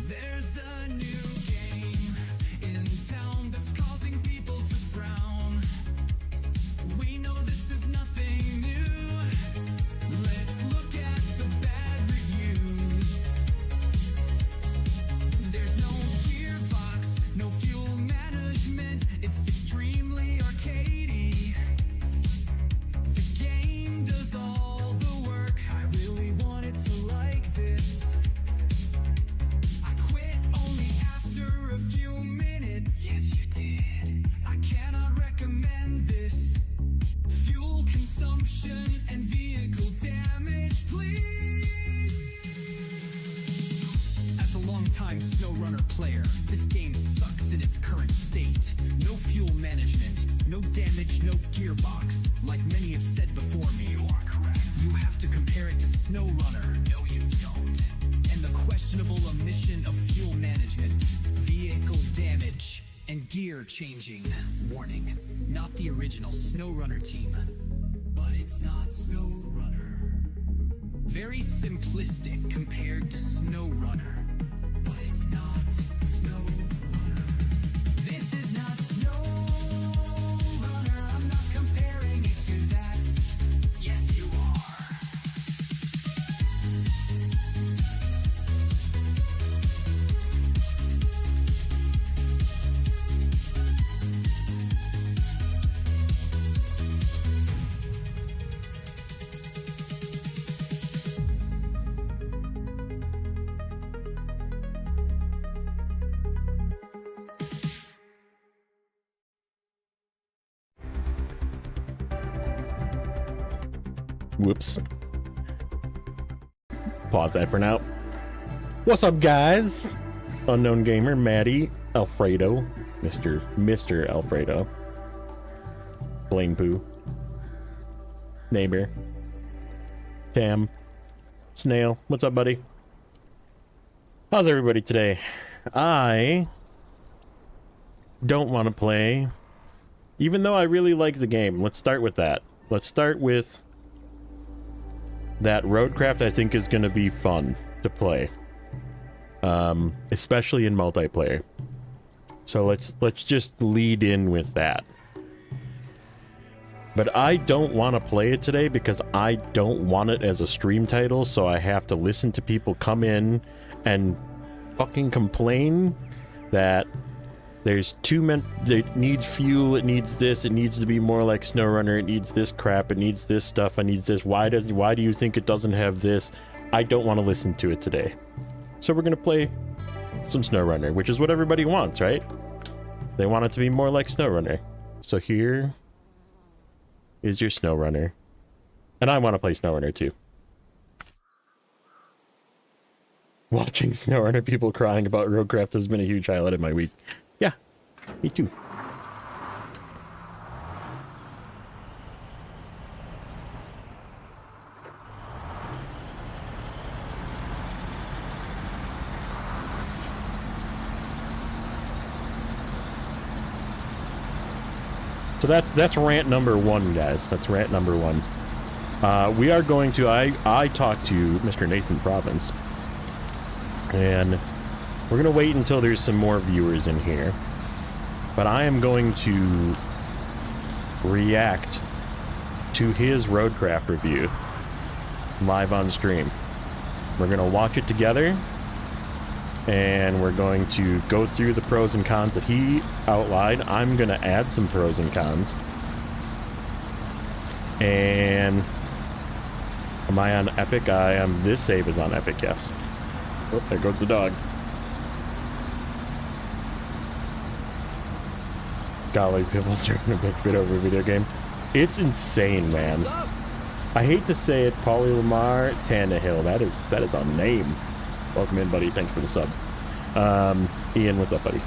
There's a new game in town that's causing people to frown. We know this is nothing new. Let's look at the bad reviews. There's no gearbox, no fuel management. It's extremely arcadey. The game does all the work. I really wanted to like this. I quit only after a few minutes. Yes, you did. I cannot recommend this. Fuel consumption and vehicle damage, please. As a longtime Snowrunner player, this game sucks in its current state. No fuel management, no damage, no gearbox. Like many have said before me, you are correct. You have to compare it to Snowrunner. No, you don't. And the questionable omission of fuel management, vehicle damage, and gear changing. Warning, not the original Snowrunner team. But it's not Snowrunner. Very simplistic compared to Snowrunner. But it's not Snowrunner. This is not Snowrunner. I'm not comparing it to that. Yes, you are. Whoops. Pause that for now. What's up, guys? Unknown Gamer, Maddie, Alfredo, Mr. Alfredo, Blaine Poo, Neighbor, Tam, Snail. What's up, buddy? How's everybody today? I don't want to play, even though I really like the game. Let's start with that. Let's start with that Roadcraft. I think is going to be fun to play, especially in multiplayer. So let's just lead in with that. But I don't want to play it today because I don't want it as a stream title, so I have to listen to people come in and fucking complain that there's it needs fuel, it needs this, it needs to be more like Snowrunner, it needs this crap, it needs this stuff, I need this, why do you think it doesn't have this? I don't want to listen to it today. So we're gonna play some Snowrunner, which is what everybody wants, right? They want it to be more like Snowrunner. So here is your Snowrunner. And I want to play Snowrunner too. Watching Snowrunner people crying about Roadcraft has been a huge highlight of my week. Yeah, me too. So that's rant number one, guys. That's rant number one. We are going to, I talked to Mr. Nathan Province, and we're going to wait until there's some more viewers in here. But I am going to react to his Roadcraft review live on stream. We're going to watch it together, and we're going to go through the pros and cons that he outlined. I'm going to add some pros and cons. And am I on Epic? I am. This save is on Epic, yes. Oh, there goes the dog. Golly, people starting a big fit over a video game. It's insane, man. I hate to say it, Paulie Lamar Tannehill. That is a name. Welcome in, buddy. Thanks for the sub. Ian, what's up, buddy?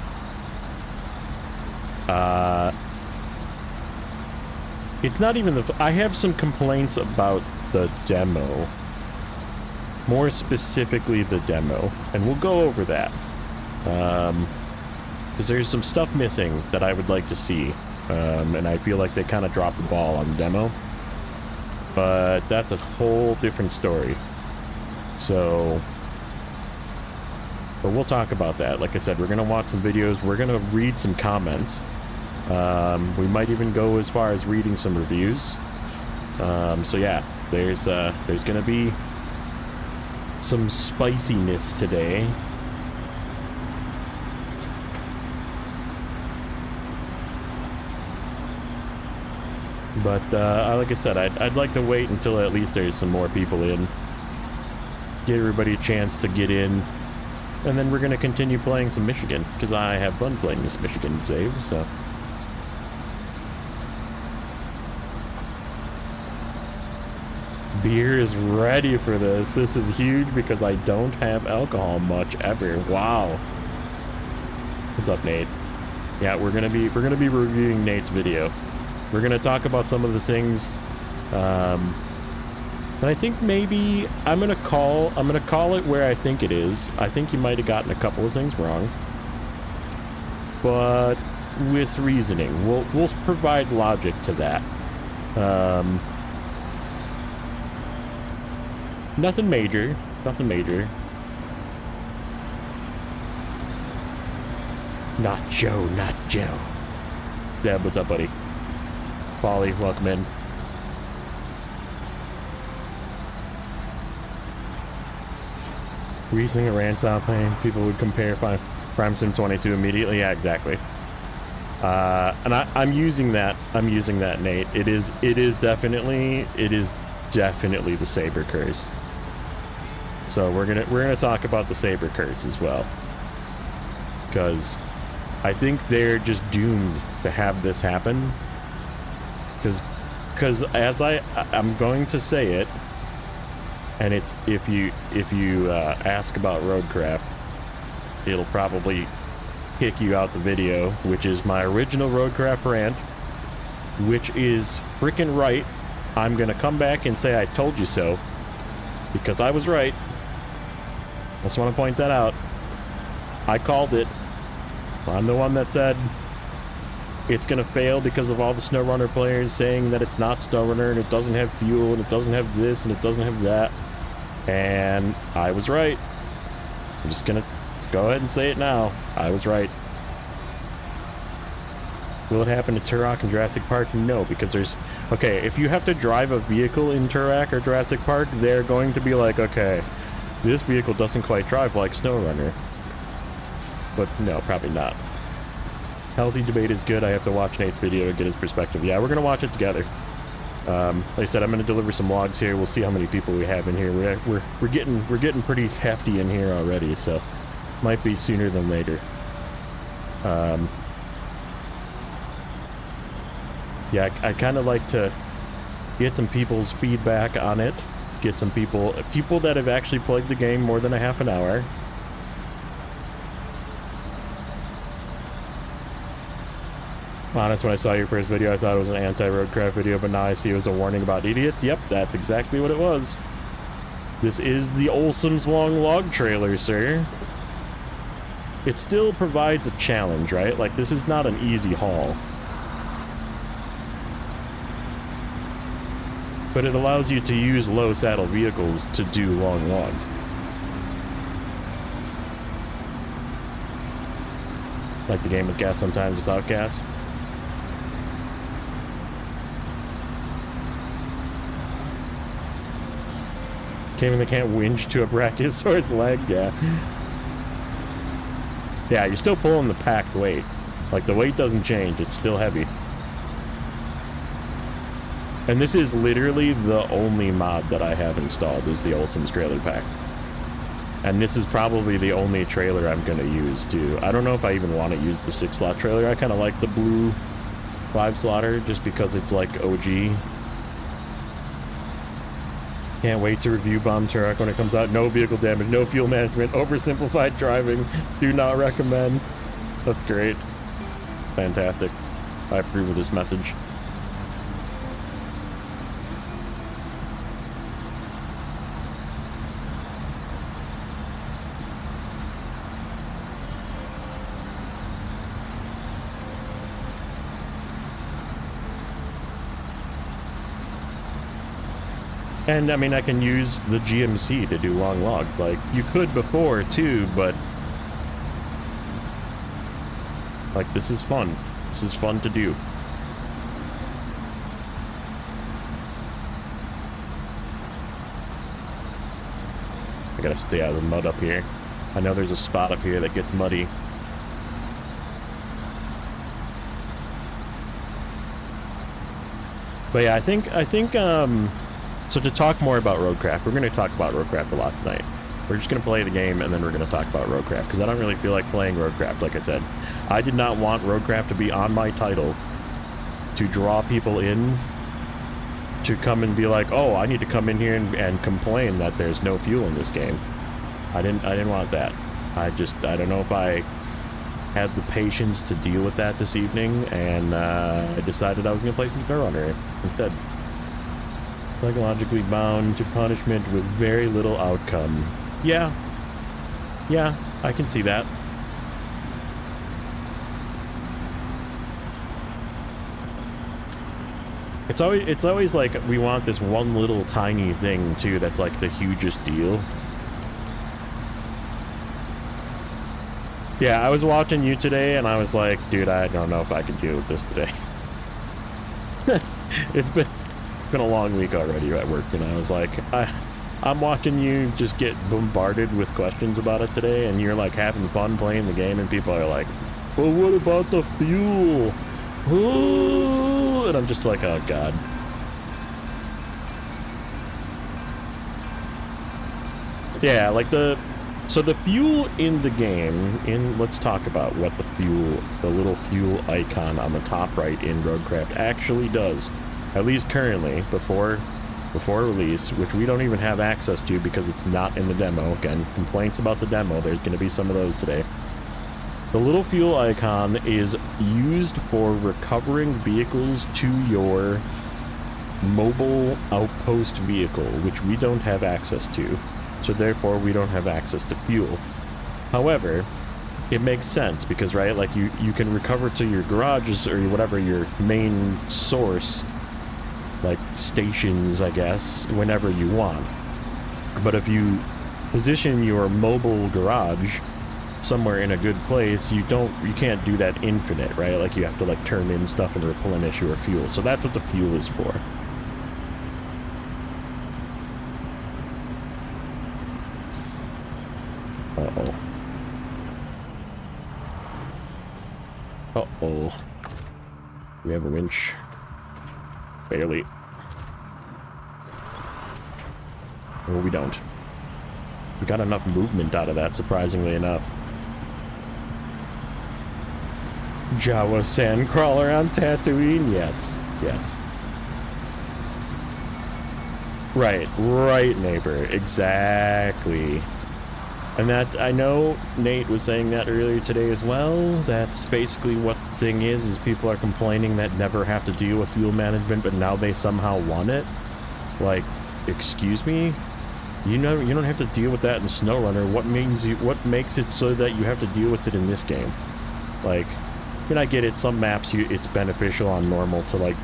It's not even the... I have some complaints about the demo. More specifically, the demo. And we'll go over that. Because there's some stuff missing that I would like to see. And I feel like they kind of dropped the ball on the demo. But that's a whole different story. So... But we'll talk about that. Like I said, we're going to watch some videos. We're going to read some comments. We might even go as far as reading some reviews. So yeah, there's going to be some spiciness today. But like I said, I'd like to wait until at least there's some more people in. Get everybody a chance to get in. And then we're going to continue playing some Michigan, because I have fun playing this Michigan save, so. Beer is ready for this. This is huge because I don't have alcohol much ever. Wow. What's up, Nate? Yeah, we're gonna be reviewing Nate's video. We're gonna talk about some of the things. And I think maybe I'm gonna call it where I think it is. I think you might have gotten a couple of things wrong, but with reasoning, we'll provide logic to that. Nothing major. Nothing major. Not Joe, not Joe. Deb, what's up, buddy? Polly, welcome in. Reasoning a rant style playing, people would compare Prime Sim 22 immediately. Yeah, exactly. And I'm using that. I'm using that, Nate. It is definitely the Saber curse. So we're gonna talk about the Saber curse as well, because I think they're just doomed to have this happen. Because as I'm going to say it, and it's if you ask about Roadcraft, it'll probably kick you out the video, which is my original Roadcraft rant, which is freaking right. I'm gonna come back and say I told you so, because I was right. I just want to point that out. I called it. I'm the one that said it's gonna fail because of all the Snowrunner players saying that it's not Snowrunner and it doesn't have fuel and it doesn't have this and it doesn't have that. And I was right. I'm just gonna go ahead and say it now. I was right. Will it happen to Turok and Jurassic Park? No, because there's... Okay, if you have to drive a vehicle in Turok or Jurassic Park, they're going to be like, okay, this vehicle doesn't quite drive like Snowrunner. But no, probably not. Healthy debate is good. I have to watch Nate's video to get his perspective. Yeah, we're going to watch it together. Like I said, I'm going to deliver some logs here. We'll see how many people we have in here. We're getting pretty hefty in here already, so might be sooner than later. Yeah, I kind of like to get some people's feedback on it. Get some people that have actually played the game more than a half an hour. Honest, when I saw your first video, I thought it was an anti-Roadcraft video, but now I see it was a warning about idiots. Yep, that's exactly what it was. This is the Olsom's long log trailer, sir. It still provides a challenge, right? Like, this is not an easy haul. But it allows you to use low saddle vehicles to do long logs. Like the game with gas sometimes without gas. Came in, they can't winch to a brachiosaur's leg, yeah. Yeah, you're still pulling the packed weight. Like, the weight doesn't change, it's still heavy. And this is literally the only mod that I have installed, is the Olsom's trailer pack. And this is probably the only trailer I'm going to use, too. I don't know if I even want to use the 6-slot trailer. I kind of like the blue 5-slotter, just because it's like OG. Can't wait to review Bomb Turok when it comes out. No vehicle damage, no fuel management, oversimplified driving. Do not recommend. That's great. Fantastic. I approve of this message. And I mean, I can use the GMC to do long logs. Like, you could before too, but Like, this is fun. This is fun to do. I gotta stay out of the mud up here. I know there's a spot up here that gets muddy. But yeah, I think, so to talk more about Roadcraft, we're going to talk about Roadcraft a lot tonight. We're just going to play the game, and then we're going to talk about Roadcraft, because I don't really feel like playing Roadcraft, like I said. I did not want Roadcraft to be on my title to draw people in to come and be like, oh, I need to come in here and complain that there's no fuel in this game. I didn't want that. I don't know if I had the patience to deal with that this evening, and I decided I was going to play some Snowrunner instead. Psychologically bound to punishment with very little outcome. Yeah, I can see that. It's always like we want this one little tiny thing too that's like the hugest deal. Yeah, I was watching you today and I was like, dude, I don't know if I can deal with this today. It's been a long week already at work, and I was like, I'm watching you just get bombarded with questions about it today, and you're like having fun playing the game, and people are like, well, what about the fuel? Ooh, and I'm just like, oh god. Yeah, like the fuel in the game, let's talk about what the little fuel icon on the top right in Roadcraft actually does. At least currently, before release, which we don't even have access to because it's not in the demo. Again, complaints about the demo, there's going to be some of those today. The little fuel icon is used for recovering vehicles to your mobile outpost vehicle, which we don't have access to. So therefore, we don't have access to fuel. However, it makes sense because, right, like you can recover to your garages or whatever your main source, like stations, I guess, whenever you want. But if you position your mobile garage somewhere in a good place, you can't do that infinite, right? Like you have to like turn in stuff and replenish your fuel. So that's what the fuel is for. Uh-oh. Uh-oh. We have a winch. Barely. Well, we don't. We got enough movement out of that, surprisingly enough. Jawa Sandcrawler on Tatooine? Yes. Yes. Right, neighbor. Exactly. And that, I know Nate was saying that earlier today as well. That's basically what the thing is people are complaining that never have to deal with fuel management, but now they somehow want it. Like, excuse me? You know, you don't have to deal with that in Snowrunner. What makes it so that you have to deal with it in this game? Like, and I get it, some maps it's beneficial on normal to like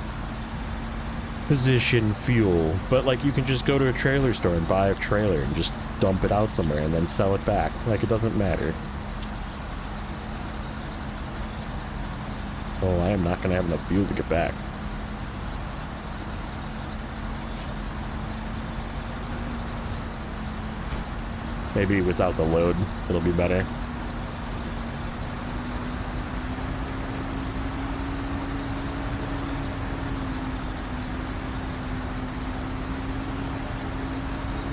position fuel, but like you can just go to a trailer store and buy a trailer and just dump it out somewhere and then sell it back. Like, it doesn't matter. Oh, I am not going to have enough fuel to get back. Maybe without the load, it'll be better.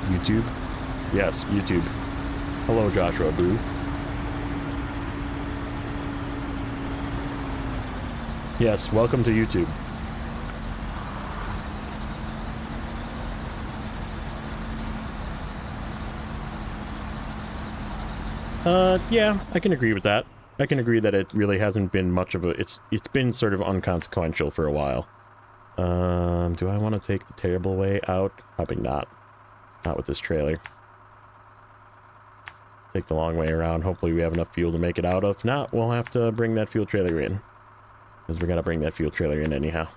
YouTube? Yes, YouTube. Hello, Joshua Boo. Yes, welcome to YouTube. Yeah, I can agree with that. I can agree that it really hasn't been much of a... It's been sort of unconsequential for a while. Do I want to take the terrible way out? Probably not. Not with this trailer. Take the long way around. Hopefully we have enough fuel to make it out. If not, we'll have to bring that fuel trailer in. Because we're going to bring that fuel trailer in anyhow.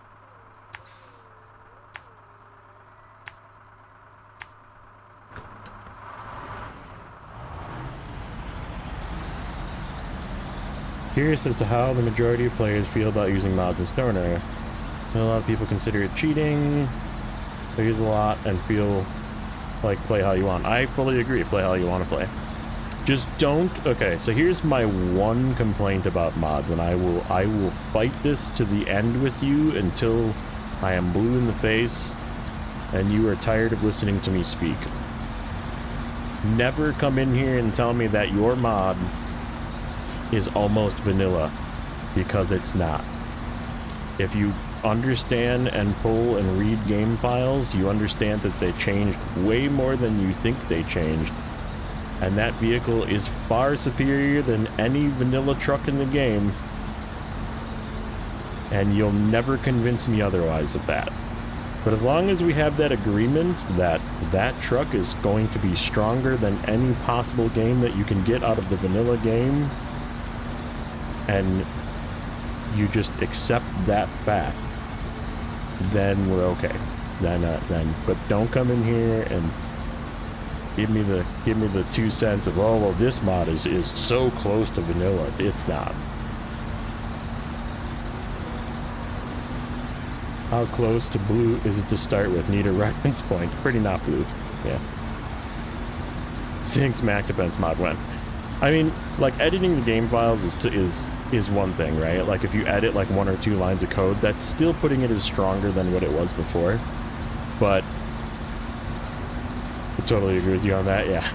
Curious as to how the majority of players feel about using mods in Snowrunner. A lot of people consider it cheating. They use a lot and feel like play how you want. I fully agree. Play how you want to play. Just don't. Okay, so here's my one complaint about mods, and I will fight this to the end with you until I am blue in the face and you are tired of listening to me speak. Never come in here and tell me that your mod is almost vanilla, because it's not. If you understand and pull and read game files, you understand that they changed way more than you think they changed. And that vehicle is far superior than any vanilla truck in the game. And you'll never convince me otherwise of that. But as long as we have that agreement that that truck is going to be stronger than any possible game that you can get out of the vanilla game, and you just accept that fact, then we're okay. Then, but don't come in here and give me the 2 cents of, oh well, this mod is so close to vanilla. It's not. How close to blue is it to start with? Need a reference point. Pretty not blue. Yeah. Seeing Smack Defense mod went. I mean, like, editing the game files is one thing, right? Like, if you edit like 1 or 2 lines of code, that's still putting it as stronger than what it was before. But I totally agree with you on that, yeah.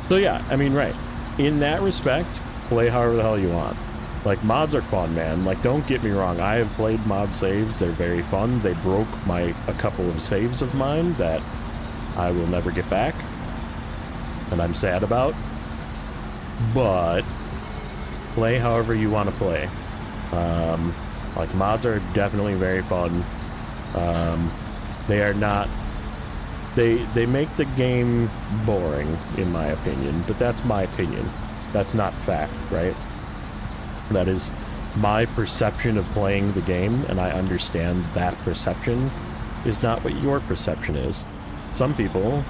So yeah, I mean, right. In that respect, play however the hell you want. Like, mods are fun, man. Like, don't get me wrong. I have played mod saves. They're very fun. They broke a couple of saves of mine that I will never get back, and I'm sad about. But play however you want to play. Like, mods are definitely very fun. They are not... They make the game boring, in my opinion, but that's my opinion. That's not fact, right? That is my perception of playing the game, and I understand that perception is not what your perception is. Some people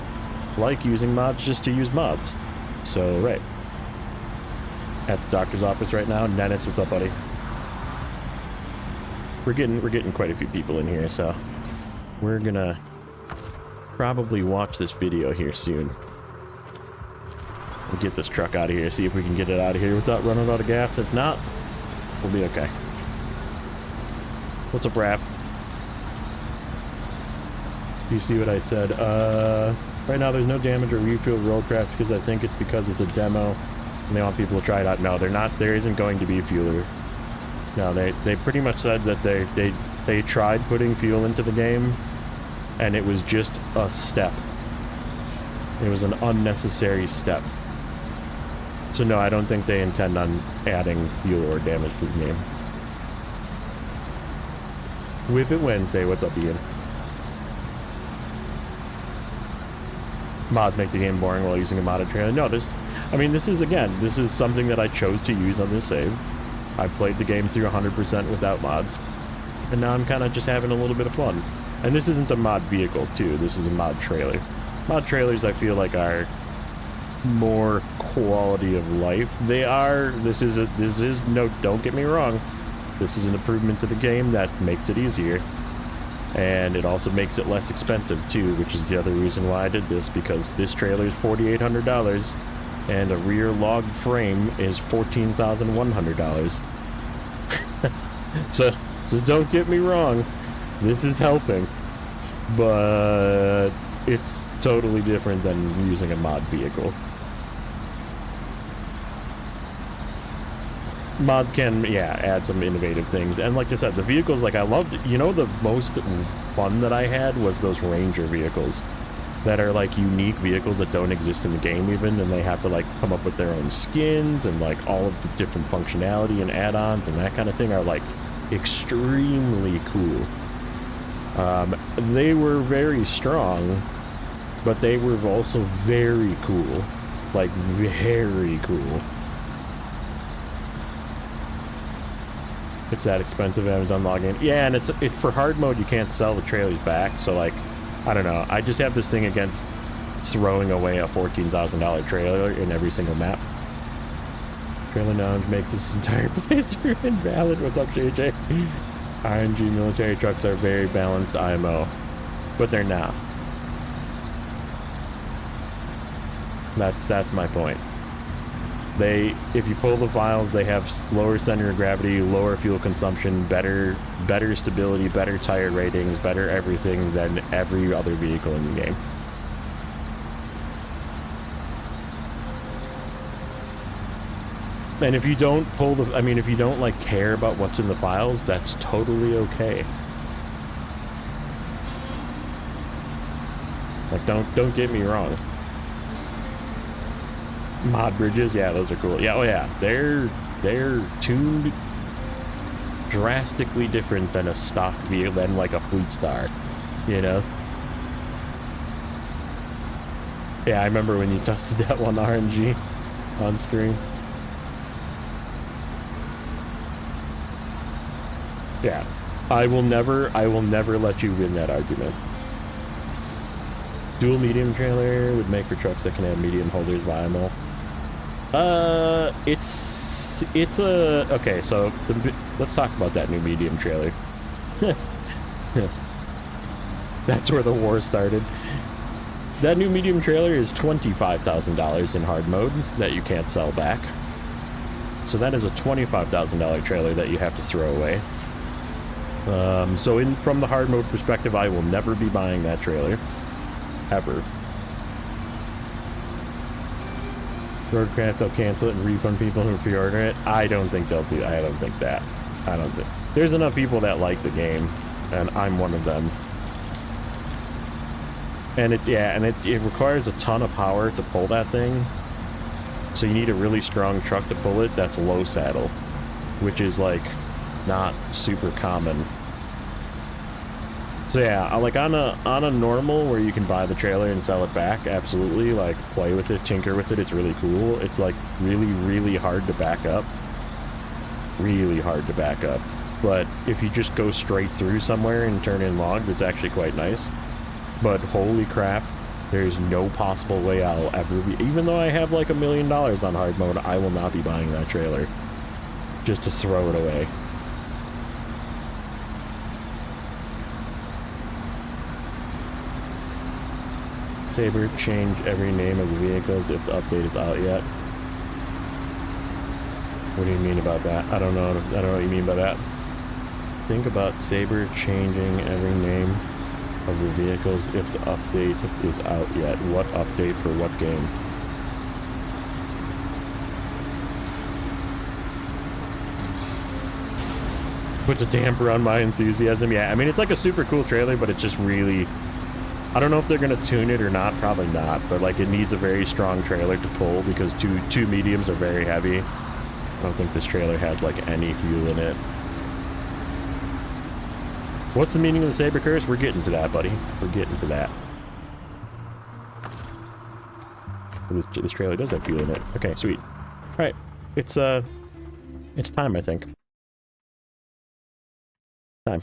like using mods just to use mods. So, right. At the doctor's office right now. Dennis, what's up, buddy? We're getting quite a few people in here, so we're gonna probably watch this video here soon. We'll get this truck out of here, see if we can get it out of here without running out of gas. If not, we'll be okay. What's up, Raph? You see what I said? Right now there's no damage or refuel Roadcraft because I think it's because it's a demo and they want people to try it out. No, they're not. There isn't going to be fueler. No, they pretty much said that they tried putting fuel into the game and it was just a step. It was an unnecessary step. So no, I don't think they intend on adding fuel or damage to the game. Whip It Wednesday, what's up, Ian? Mods make the game boring while using a modded trailer. No, this is something that I chose to use on this save. I played the game through 100% without mods. And now I'm kind of just having a little bit of fun. And this isn't a mod vehicle, too. This is a mod trailer. Mod trailers, I feel like, are more quality of life. They are. This is no, don't get me wrong, this is an improvement to the game that makes it easier, and it also makes it less expensive too, which is the other reason why I did this, because this trailer is $4,800 and a rear log frame is $14,100. so don't get me wrong, this is helping, but it's totally different than using a mod vehicle. Mods can, yeah, add some innovative things. And like I said, the vehicles, like, I loved, you know, the most fun that I had was those Ranger vehicles that are, like, unique vehicles that don't exist in the game even, and they have to, like, come up with their own skins, and, like, all of the different functionality and add-ons and that kind of thing are, like, extremely cool. They were very strong, but they were also very cool. Like, very cool. It's that expensive, Amazon login. Yeah, and it's for hard mode, you can't sell the trailers back, so, like, I don't know. I just have this thing against throwing away a $14,000 trailer in every single map. Trailer knowledge makes this entire playthrough invalid. What's up, JJ? RNG military trucks are very balanced IMO, but they're not. That's my point. If you pull the files, they have lower center of gravity, lower fuel consumption, better stability, better tire ratings, better everything than every other vehicle in the game. And if you don't pull the, I mean, if you don't like care about what's in the files, that's totally okay. Like, don't get me wrong. Mod bridges, yeah, those are cool. Yeah, oh yeah, they're tuned drastically different than a stock vehicle, than like a Fleet Star, you know? Yeah, I remember when you tested that one RNG on stream. Yeah, I will never let you win that argument. Dual medium trailer would make for trucks that can have medium holders viable. It's a, okay, so let's talk about that new medium trailer. That's where the war started. That new medium trailer is $25,000 in hard mode that you can't sell back. So that is a $25,000 trailer that you have to throw away. So from the hard mode perspective, I will never be buying that trailer. Ever. Roadcraft, they'll cancel it and refund people who pre-order it. I don't think they'll do. I don't think that. I don't think. There's enough people that like the game, and I'm one of them. And it requires a ton of power to pull that thing. So you need a really strong truck to pull it that's low saddle, which is like not super common. So yeah, like on a normal where you can buy the trailer and sell it back, absolutely, like play with it, tinker with it, it's really cool. It's like really hard to back up. Really hard to back up. But if you just go straight through somewhere and turn in logs, it's actually quite nice. But holy crap, there's no possible way I'll ever be, even though I have like $1 million on hard mode, I will not be buying that trailer just to throw it away. Saber change every name of the vehicles if the update is out yet. What do you mean about that? I don't know what you mean by that. Think about Saber changing every name of the vehicles if the update is out yet. What update for what game? Puts a damper on my enthusiasm. Yeah, I mean, it's like a super cool trailer, but it's just really... I don't know if they're going to tune it or not. Probably not. But, like, it needs a very strong trailer to pull because two mediums are very heavy. I don't think this trailer has, like, any fuel in it. What's the meaning of the Saber curse? We're getting to that, buddy. We're getting to that. This trailer does have fuel in it. Okay, sweet. All right. It's time, I think. Time.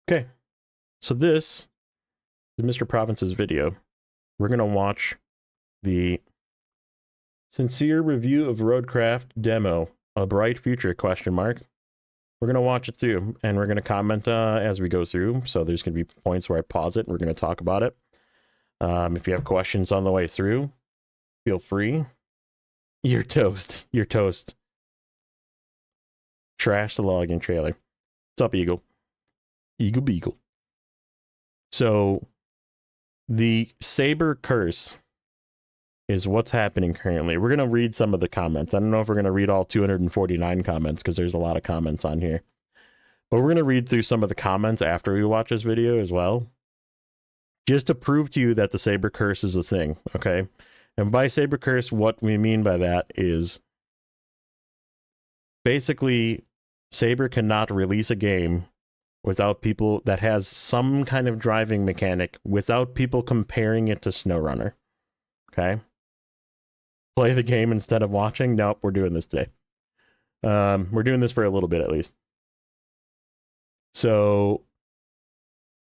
Okay, so this is Mr. Province's video. We're going to watch the sincere review of Roadcraft demo, A Bright Future, question mark. We're going to watch it through, and we're going to comment as we go through, so there's going to be points where I pause it, and we're going to talk about it. If you have questions on the way through, feel free. You're toast. You're toast. Trash the login trailer. What's up, Eagle? Eagle Beagle. So, the Saber curse is what's happening currently. We're going to read some of the comments. I don't know if we're going to read all 249 comments because there's a lot of comments on here. But we're going to read through some of the comments after we watch this video as well. Just to prove to you that the Saber curse is a thing, okay? And by Saber curse, what we mean by that is basically Saber cannot release a game without people that has some kind of driving mechanic without people comparing it to Snowrunner. Okay? Play the game instead of watching? Nope, we're doing this today. We're doing this for a little bit at least. So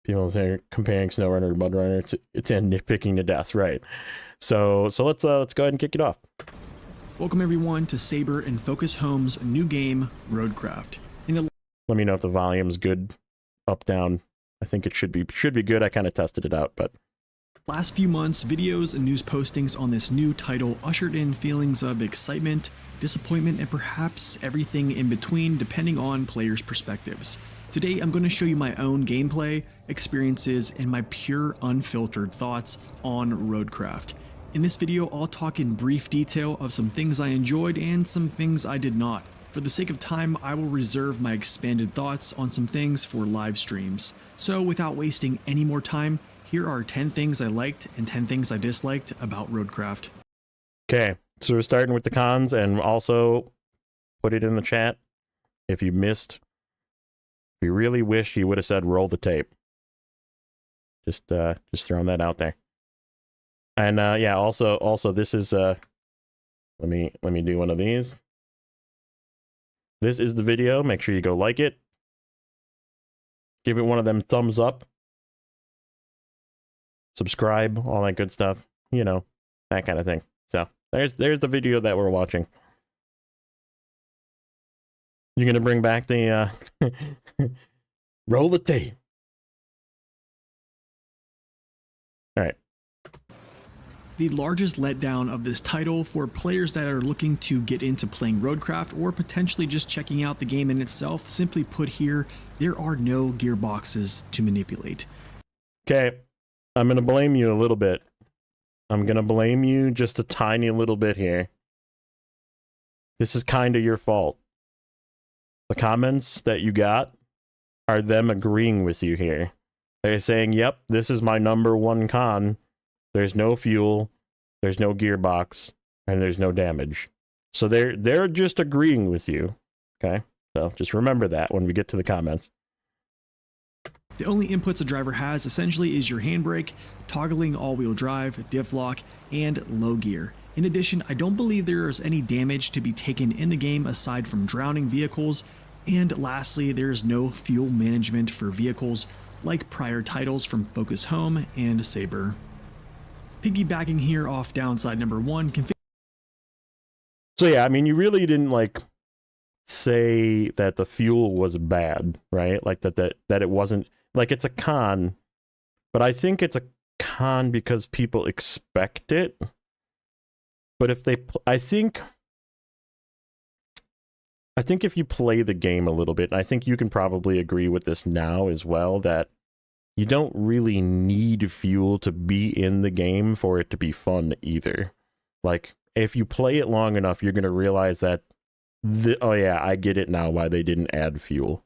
People say comparing Snowrunner to Mudrunner, it's nitpicking to death, right? So let's go ahead and kick it off. Welcome everyone to Saber and Focus Home's new game, Roadcraft. Let me know if the volume's good, up, down. I think it should be good. I kind of tested it out, but last few months, videos and news postings on this new title ushered in feelings of excitement, disappointment, and perhaps everything in between depending on players' perspectives. Today, I'm going to show you my own gameplay, experiences, and my pure, unfiltered thoughts on Roadcraft. In this video, I'll talk in brief detail of some things I enjoyed and some things I did not. For the sake of time, I will reserve my expanded thoughts on some things for live streams. So without wasting any more time, here are 10 things I liked and 10 things I disliked about Roadcraft. okay. So we're starting with the cons, and also put it in the chat if you missed. We really wish you would have said roll the tape. Just throwing that out there. And yeah, also this is let me do one of these. This is the video. Make sure you go like it. Give it one of them thumbs up. Subscribe, all that good stuff. You know, that kind of thing. So there's the video that we're watching. You're gonna bring back the roll the tape. All right. The largest letdown of this title for players that are looking to get into playing Roadcraft or potentially just checking out the game in itself. Simply put here, there are no gearboxes to manipulate. Okay, I'm gonna blame you a little bit. I'm gonna blame you just a tiny little bit here. This is kind of your fault. The comments that you got are them agreeing with you here. They're saying, yep, this is my number one con. There's no fuel, there's no gearbox, and there's no damage. So they're just agreeing with you. Okay? So just remember that when we get to the comments. The only inputs a driver has essentially is your handbrake, toggling all-wheel drive, diff lock, and low gear. In addition, I don't believe there is any damage to be taken in the game aside from drowning vehicles. And lastly, there is no fuel management for vehicles like prior titles from Focus Home and Saber. Piggybacking here off downside number one, so yeah, I mean, you really didn't like say that the fuel was bad, right? Like that it wasn't, like, it's a con, but I think it's a con because people expect it. But if they, I think if you play the game a little bit, and I think you can probably agree with this now as well, that you don't really need fuel to be in the game for it to be fun either. Like, if you play it long enough, you're going to realize that, oh yeah, I get it now why they didn't add fuel.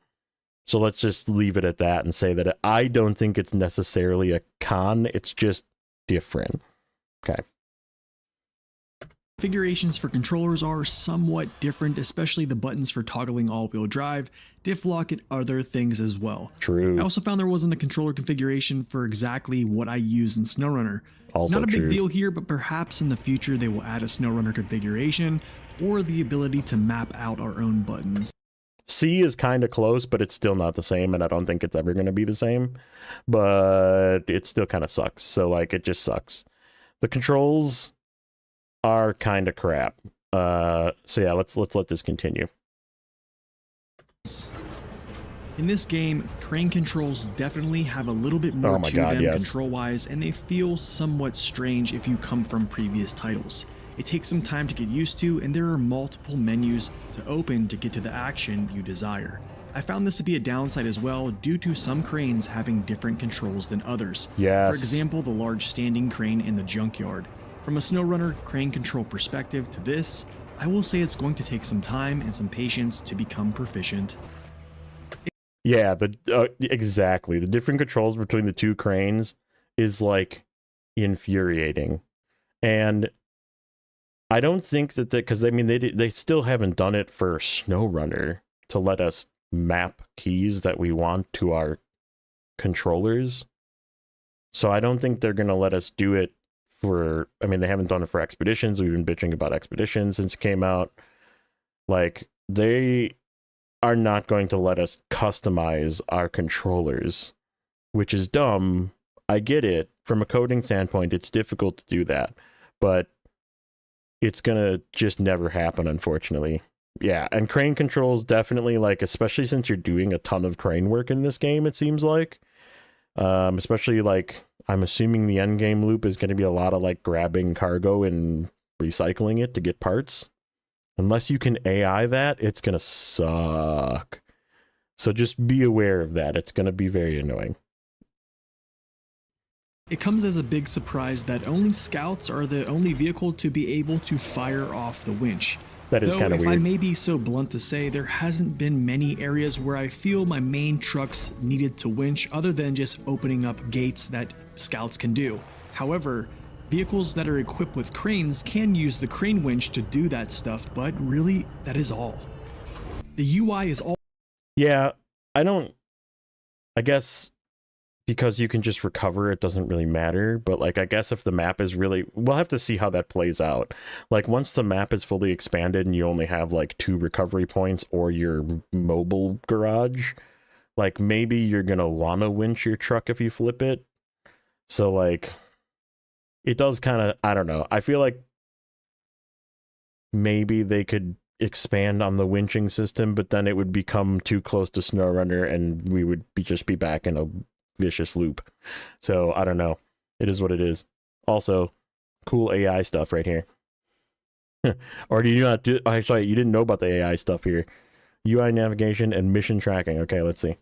So let's just leave it at that and say that I don't think it's necessarily a con, it's just different. Okay. Configurations for controllers are somewhat different, especially the buttons for toggling all-wheel drive, diff lock, and other things as well. True. I also found there wasn't a controller configuration for exactly what I use in Snowrunner. Also not a true. big deal here, but perhaps in the future they will add a Snowrunner configuration or the ability to map out our own buttons. C is kind of close, but it's still not the same, and I don't think it's ever going to be the same. But it still kind of sucks. So, like, it just sucks. The controls are kind of crap. So yeah, let's let this continue. In this game, crane controls definitely have a little bit more to them control-wise, and they feel somewhat strange if you come from previous titles. It takes some time to get used to, and there are multiple menus to open to get to the action you desire. I found this to be a downside as well due to some cranes having different controls than others. Yes. For example, the large standing crane in the junkyard. From a Snowrunner crane control perspective to this, I will say it's going to take some time and some patience to become proficient. Yeah, exactly. The different controls between the two cranes is, like, infuriating. And I don't think that because I mean they still haven't done it for Snowrunner to let us map keys that we want to our controllers. So I don't think they're gonna let us do it for. I mean, they haven't done it for Expeditions. We've been bitching about Expeditions since it came out. Like, they are not going to let us customize our controllers which is dumb. I get it. From a coding standpoint, it's difficult to do that, but it's gonna just never happen, unfortunately. Yeah, and crane controls definitely, like, especially since you're doing a ton of crane work in this game, it seems like. Especially, like, I'm assuming the end game loop is going to be a lot of, like, grabbing cargo and recycling it to get parts. Unless you can AI that, it's going to suck. So just be aware of that. It's going to be very annoying. It comes as a big surprise that only scouts are the only vehicle to be able to fire off the winch. That is kind of weird. weird. If I may be so blunt to say, there hasn't been many areas where I feel my main trucks needed to winch other than just opening up gates that scouts can do. However, vehicles that are equipped with cranes can use the crane winch to do that stuff, but really, that is all. The UI is all... Yeah, I guess because you can just recover, it doesn't really matter. But, like, I guess if the map is really... We'll have to see how that plays out. Like, once the map is fully expanded and you only have, like, 2 recovery points or your mobile garage, like, maybe you're gonna want to winch your truck if you flip it. So, like, it does kind of... I don't know. I feel like maybe they could expand on the winching system, but then it would become too close to Snowrunner and we would just be back in a vicious loop. So I don't know. It is what it is. Also, cool AI stuff right here. Or do you not do... Actually, you didn't know about the AI stuff here. UI navigation and mission tracking. Okay, let's see.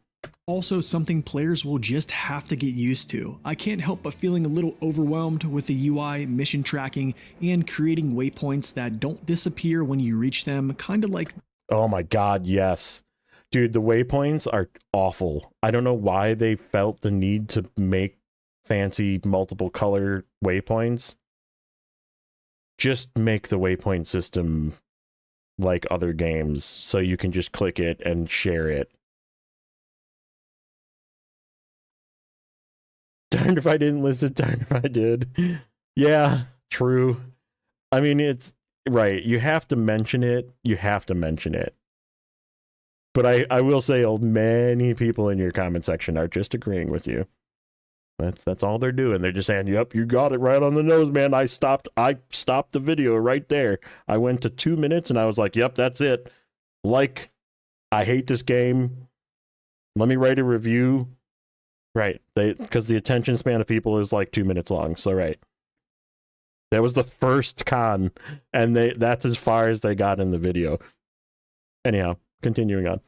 Also something players will just have to get used to. I can't help but feeling a little overwhelmed with the UI, mission tracking, and creating waypoints that don't disappear when you reach them, kind of like... Oh my god, yes. Dude, the waypoints are awful. I don't know why they felt the need to make fancy multiple color waypoints. Just make the waypoint system like other games, so you can just click it and share it. Darned if I didn't list it, darned if I did. Yeah, true. I mean, it's right. You have to mention it. You have to mention it. But I will say, many people in your comment section are just agreeing with you. That's all they're doing. They're just saying, "Yep, you got it right on the nose, man. I stopped the video right there. I went to 2 minutes and I was like, yep, that's it. Like, I hate this game. Let me write a review." Right. Because the attention span of people is like 2 minutes long. So right. That was the first con, and that's as far as they got in the video. Anyhow, continuing on.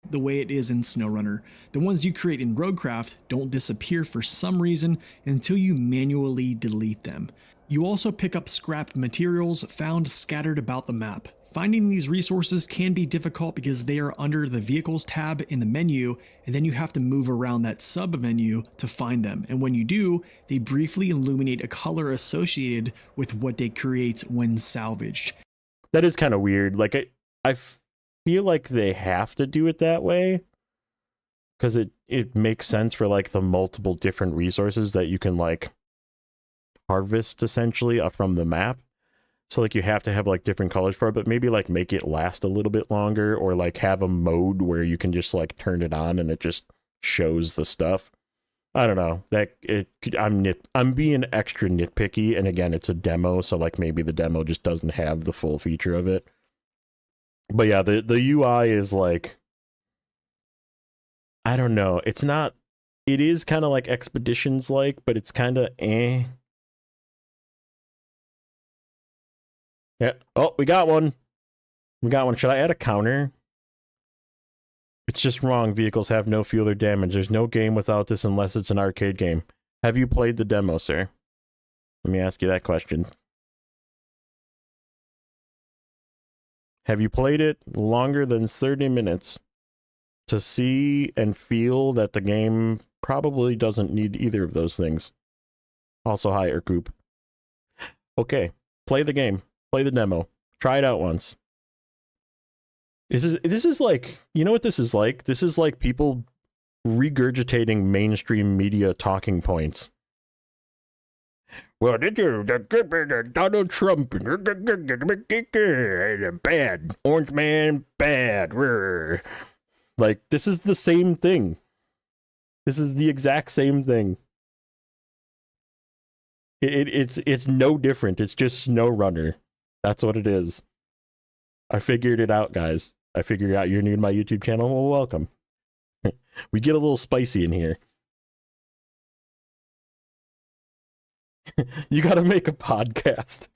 The way it is in Snowrunner. The ones you create in Roadcraft don't disappear for some reason until you manually delete them. You also pick up scrap materials found scattered about the map. Finding these resources can be difficult because they are under the Vehicles tab in the menu, and then you have to move around that sub-menu to find them. And when you do, they briefly illuminate a color associated with what they create when salvaged. That is kind of weird. Like, I feel like they have to do it that way because it makes sense for, like, the multiple different resources that you can, like, harvest essentially from the map. So, like, you have to have, like, different colors for it, but maybe, like, make it last a little bit longer, or, like, have a mode where you can just, like, turn it on and it just shows the stuff. I don't know. I'm being extra nitpicky, and again, it's a demo, so, like, maybe the demo just doesn't have the full feature of it. But yeah, the UI is, like, I don't know. It's not... It is kind of like Expeditions-like, but it's kind of eh. Yeah. Oh, we got one. We got one. Should I add a counter? It's just wrong. Vehicles have no fuel or damage. There's no game without this unless it's an arcade game. Have you played the demo, sir? Let me ask you that question. Have you played it longer than 30 minutes to see and feel that the game probably doesn't need either of those things? Also, hi, Erkoop. Okay, play the game. Play the demo. Try it out once. This is like, you know what this is like? This is like people regurgitating mainstream media talking points. Well, Donald Trump, bad. Orange man, bad. Like, this is the same thing. This is the exact same thing. It's no different. It's just Snowrunner. That's what it is. I figured it out, guys. I figured it out. You're new to my YouTube channel. Well, welcome. We get a little spicy in here. You got to make a podcast.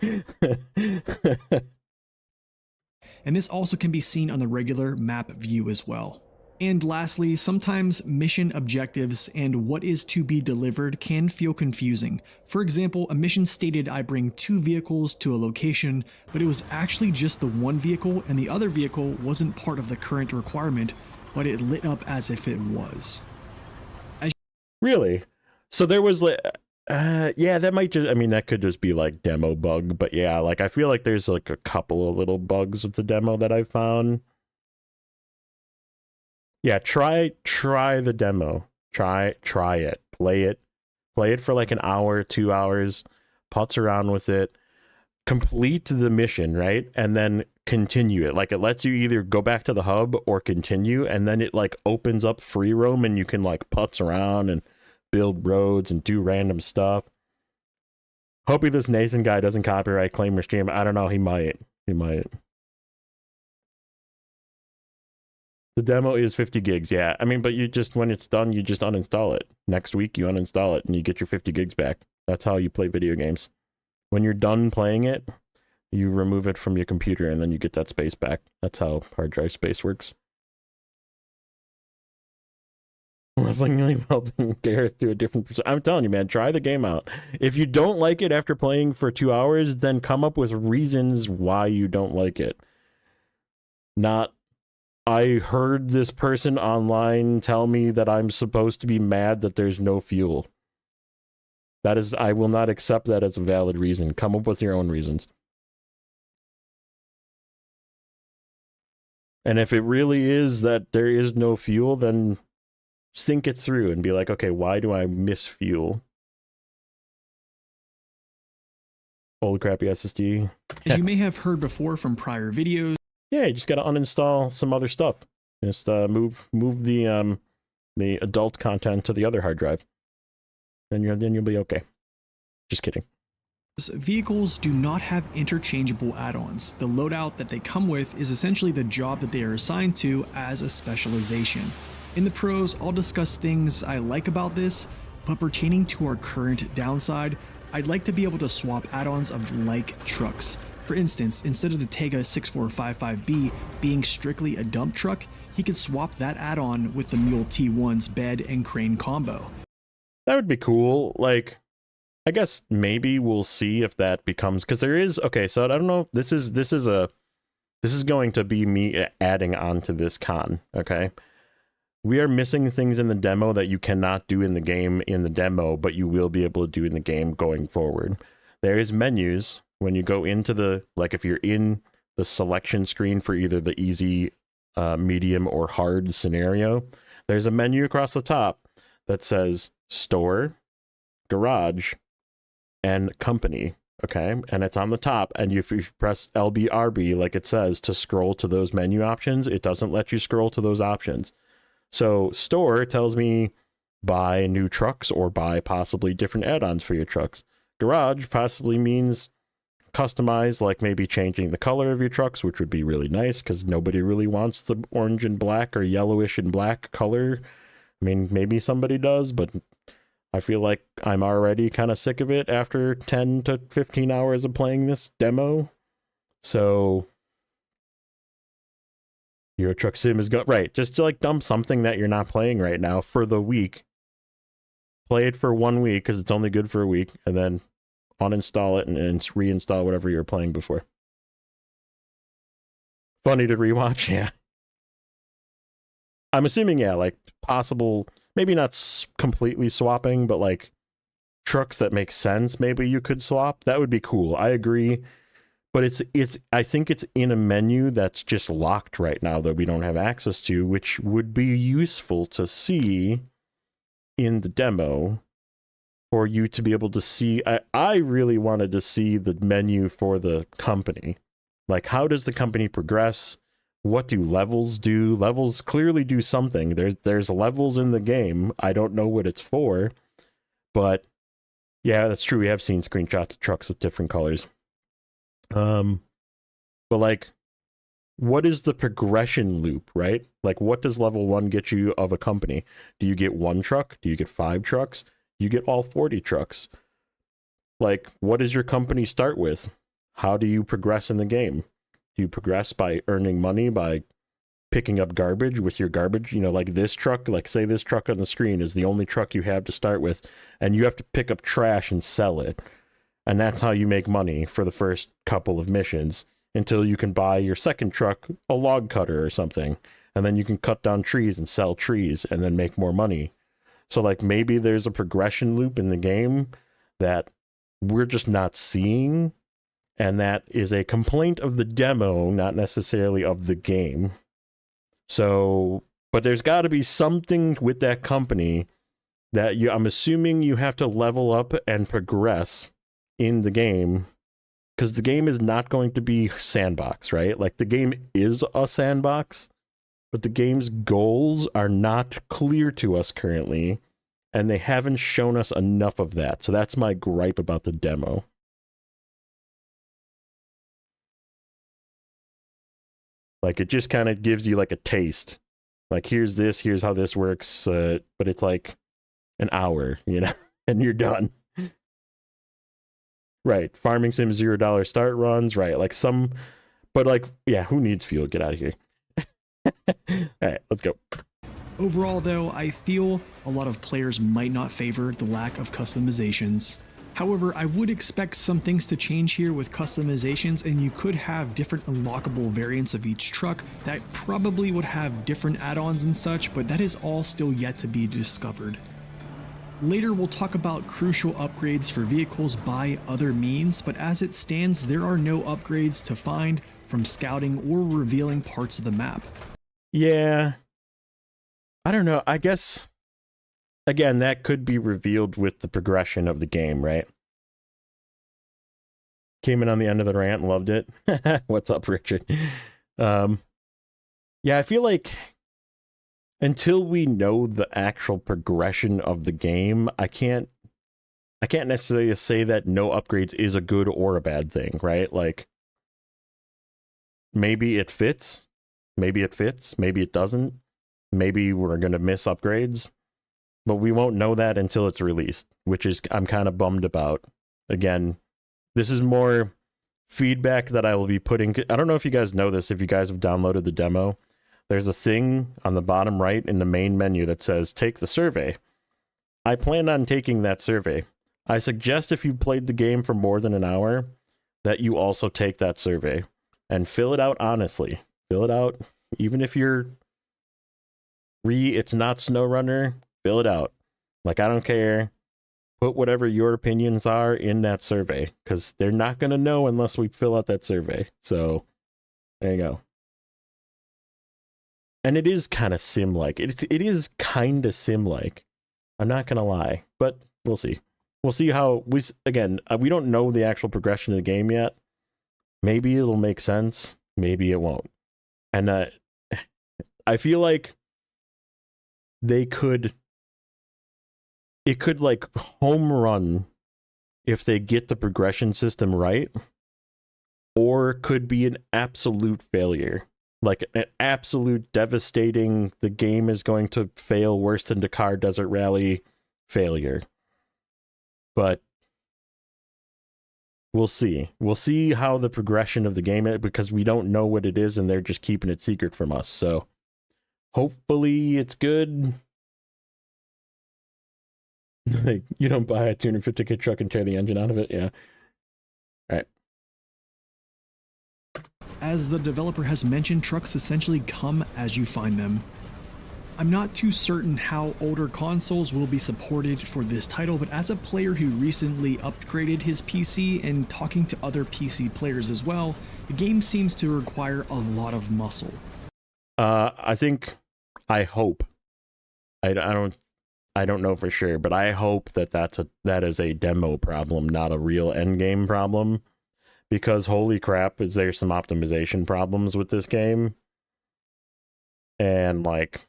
And this also can be seen on the regular map view as well. And lastly, sometimes mission objectives and what is to be delivered can feel confusing. For example, a mission stated I bring 2 vehicles to a location, but it was actually just the one vehicle and the other vehicle wasn't part of the current requirement, but it lit up as if it was. Really? So there was like, yeah, that might just, I mean, that could just be like demo bug, but yeah, like I feel like there's like a couple of little bugs with the demo that I found. Yeah, try the demo. Try it. Play it for like an hour, 2 hours, putz around with it, complete the mission, right? And then continue it. Like it lets you either go back to the hub or continue, and then it like opens up free roam and you can like putz around and build roads and do random stuff. Hoping this Nathan guy doesn't copyright claim your stream. I don't know, he might. The demo is 50 gigs, yeah. I mean, but you just, when it's done, you just uninstall it. Next week, you uninstall it, and you get your 50 gigs back. That's how you play video games. When you're done playing it, you remove it from your computer, and then you get that space back. That's how hard drive space works. Lovingly helping Gareth do a different percent. I'm telling you, man, try the game out. If you don't like it after playing for 2 hours, then come up with reasons why you don't like it. Not, I heard this person online tell me that I'm supposed to be mad that there's no fuel. That is, I will not accept that as a valid reason. Come up with your own reasons. And if it really is that there is no fuel, then think it through and be like, okay, why do I miss fuel? Old crappy SSD. As you may have heard before from prior videos, yeah, you just got to uninstall some other stuff. Just move the adult content to the other hard drive, then you'll be okay. Just kidding. vehicles do not have interchangeable add-ons. The loadout that they come with is essentially the job that they are assigned to as a specialization. In the pros, I'll discuss things I like about this, but pertaining to our current downside, I'd like to be able to swap add-ons of like trucks. For instance, instead of the Tega 6455B being strictly a dump truck, he could swap that add-on with the Mule T1's bed and crane combo. That would be cool. Like, I guess maybe we'll see if that becomes, because there is, okay, so I don't know, this is going to be me adding on to this con, okay? We are missing things in the demo that you cannot do in the game in the demo, but you will be able to do in the game going forward. There is menus when you go into the, like if you're in the selection screen for either the easy, medium, or hard scenario, there's a menu across the top that says store, garage, and company, okay? And it's on the top, and if you press LBRB like it says to scroll to those menu options, it doesn't let you scroll to those options. So store tells me buy new trucks or buy possibly different add-ons for your trucks. Garage possibly means customize, like maybe changing the color of your trucks, which would be really nice because nobody really wants the orange and black or yellowish and black color. I mean, maybe somebody does, but I feel like I'm already kind of sick of it after 10 to 15 hours of playing this demo. So Euro Truck Sim is going, right, just to like dump something that you're not playing right now for the week. Play it for 1 week because it's only good for a week, and then uninstall it and reinstall whatever you were playing before. Funny to rewatch, yeah. I'm assuming, yeah, like possible, maybe not completely swapping, but like trucks that make sense, maybe you could swap. That would be cool. I agree. But I think it's in a menu that's just locked right now that we don't have access to, which would be useful to see in the demo for you to be able to see. I really wanted to see the menu for the company. Like, how does the company progress? what do levels do? Levels clearly do something. There's levels in the game. I don't know what it's for, but yeah, that's true. We have seen screenshots of trucks with different colors. But like, what is the progression loop, right? Like, what does level 1 get you of a company? Do you get 1 truck? Do you get 5 trucks? Do you get all 40 trucks? Like, what does your company start with? How do you progress in the game? Do you progress by earning money, by picking up garbage with your garbage? You know, like this truck, like say this truck on the screen is the only truck you have to start with, and you have to pick up trash and sell it. And that's how you make money for the first couple of missions, until you can buy your second truck a log cutter or something, and then you can cut down trees and sell trees and then make more money. So like maybe there's a progression loop in the game that we're just not seeing, and that is a complaint of the demo, not necessarily of the game. So, but there's got to be something with that company that I'm assuming you have to level up and progress in the game, because the game is not going to be sandbox, right? Like the game is a sandbox, but the game's goals are not clear to us currently, and they haven't shown us enough of that. So that's my gripe about the demo. Like it just kind of gives you like a taste. Like here's this, here's how this works, but it's like an hour, you know, and you're done. Right, farming sim $0 start runs, right? Like some, but like, yeah, who needs fuel? Get out of here. All right, let's go. Overall though, I feel a lot of players might not favor the lack of customizations. However, I would expect some things to change here with customizations, and you could have different unlockable variants of each truck that probably would have different add-ons and such, but that is all still yet to be discovered. Later we'll talk about crucial upgrades for vehicles by other means, but as it stands, there are no upgrades to find from scouting or revealing parts of the map. Yeah. I don't know. I guess, again, that could be revealed with the progression of the game, right? Came in on the end of the rant, loved it. What's up, Richard? Yeah, I feel like until we know the actual progression of the game, I can't necessarily say that no upgrades is a good or a bad thing, right? Like, maybe it fits, maybe it doesn't, maybe we're gonna miss upgrades, but we won't know that until it's released, which is I'm kind of bummed about. Again, this is more feedback that I will be putting. I don't know if you guys know this, if you guys have downloaded the demo. There's a thing on the bottom right in the main menu that says, take the survey. I plan on taking that survey. I suggest if you played the game for more than an hour, that you also take that survey and fill it out honestly. Fill it out, even if you're it's not Snowrunner, fill it out. Like, I don't care. Put whatever your opinions are in that survey, because they're not going to know unless we fill out that survey. So, there you go. And it is kind of sim-like. It is kind of sim-like. I'm not going to lie, but we'll see. We'll see how we don't know the actual progression of the game yet. Maybe it'll make sense. Maybe it won't. And I feel like it could like home run if they get the progression system right, or could be an absolute failure. Like an absolute devastating, the game is going to fail worse than Dakar Desert Rally failure. But we'll see. We'll see how the progression of the game is, because we don't know what it is and they're just keeping it secret from us. So hopefully it's good. Like, you don't buy a 250k truck and tear the engine out of it. Yeah. All right. As the developer has mentioned, trucks essentially come as you find them. I'm not too certain how older consoles will be supported for this title, but as a player who recently upgraded his PC and talking to other PC players as well, the game seems to require a lot of muscle. I hope. I don't know for sure, but I hope that is a demo problem, not a real endgame problem. Because holy crap, is there some optimization problems with this game? and like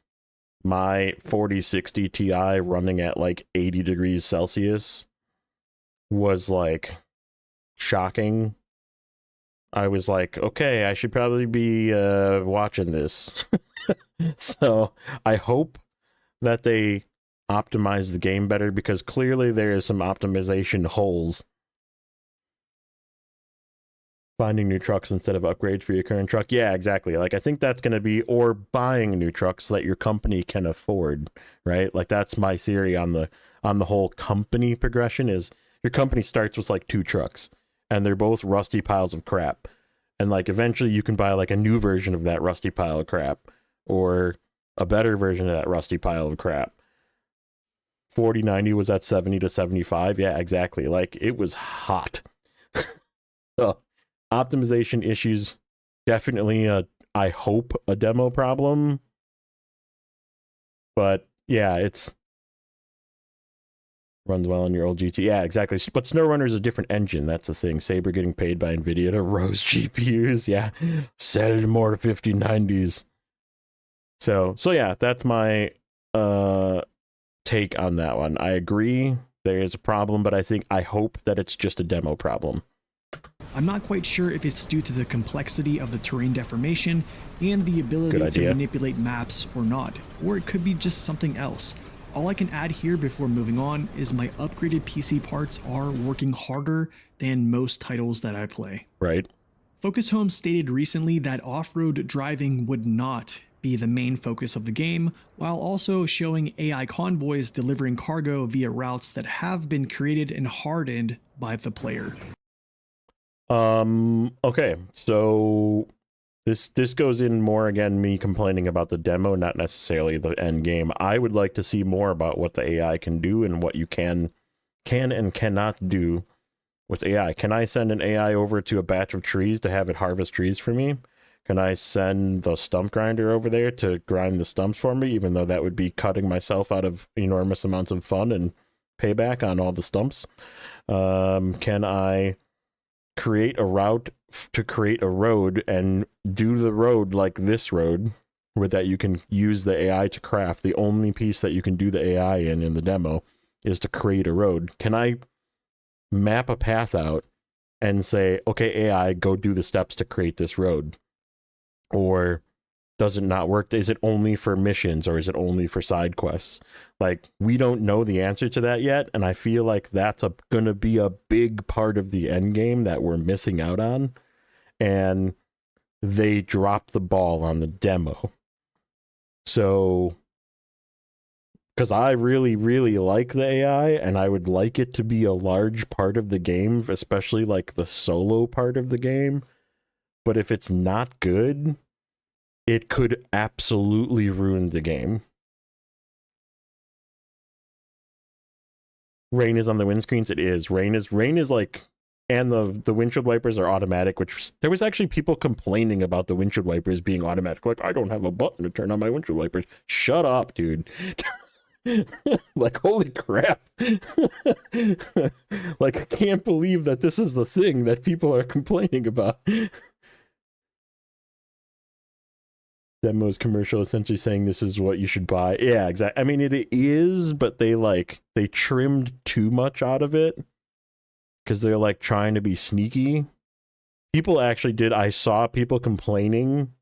my 4060 Ti running at like 80 degrees Celsius was like shocking. I was like, okay, I should probably be watching this. So I hope that they optimize the game better, because clearly there is some optimization holes. Finding new trucks instead of upgrades for your current truck. Yeah, exactly. Like, I think that's going to be, or buying new trucks that your company can afford, right? Like, that's my theory on the whole company progression is your company starts with like 2 trucks and they're both rusty piles of crap. And like eventually you can buy like a new version of that rusty pile of crap, or a better version of that rusty pile of crap. 4090 was at 70 to 75. Yeah, exactly. Like, it was hot. So, optimization issues, definitely I hope a demo problem. But yeah, it's runs well on your old GT. Yeah, exactly. But Snowrunner is a different engine. That's the thing. Saber getting paid by Nvidia to roast GPUs. Yeah, sell more 5090s. So yeah, that's my take on that one. I agree there is a problem, but I hope that it's just a demo problem. I'm not quite sure if it's due to the complexity of the terrain deformation and the ability to manipulate maps or not, or it could be just something else. All I can add here before moving on is my upgraded PC parts are working harder than most titles that I play. Right. Focus Home stated recently that off-road driving would not be the main focus of the game, while also showing AI convoys delivering cargo via routes that have been created and hardened by the player. Okay, so this goes in more, again, me complaining about the demo, not necessarily the end game. I would like to see more about what the AI can do and what you can and cannot do with AI. Can I send an AI over to a batch of trees to have it harvest trees for me? Can I send the stump grinder over there to grind the stumps for me, even though that would be cutting myself out of enormous amounts of fun and payback on all the stumps? Can I create a route to create a road and do the road like this road, where that you can use the AI to craft? The only piece that you can do the AI in the demo is to create a road. Can I map a path out and say, okay, AI, go do the steps to create this road? Or does it not work? Is it only for missions, or is it only for side quests? Like, we don't know the answer to that yet, and I feel like that's gonna be a big part of the end game that we're missing out on, and they dropped the ball on the demo. So, because I really, really like the AI, and I would like it to be a large part of the game, especially like the solo part of the game. But if it's not good, it could absolutely ruin the game. Rain is on the windscreens. It is. Rain is like, and the windshield wipers are automatic, which there was actually people complaining about the windshield wipers being automatic. Like, I don't have a button to turn on my windshield wipers. Shut up, dude. Like, holy crap. Like, I can't believe that this is the thing that people are complaining about. Demos commercial essentially saying this is what you should buy. Yeah, exactly. I mean, it is, but they trimmed too much out of it because they're like trying to be sneaky. People actually did. I saw people complaining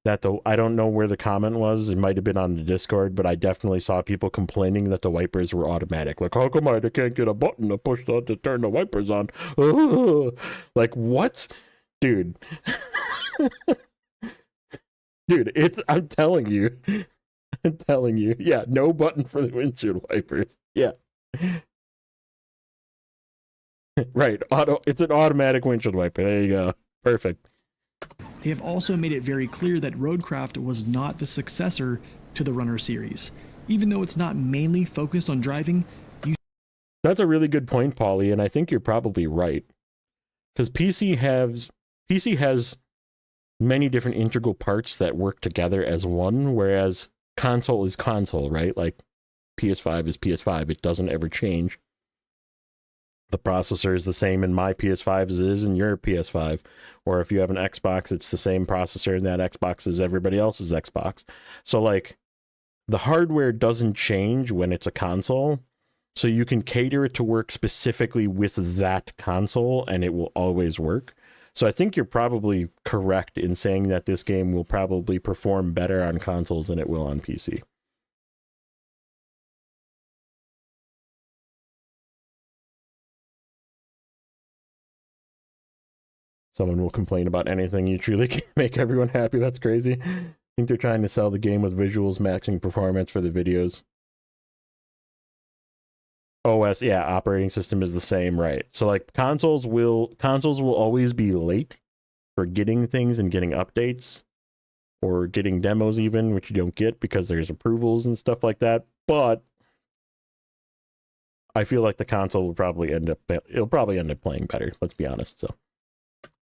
that I don't know where the comment was. It might have been on the Discord, but I definitely saw people complaining that the wipers were automatic. Like, how come I can't get a button to push to turn the wipers on? Like, what? Dude. Dude, I'm telling you. Yeah, no button for the windshield wipers. Yeah. Right, it's an automatic windshield wiper. There you go. Perfect. They have also made it very clear that Roadcraft was not the successor to the Runner series. Even though it's not mainly focused on driving, That's a really good point, Paulie, and I think you're probably right. Because PC has many different integral parts that work together as one, whereas console is console, right? Like, PS5 is PS5. It doesn't ever change. The processor is the same in my PS5 as it is in your PS5. Or if you have an Xbox, it's the same processor in that Xbox as everybody else's Xbox. So like the hardware doesn't change when it's a console. So you can cater it to work specifically with that console and it will always work. So I think you're probably correct in saying that this game will probably perform better on consoles than it will on PC. Someone will complain about anything. You truly can make everyone happy. That's crazy. I think they're trying to sell the game with visuals maxing performance for the videos. OS, yeah, operating system is the same, right? So like consoles will always be late for getting things and getting updates or getting demos even, which you don't get because there's approvals and stuff like that. But I feel like the console will probably end up playing better, let's be honest. So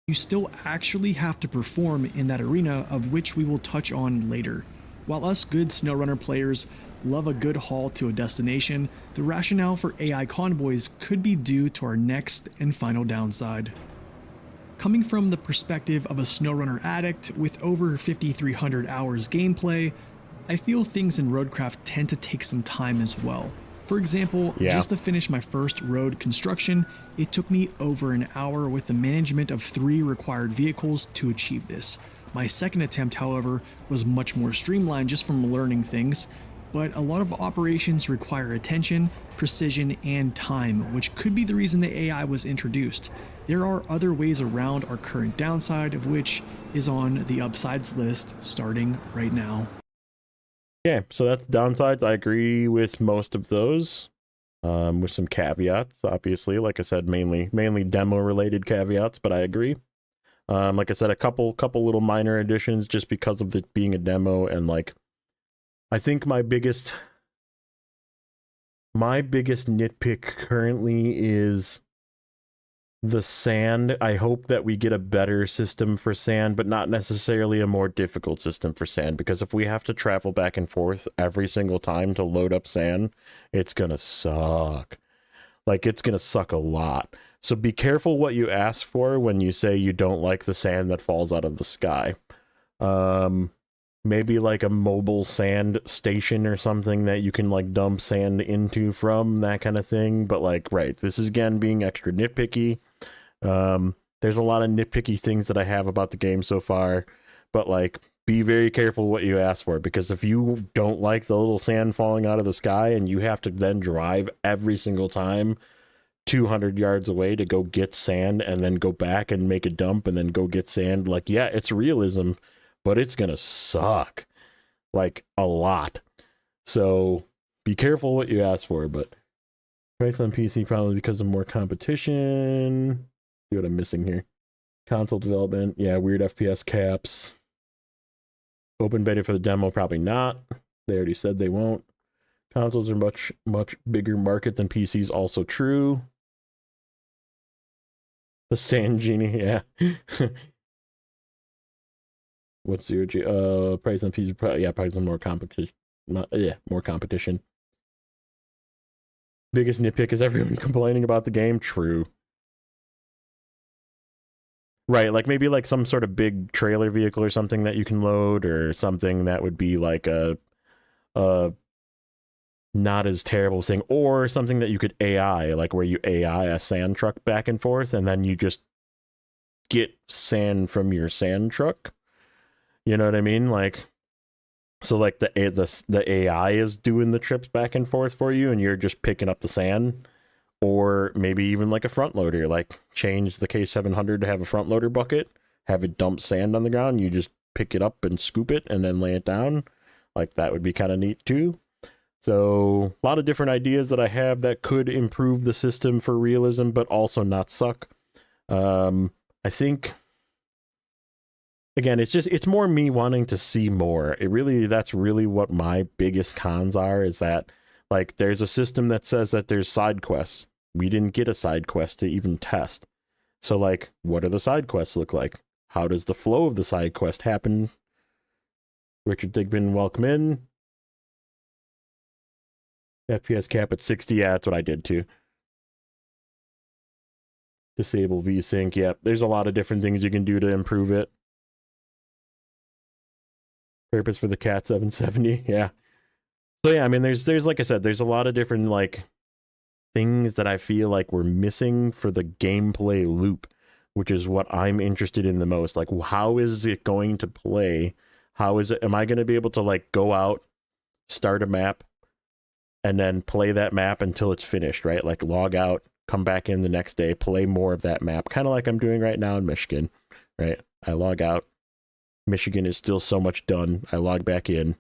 you still actually have to perform in that arena, of which we will touch on later. While us good Snowrunner players love a good haul to a destination, the rationale for AI convoys could be due to our next and final downside. Coming from the perspective of a Snowrunner addict with over 5,300 hours gameplay, I feel things in Roadcraft tend to take some time as well. For example, just to finish my first road construction, it took me over an hour with the management of 3 required vehicles to achieve this. My second attempt, however, was much more streamlined just from learning things, but a lot of operations require attention, precision, and time, which could be the reason the AI was introduced. There are other ways around our current downside, of which is on the upsides list starting right now. yeah, so that's downsides. I agree with most of those, with some caveats, obviously. Like I said, mainly demo related caveats, but I agree. Like I said, a couple little minor additions just because of it being a demo, and like I think my biggest nitpick currently is the sand. I hope that we get a better system for sand, but not necessarily a more difficult system for sand, because if we have to travel back and forth every single time to load up sand, it's gonna suck. Like, it's gonna suck a lot. So be careful what you ask for when you say you don't like the sand that falls out of the sky. Maybe like a mobile sand station or something that you can like dump sand into from, that kind of thing. But like, right, this is again being extra nitpicky. There's a lot of nitpicky things that I have about the game so far, but like, be very careful what you ask for, because if you don't like the little sand falling out of the sky and you have to then drive every single time 200 yards away to go get sand and then go back and make a dump and then go get sand, like, yeah, it's realism, but it's gonna suck like a lot. So be careful what you ask for. But price on PC probably because of more competition. See what I'm missing here. Console development, yeah, weird FPS caps. Open beta for the demo, probably not. They already said they won't. Consoles are much bigger market than PCs, also true. The Sand Genie, yeah. What's 0G? Price on PC, probably some more competition. More competition. Biggest nitpick is everyone complaining about the game. True. Right, like maybe like some sort of big trailer vehicle or something that you can load, or something that would be like a not as terrible thing, or something that you could AI, like where you AI a sand truck back and forth, and then you just get sand from your sand truck. You know what I mean? Like, so like the AI is doing the trips back and forth for you, and you're just picking up the sand. Or maybe even like a front loader, like change the K700 to have a front loader bucket, have it dump sand on the ground, you just pick it up and scoop it and then lay it down. Like, that would be kind of neat too. So a lot of different ideas that I have that could improve the system for realism, but also not suck. I think, again, it's more me wanting to see more. That's really what my biggest cons are, is that like there's a system that says that there's side quests. We didn't get a side quest to even test. So like, what do the side quests look like? How does the flow of the side quest happen? Richard Digman, welcome in. FPS cap at 60, yeah, that's what I did too. Disable VSync. Yep, there's a lot of different things you can do to improve it. Purpose for the Cat 770. Yeah. So yeah, I mean, there's like I said, there's a lot of different like things that I feel like we're missing for the gameplay loop, which is what I'm interested in the most. Like, how is it going to play? How is it? Am I going to be able to like go out, start a map, and then play that map until it's finished, right? Like log out, come back in the next day, play more of that map, kind of like I'm doing right now in Michigan, right? I log out, Michigan is still so much done, I log back in,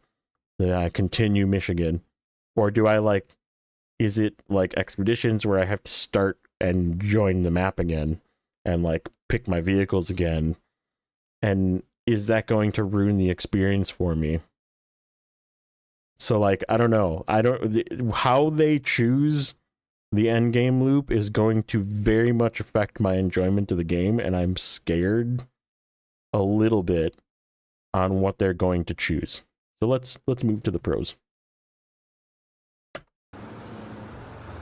then I continue Michigan. Or do I like, is it like Expeditions where I have to start and join the map again and like pick my vehicles again? And is that going to ruin the experience for me? So like, I don't know. How they choose the end game loop is going to very much affect my enjoyment of the game, and I'm scared a little bit on what they're going to choose. So let's move to the pros.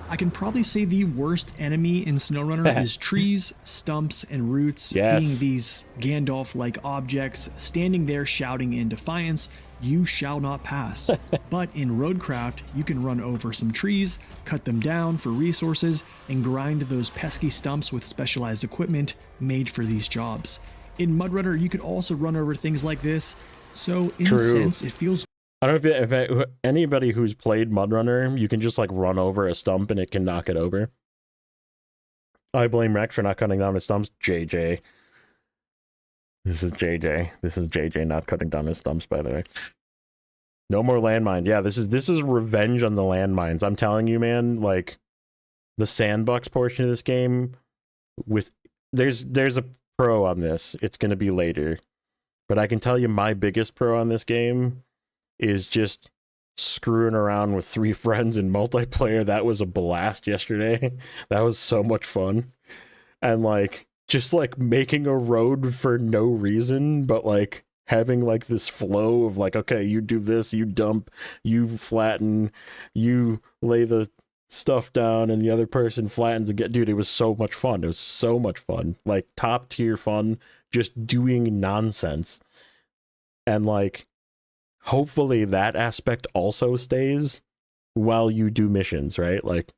I can probably say the worst enemy in Snowrunner is trees, stumps, and roots, Yes. being these Gandalf-like objects standing there shouting in defiance, "You shall not pass." But in Roadcraft, you can run over some trees, cut them down for resources, and grind those pesky stumps with specialized equipment made for these jobs. In Mudrunner, you could also run over things like this, so in a sense, it feels I don't know if anybody who's played Mudrunner, you can just like run over a stump and it can knock it over. I blame Rex for not cutting down his stumps. JJ. This is JJ. This is JJ not cutting down his stumps, by the way. No more landmines. Yeah, this is revenge on the landmines. I'm telling you, man, like the sandbox portion of this game with there's a pro on this. It's gonna be later. But I can tell you my biggest pro on this game is just screwing around with 3 friends in multiplayer. That was a blast yesterday. That was so much fun. And like just like making a road for no reason, but like having like this flow of like, okay, you do this, you dump, you flatten, you lay the stuff down, and the other person flattens again. Dude, it was so much fun. It was so much fun. Like top tier fun, just doing nonsense. And like hopefully that aspect also stays while you do missions, right? Like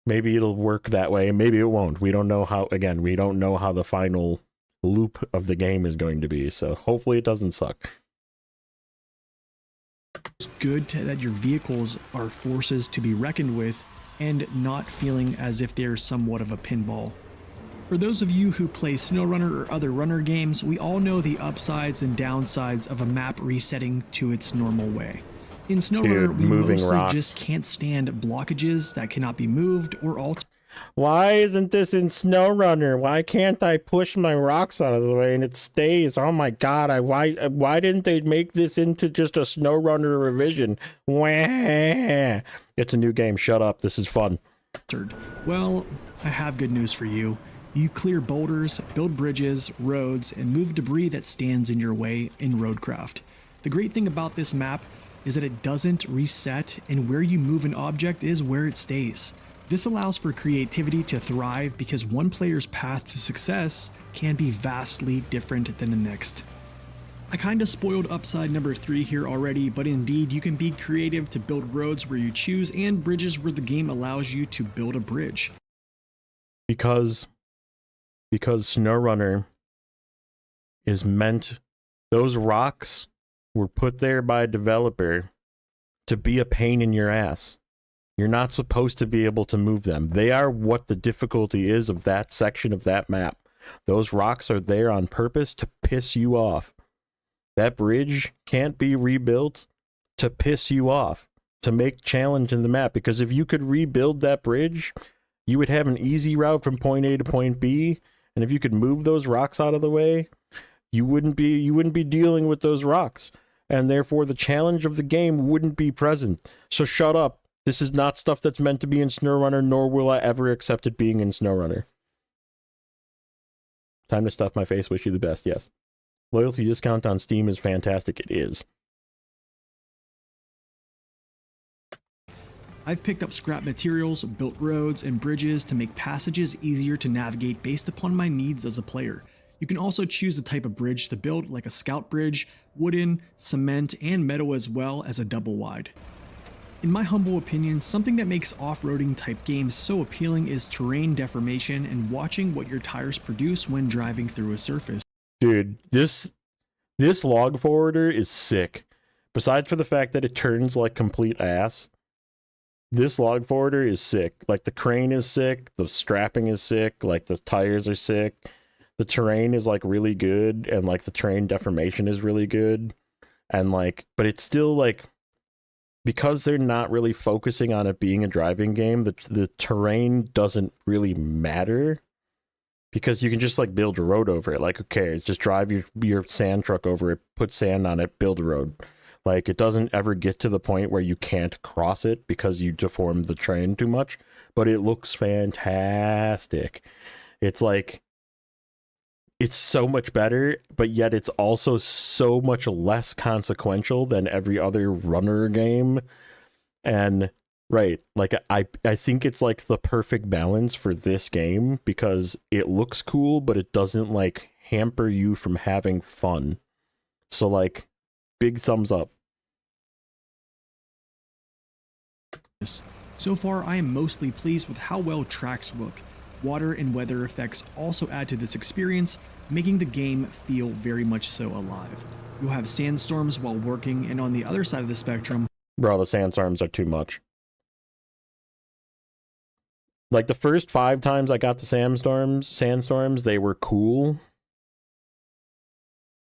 maybe it'll work that way, maybe it won't. We don't know how, again, we don't know how the final loop of the game is going to be, so hopefully it doesn't suck. It's good that your vehicles are forces to be reckoned with and not feeling as if they're somewhat of a pinball. For those of you who play Snowrunner or other runner games, we all know the upsides and downsides of a map resetting to its normal way. In Snowrunner, we mostly just can't stand blockages that cannot be moved or altered. Why isn't this in Snowrunner? Why can't I push my rocks out of the way and it stays? Oh my god, why didn't they make this into just a Snowrunner revision? Wah. It's a new game, shut up, this is fun. Well, I have good news for you. You clear boulders, build bridges, roads, and move debris that stands in your way in Roadcraft. The great thing about this map is that it doesn't reset, and where you move an object is where it stays. This allows for creativity to thrive because one player's path to success can be vastly different than the next. I kinda spoiled upside number 3 here already, but indeed you can be creative to build roads where you choose and bridges where the game allows you to build a bridge. Because Snowrunner is meant, those rocks were put there by a developer to be a pain in your ass. You're not supposed to be able to move them. They are what the difficulty is of that section of that map. Those rocks are there on purpose to piss you off. That bridge can't be rebuilt to piss you off, to make challenge in the map, because if you could rebuild that bridge, you would have an easy route from point A to point B, and if you could move those rocks out of the way, you wouldn't be dealing with those rocks, and therefore the challenge of the game wouldn't be present. So shut up. This is not stuff that's meant to be in Snowrunner, nor will I ever accept it being in Snowrunner. Time to stuff my face. Wish you the best. Yes. Loyalty discount on Steam is fantastic. It is. I've picked up scrap materials, built roads and bridges to make passages easier to navigate based upon my needs as a player. You can also choose the type of bridge to build, like a scout bridge, wooden, cement, and metal, as well as a double wide. In my humble opinion, something that makes off-roading type games so appealing is terrain deformation and watching what your tires produce when driving through a surface. Dude, this log forwarder is sick. Besides for the fact that it turns like complete ass, this log forwarder is sick. Like, the crane is sick, the strapping is sick, like the tires are sick. The terrain is like really good, and like the terrain deformation is really good. And like, but it's still like, because they're not really focusing on it being a driving game, the terrain doesn't really matter, because you can just like build a road over it. Like, who cares? Just drive your sand truck over it, put sand on it, build a road. Like, it doesn't ever get to the point where you can't cross it because you deform the terrain too much, but it looks fantastic. It's like, it's so much better, but yet it's also so much less consequential than every other runner game. And right, like, I think it's like the perfect balance for this game, because it looks cool, but it doesn't like hamper you from having fun. So like, big thumbs up. So far, I am mostly pleased with how well tracks look. Water and weather effects also add to this experience, making the game feel very much so alive. You'll have sandstorms while working, and on the other side of the spectrum... Bro, the sandstorms are too much. Like, the first 5 times I got the sandstorms, they were cool.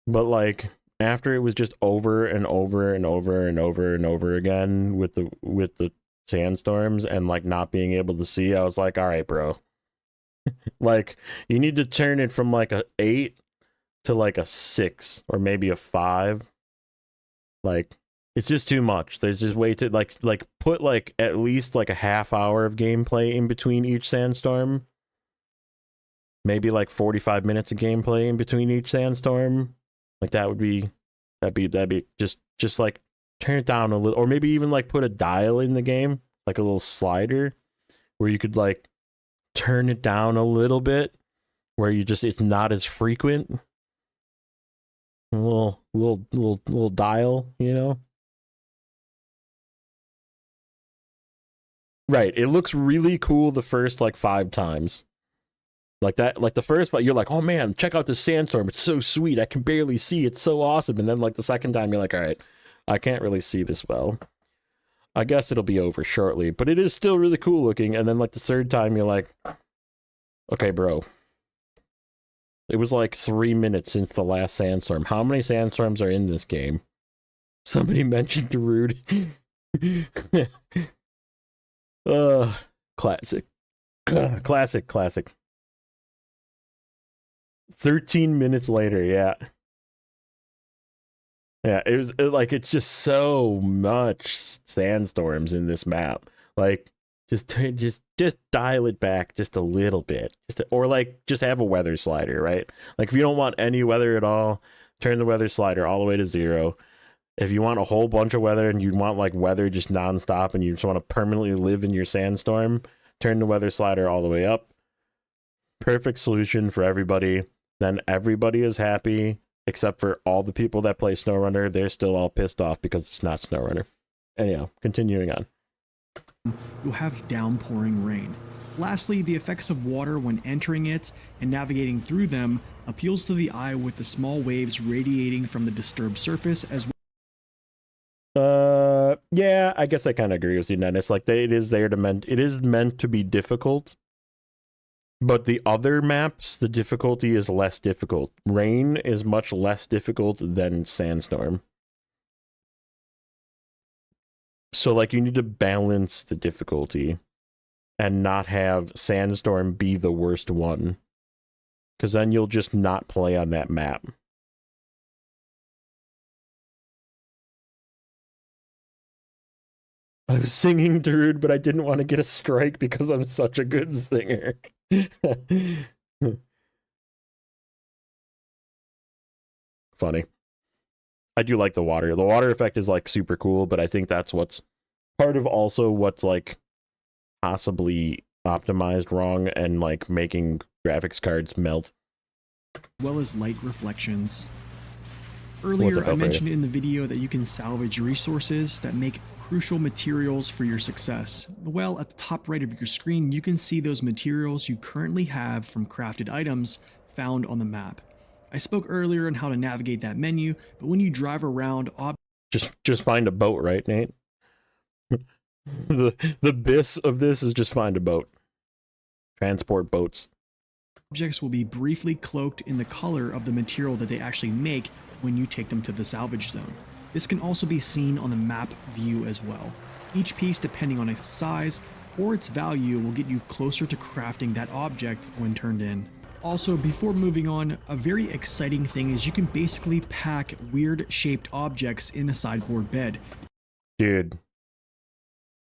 But like, after it was just over and over and over and over and over again with the sandstorms and like not being able to see, I was like, all right, bro. Like, you need to turn it from like a 8 to like a 6 or maybe a 5. Like, it's just too much. There's just way too like put like at least like a half hour of gameplay in between each sandstorm. Maybe like 45 minutes of gameplay in between each sandstorm. Like, that'd be just like turn it down a little, or maybe even like put a dial in the game, like a little slider where you could like turn it down a little bit, where you just, it's not as frequent. A little dial, you know? Right, it looks really cool the first like 5 times. Like that, like the first one, you're like, oh man, check out this sandstorm, it's so sweet, I can barely see, it's so awesome. And then like the second time, you're like, all right, I can't really see this well. I guess it'll be over shortly, but it is still really cool looking. And then like the third time, you're like, okay, bro. It was like 3 minutes since the last sandstorm. How many sandstorms are in this game? Somebody mentioned Darude. Classic. Classic. 13 minutes later, yeah. Yeah, it's just so much sandstorms in this map. Like, just dial it back just a little bit. Just have a weather slider, right? Like, if you don't want any weather at all, turn the weather slider all the way to 0. If you want a whole bunch of weather and you want like weather just nonstop and you just want to permanently live in your sandstorm, turn the weather slider all the way up. Perfect solution for everybody. Then everybody is happy, except for all the people that play Snowrunner. They're still all pissed off because it's not Snowrunner. Anyhow, continuing on. You'll have downpouring rain. Lastly, the effects of water when entering it and navigating through them appeals to the eye with the small waves radiating from the disturbed surface as well. Yeah, I guess I kind of agree with you, Dennis. Like, it is meant to be difficult. But the other maps, the difficulty is less difficult. Rain is much less difficult than Sandstorm. So, like, you need to balance the difficulty and not have Sandstorm be the worst one. Because then you'll just not play on that map. I was singing Darude, but I didn't want to get a strike because I'm such a good singer. Funny. I do like the water. The water effect is like super cool, but I think that's what's part of also what's like possibly optimized wrong and like making graphics cards melt. as well as light reflections. Earlier, I mentioned in the video that you can salvage resources that make crucial materials for your success. Well, at the top right of your screen, you can see those materials you currently have from crafted items found on the map. I spoke earlier on how to navigate that menu, but when you drive around, just find a boat, right, Nate? the bis of this is just find a boat. Transport boats. Objects will be briefly cloaked in the color of the material that they actually make when you take them to the salvage zone. This can also be seen on the map view as well. Each piece, depending on its size or its value, will get you closer to crafting that object when turned in. Also, before moving on, a very exciting thing is you can basically pack weird shaped objects in a sideboard bed. Dude.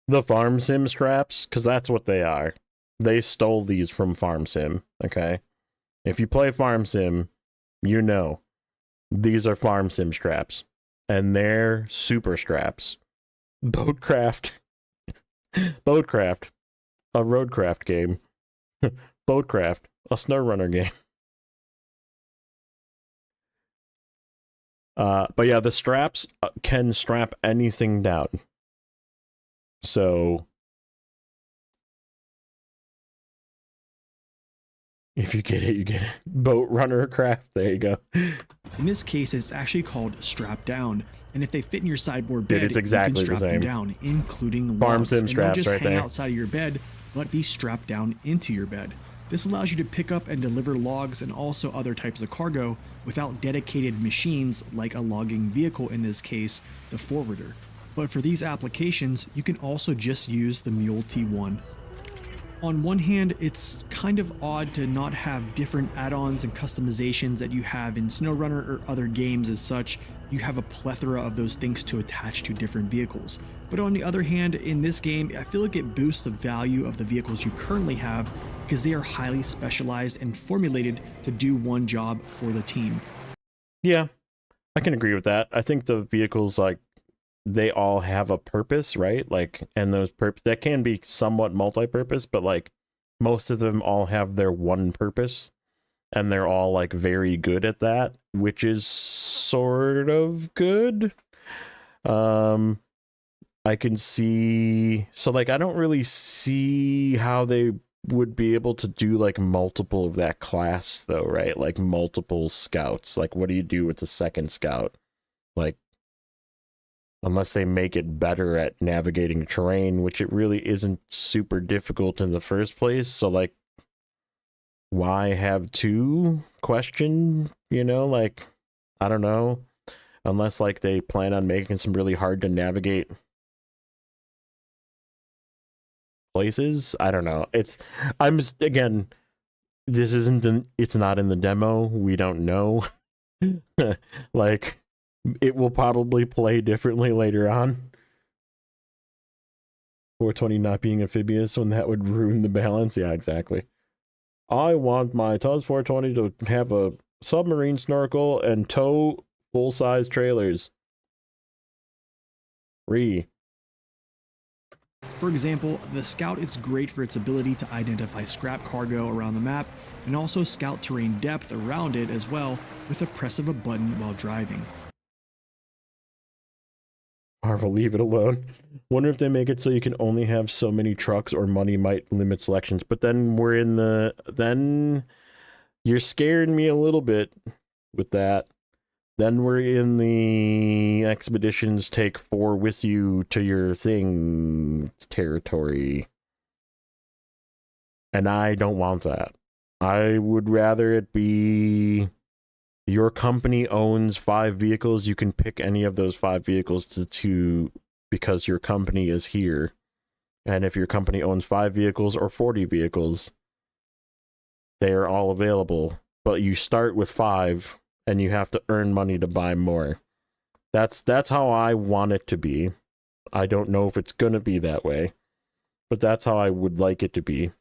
The farm sim straps, because that's what they are. They stole these from farm sim, okay? If you play farm sim, you know. These are farm sim straps. And they're super straps. Boatcraft. Boatcraft. A Roadcraft game. Boatcraft. A Snowrunner game. But yeah, the straps can strap anything down. So if you get it, you get it. Boat runner craft. There you go. In this case, it's actually called strap down. And if they fit in your sideboard bed, it's exactly you can strap the same. them down, including Farm logs. sim straps and they'll just right hang there. outside of your bed, but be strapped down into your bed. This allows you to pick up and deliver logs and also other types of cargo without dedicated machines like a logging vehicle, in this case, the forwarder. But for these applications, you can also just use the Mule T1. On one hand, it's kind of odd to not have different add-ons and customizations that you have in Snowrunner or other games as such. You have a plethora of those things to attach to different vehicles. But on the other hand, in this game, I feel like it boosts the value of the vehicles you currently have because they are highly specialized and formulated to do one job for the team. Yeah, I can agree with that. I think the vehicles, like, they all have a purpose, right? Like, and those that can be somewhat multi-purpose, but like most of them all have their one purpose, and they're all like very good at that, which is sort of good. I can see, so like I don't really see how they would be able to do like multiple of that class though, right? Like multiple scouts. Like what do you do with the second scout? Like, unless they make it better at navigating terrain, which it really isn't super difficult in the first place. So like, why have two? Question, you know, like, I don't know. Unless like they plan on making some really hard to navigate places. I don't know. Again, this isn't, it's not in the demo. We don't know. Like, it will probably play differently later on. 420 not being amphibious, when that would ruin the balance. Yeah, exactly. I want my TUS 420 to have a submarine snorkel and tow full-size trailers. For example, the Scout is great for its ability to identify scrap cargo around the map and also scout terrain depth around it as well with the press of a button while driving. Marvel, leave it alone. Wonder if they make it so you can only have so many trucks, or money might limit selections. But then then you're scaring me a little bit with that. Then we're in the expeditions take 4 with you to your thing territory. And I don't want that. I would rather it be your company owns 5 vehicles. You can pick any of those 5 vehicles to because your company is here. And if your company owns 5 vehicles or 40 vehicles, they are all available. But you start with 5 and you have to earn money to buy more. That's how I want it to be. I don't know if it's going to be that way, but that's how I would like it to be.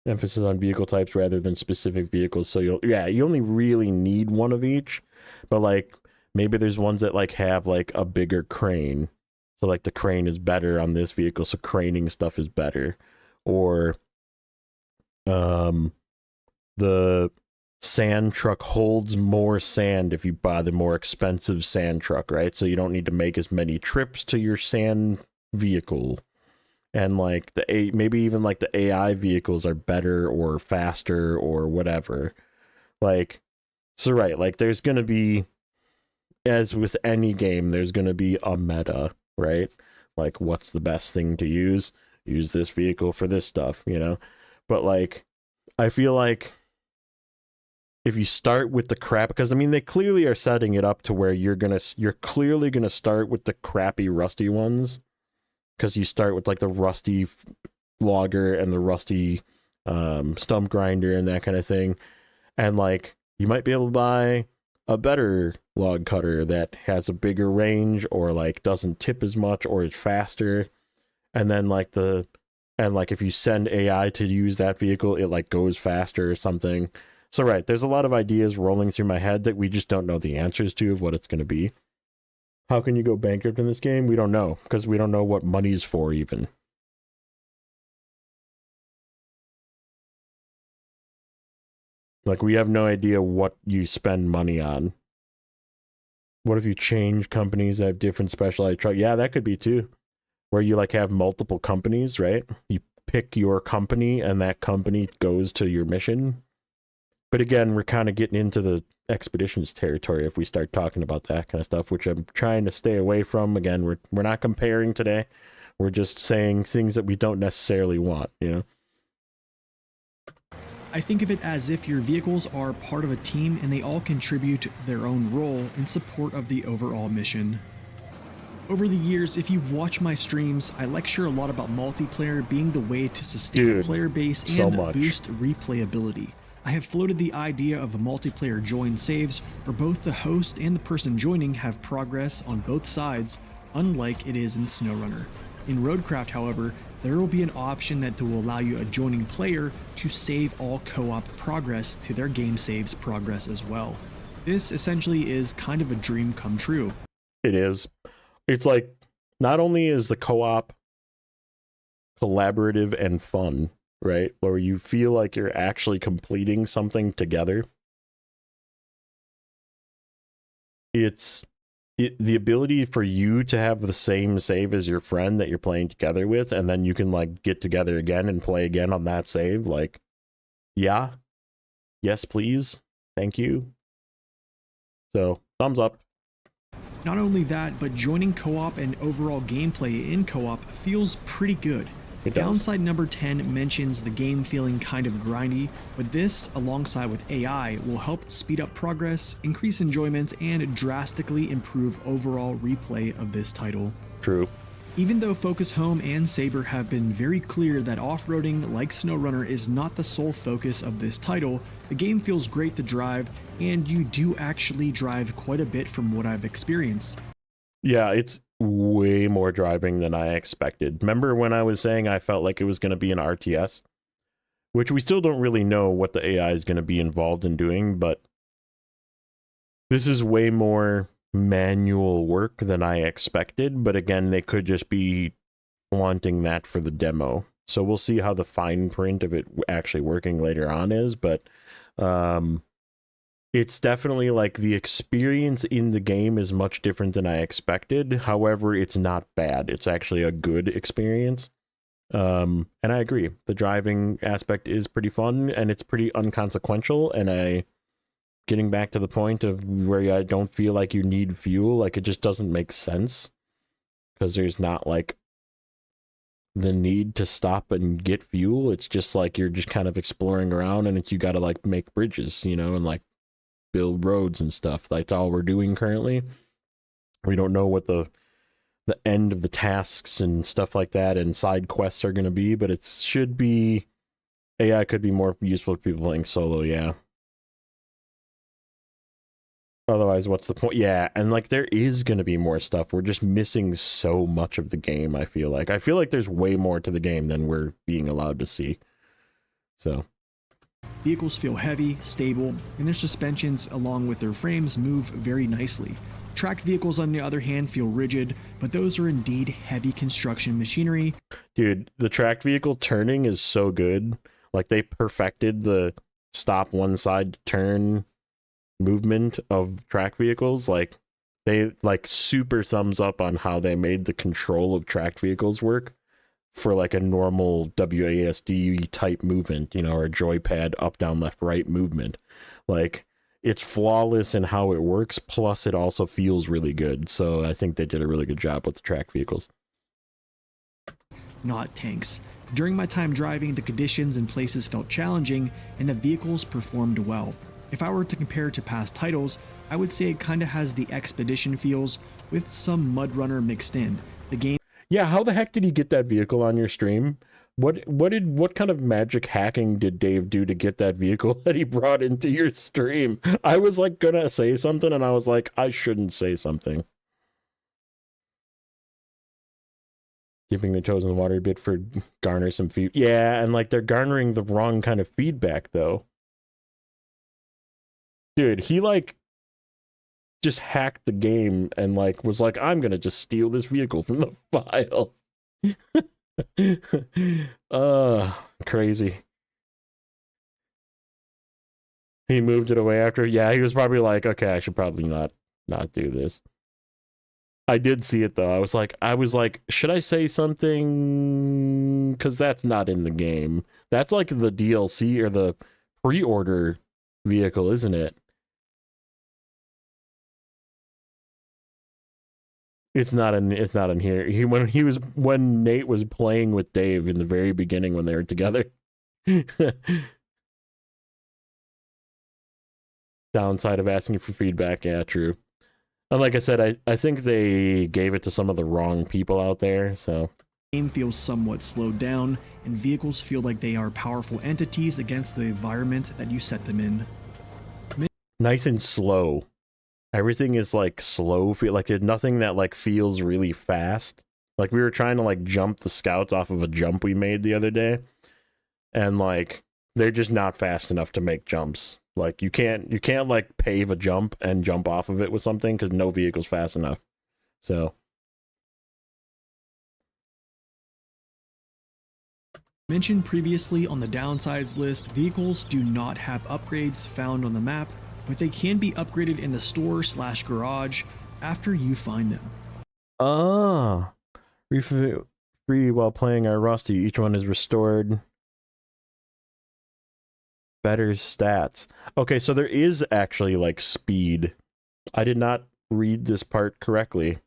Emphasis on vehicle types rather than specific vehicles. So you only really need one of each, but like Maybe there's ones that like have like a bigger crane. So like the crane is better on this vehicle, so craning stuff is better. Or the sand truck holds more sand if you buy the more expensive sand truck, right? So you don't need to make as many trips to your sand vehicle. And like maybe even like the AI vehicles are better or faster or whatever. Like, so right, like there's gonna be, as with any game, there's gonna be a meta, right? Like, what's the best thing to use? Use this vehicle for this stuff, you know? But like, I feel like if you start with the crap, because I mean, they clearly are setting it up to where you're clearly gonna start with the crappy rusty ones, because you start with like the rusty logger and the rusty stump grinder and that kind of thing, and like you might be able to buy a better log cutter that has a bigger range or like doesn't tip as much or is faster, and then like if you send AI to use that vehicle, it like goes faster or something. So right, there's a lot of ideas rolling through my head that we just don't know the answers to of what it's going to be. How can you go bankrupt in this game? We don't know, because we don't know what money's for even. Like, we have no idea what you spend money on. What if you change companies that have different specialized trucks? Yeah, that could be too. Where you like have multiple companies, right? You pick your company and that company goes to your mission. But again, we're kind of getting into the expeditions territory if we start talking about that kind of stuff, which I'm trying to stay away from. Again, we're not comparing today. We're just saying things that we don't necessarily want, you know? I think of it as if your vehicles are part of a team and they all contribute their own role in support of the overall mission. Over the years, if you've watched my streams, I lecture a lot about multiplayer being the way to sustain a player base and boost replayability. I have floated the idea of a multiplayer join saves where both the host and the person joining have progress on both sides, unlike it is in Snowrunner. In Roadcraft, however, there will be an option that will allow you, a joining player, to save all co-op progress to their game saves progress as well. This essentially is kind of a dream come true. It is. It's like, not only is the co-op collaborative and fun, right? Where you feel like you're actually completing something together. The ability for you to have the same save as your friend that you're playing together with, and then you can like get together again and play again on that save. Like, yeah, yes, please, thank you. So, thumbs up. Not only that, but joining co-op and overall gameplay in co-op feels pretty good. Downside number 10 mentions the game feeling kind of grindy, but this, alongside with AI, will help speed up progress, increase enjoyment, and drastically improve overall replay of this title. True. Even though Focus Home and Saber have been very clear that off-roading like Snowrunner is not the sole focus of this title, the game feels great to drive, and you do actually drive quite a bit from what I've experienced. Yeah, it's way more driving than I expected. Remember when I was saying I felt like it was going to be an RTS? Which we still don't really know what the AI is going to be involved in doing, but this is way more manual work than I expected. But again, they could just be wanting that for the demo. So we'll see how the fine print of it actually working later on is, but it's definitely like the experience in the game is much different than I expected. However, it's not bad. It's actually a good experience. And I agree. The driving aspect is pretty fun and it's pretty unconsequential. And getting back to the point of where I don't feel like you need fuel, like it just doesn't make sense because there's not like the need to stop and get fuel. It's just like you're just kind of exploring around and you got to like make bridges, you know, and like build roads and stuff. That's all we're doing currently. We don't know what the end of the tasks and stuff like that and side quests are going to be, but it should be, AI could be more useful for people playing solo. Yeah. Otherwise, what's the point? Yeah, and like there is going to be more stuff. We're just missing so much of the game, I feel like. I feel like there's way more to the game than we're being allowed to see. So vehicles feel heavy, stable, and their suspensions along with their frames move very nicely. Tracked vehicles, on the other hand, feel rigid, but those are indeed heavy construction machinery. Dude, the tracked vehicle turning is so good. Like, they perfected the stop one side to turn movement of track vehicles. Like, they like super thumbs up on how they made the control of tracked vehicles work for like a normal WASD type movement, you know, or a joypad up, down, left, right movement. Like, it's flawless in how it works, plus it also feels really good. So I think they did a really good job with the track vehicles. Not tanks. During my time driving, the conditions and places felt challenging, and the vehicles performed well. If I were to compare to past titles, I would say it kinda has the Expedition feels, with some Mud Runner mixed in. The game... Yeah, how the heck did he get that vehicle on your stream? What kind of magic hacking did Dave do to get that vehicle that he brought into your stream? I was like gonna say something and I was like, I shouldn't say something. Dipping the toes in the water a bit for garner some feed. Yeah, and like they're garnering the wrong kind of feedback though. Dude, he like just hacked the game and like was like, I'm gonna just steal this vehicle from the file. Crazy. He moved it away after. Yeah, he was probably like, okay, I should probably not do this. I did see it though. I was like, should I say something? Because that's not in the game. That's like the DLC or the pre-order vehicle, isn't it? It's not in here. When Nate was playing with Dave in the very beginning when they were together. Downside of asking for feedback, yeah, true. And like I said, I think they gave it to some of the wrong people out there, so. The game feels somewhat slowed down, and vehicles feel like they are powerful entities against the environment that you set them in. Nice and slow. Everything is like slow, like there's nothing that like feels really fast. Like we were trying to like jump the scouts off of a jump we made the other day, and like they're just not fast enough to make jumps. Like you can't like pave a jump and jump off of it with something because no vehicle's fast enough. So mentioned previously on the downsides list, vehicles do not have upgrades found on the map, but they can be upgraded in the store/garage after you find them. Ah, free while playing our Rusty. Each one is restored better stats. Okay, so there is actually like speed. I did not read this part correctly.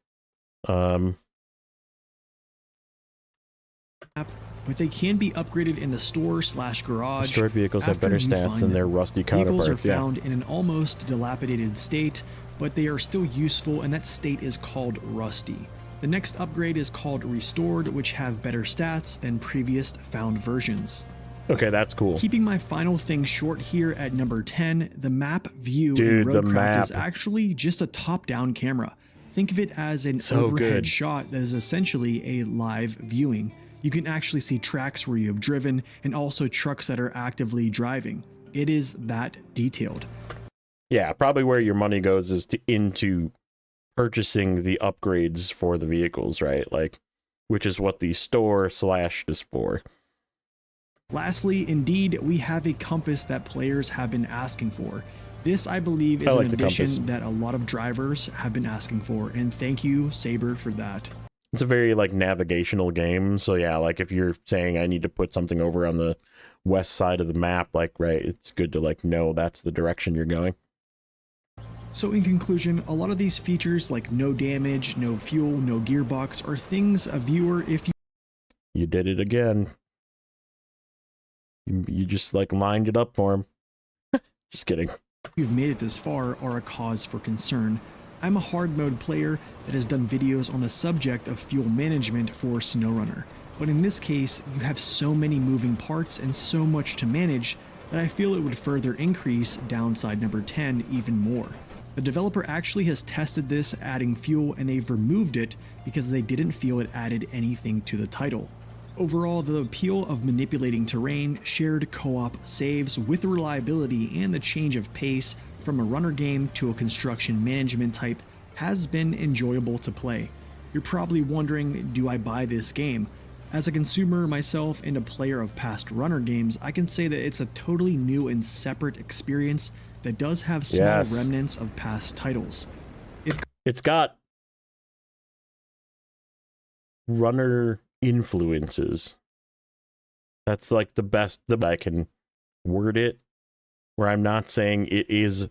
But they can be upgraded in the store/garage. Restored vehicles have better stats than their rusty counterparts. Vehicles are found in an almost dilapidated state, but they are still useful, and that state is called rusty. The next upgrade is called restored, which have better stats than previous found versions. Okay, that's cool. Keeping my final thing short here at number 10, the map view in Roadcraft is actually just a top-down camera. Think of it as an overhead shot that is essentially a live viewing. You can actually see tracks where you have driven and also trucks that are actively driving. It is that detailed. Yeah, probably where your money goes is into purchasing the upgrades for the vehicles, right? Like, which is what the store/ is for. Lastly, indeed, we have a compass that players have been asking for. This, I believe, is an addition that a lot of drivers have been asking for, and thank you, Saber, for that. It's a very like navigational game, so yeah, like if you're saying I need to put something over on the west side of the map, like right, it's good to like know that's the direction you're going. So in conclusion, a lot of these features like no damage, no fuel, no gearbox are things a viewer, if you did it again. You just like lined it up for him. Just kidding. You've made it this far are a cause for concern. I'm a hard mode player that has done videos on the subject of fuel management for Snowrunner, but in this case, you have so many moving parts and so much to manage that I feel it would further increase downside number 10 even more. The developer actually has tested this adding fuel, and they've removed it because they didn't feel it added anything to the title. Overall, the appeal of manipulating terrain, shared co-op saves with reliability, and the change of pace from a runner game to a construction management type has been enjoyable to play. You're probably wondering, do I buy this game? As a consumer myself and a player of past runner games, I can say that it's a totally new and separate experience that does have small remnants of past titles. It's got runner influences. That's like the best that I can word it, where I'm not saying it is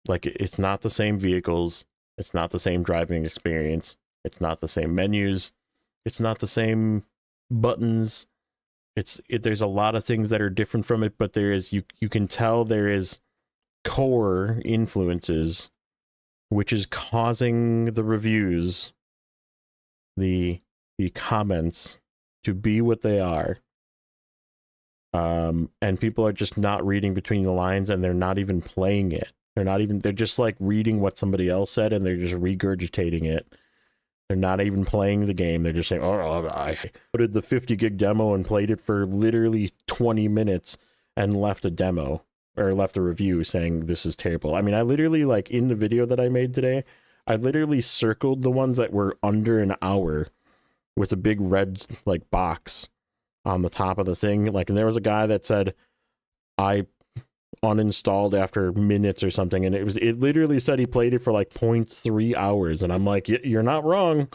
like, it's not the same vehicles, it's not the same driving experience, it's not the same menus, it's not the same buttons. There's a lot of things that are different from it, but there is, you can tell there is core influences, which is causing the reviews, the comments to be what they are. And people are just not reading between the lines, and they're not even playing it. They're just like reading what somebody else said, and they're just regurgitating it. They're not even playing the game. They're just saying, oh, I put the 50 gig demo and played it for literally 20 minutes and left a demo, or left a review saying this is terrible. I mean, I literally, like, in the video that I made today, I literally circled the ones that were under an hour with a big red, like, box on the top of the thing. Like, and there was a guy that said, I uninstalled after minutes or something, and it literally said he played it for like 0.3 hours, and I'm like, you're not wrong.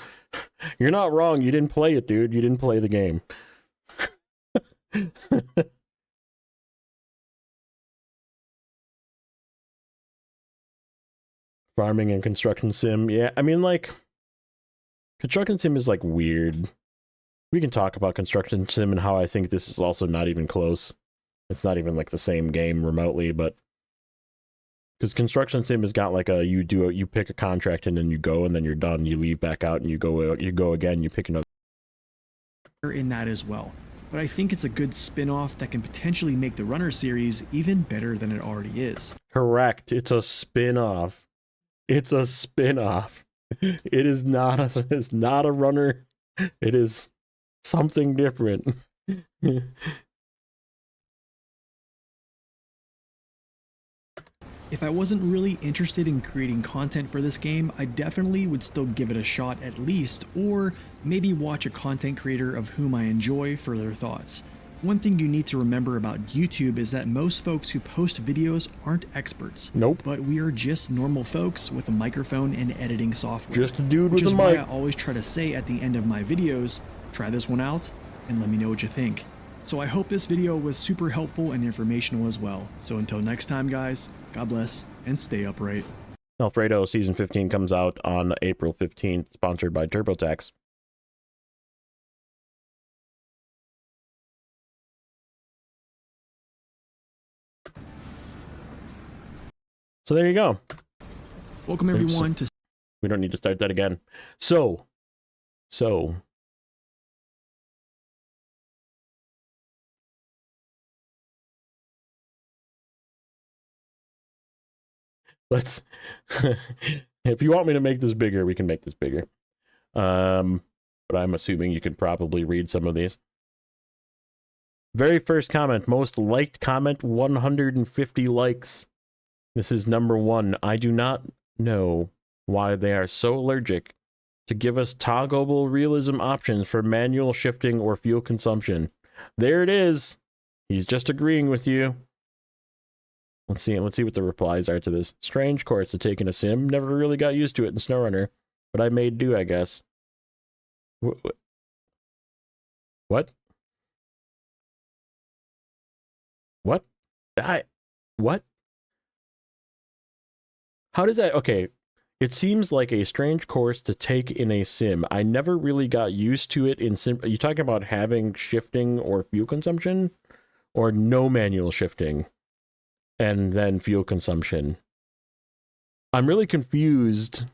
You're not wrong. You didn't play it, dude. You didn't play the game. Farming and construction sim. Yeah, I mean, like, construction sim is like weird. We can talk about construction sim and how I think this is also not even close. It's not even like the same game remotely, but because construction sim has got like you pick a contract and then you go and then you're done. You leave back out and you go again. You pick another. In that as well, but I think it's a good spin-off that can potentially make the Runner series even better than it already is. Correct. It's a spin-off. It's a spin-off. It is not it's not a runner. It is something different. If I wasn't really interested in creating content for this game, I definitely would still give it a shot at least, or maybe watch a content creator of whom I enjoy for their thoughts. One thing you need to remember about YouTube is that most folks who post videos aren't experts. Nope. But we are just normal folks with a microphone and editing software. Just a dude with a mic. Which is why I always try to say at the end of my videos, try this one out and let me know what you think. So I hope this video was super helpful and informational as well. So until next time, guys, God bless and stay upright. Alfredo Season 15 comes out on April 15th, sponsored by TurboTax. So there you go. Welcome everyone to... We don't need to start that again. So... Let's... If you want me to make this bigger, we can make this bigger. But I'm assuming you can probably read some of these. Very first comment, most liked comment, 150 likes. This is number 1. I do not know why they are so allergic to give us toggleable realism options for manual shifting or fuel consumption. There it is. He's just agreeing with you. Let's see what the replies are to this. Strange course to take in a sim. Never really got used to it in Snowrunner, but I made do, I guess. What? What? What? How does that... Okay, it seems like a strange course to take in a sim. I never really got used to it in sim... Are you talking about having shifting or fuel consumption? Or no manual shifting and then fuel consumption? I'm really confused.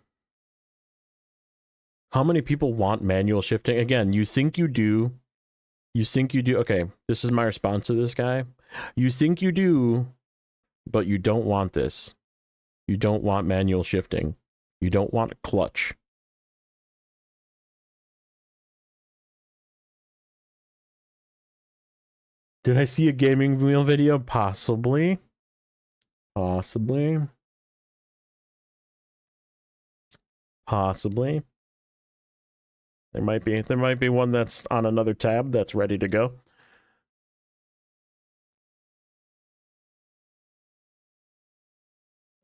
How many people want manual shifting? Again, you think you do. You think you do. Okay, this is my response to this guy. You think you do, but you don't want this. You don't want manual shifting. You don't want a clutch. Did I see a gaming wheel video? Possibly. Possibly. Possibly. There might be one that's on another tab that's ready to go.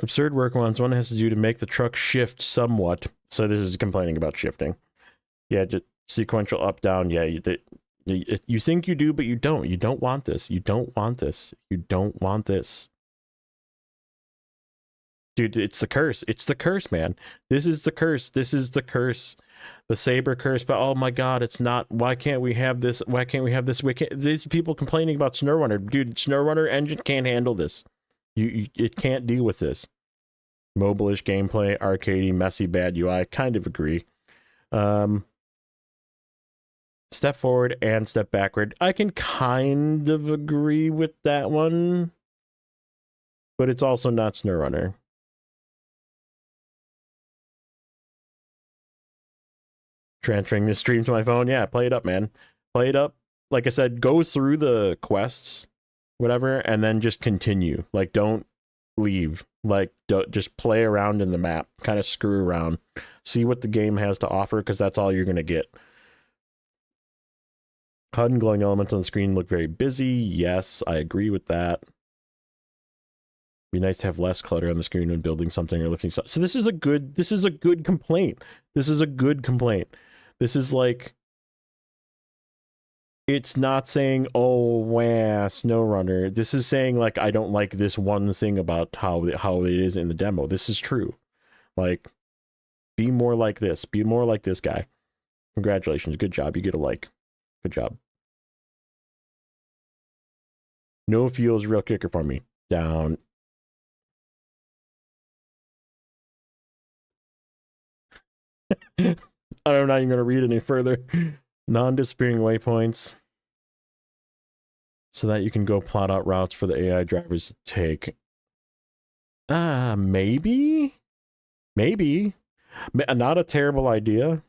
Absurd work ones. One has to do to make the truck shift somewhat. So this is complaining about shifting. Yeah, just sequential up down. Yeah, you think you do, but you don't. You don't want this. You don't want this. You don't want this. Dude, it's the curse. It's the curse, man. This is the curse. This is the curse. The Saber curse. But oh my god, it's not. Why can't we have this? Why can't we have this? These people complaining about Snowrunner. Dude, Snowrunner engine can't handle this. It can't deal with this. Mobile-ish gameplay, arcadey, messy, bad UI. Kind of agree. Step forward and step backward. I can kind of agree with that one. But it's also not Snowrunner. Transferring this stream to my phone. Yeah, play it up, man. Play it up. Like I said, go through the quests, whatever, and then just continue. Like, don't leave. Like, just play around in the map. Kind of screw around. See what the game has to offer, because that's all you're going to get. HUD and glowing elements on the screen look very busy. Yes, I agree with that. Be nice to have less clutter on the screen when building something or lifting something. So this is a good complaint. This is a good complaint. This is like, it's not saying, oh, wah, Snowrunner. This is saying, like, I don't like this one thing about how it is in the demo. This is true. Like, be more like this. Be more like this guy. Congratulations. Good job. You get a like. Good job. No fuel's real kicker for me. Down. I'm not even going to read any further. Non-disappearing waypoints. So that you can go plot out routes for the AI drivers to take. Maybe? Maybe. Not a terrible idea.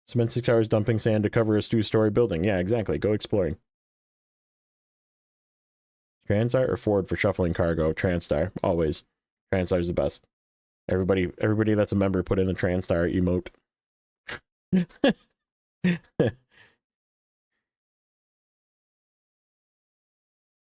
Spend 6 hours dumping sand to cover a 2-story building. Yeah, exactly. Go exploring. Transtar or Ford for shuffling cargo? Transtar, always. Transtar's the best. Everybody that's a member put in a Transtar emote.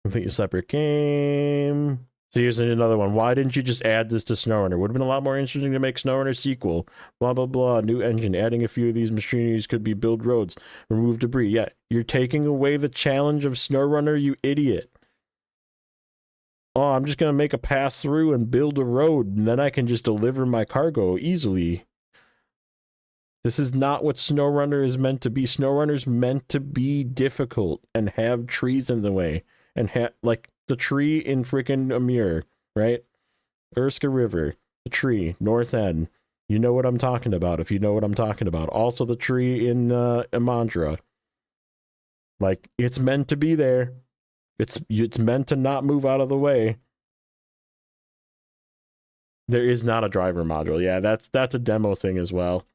Complete a separate game. So here's another one. Why didn't you just add this to Snowrunner? Would have been a lot more interesting to make Snowrunner sequel. Blah, blah, blah. New engine. Adding a few of these machineries could be build roads. Remove debris. Yeah, you're taking away the challenge of Snowrunner, you idiot. Oh, I'm just going to make a pass through and build a road, and then I can just deliver my cargo easily. This is not what Snowrunner is meant to be. Snowrunner's meant to be difficult and have trees in the way. And like the tree in frickin' Amir, right? Urska River, the tree, North End. You know what I'm talking about if you know what I'm talking about. Also the tree in Imandra. Like, it's meant to be there. It's meant to not move out of the way. There is not a driver module. Yeah, that's a demo thing as well.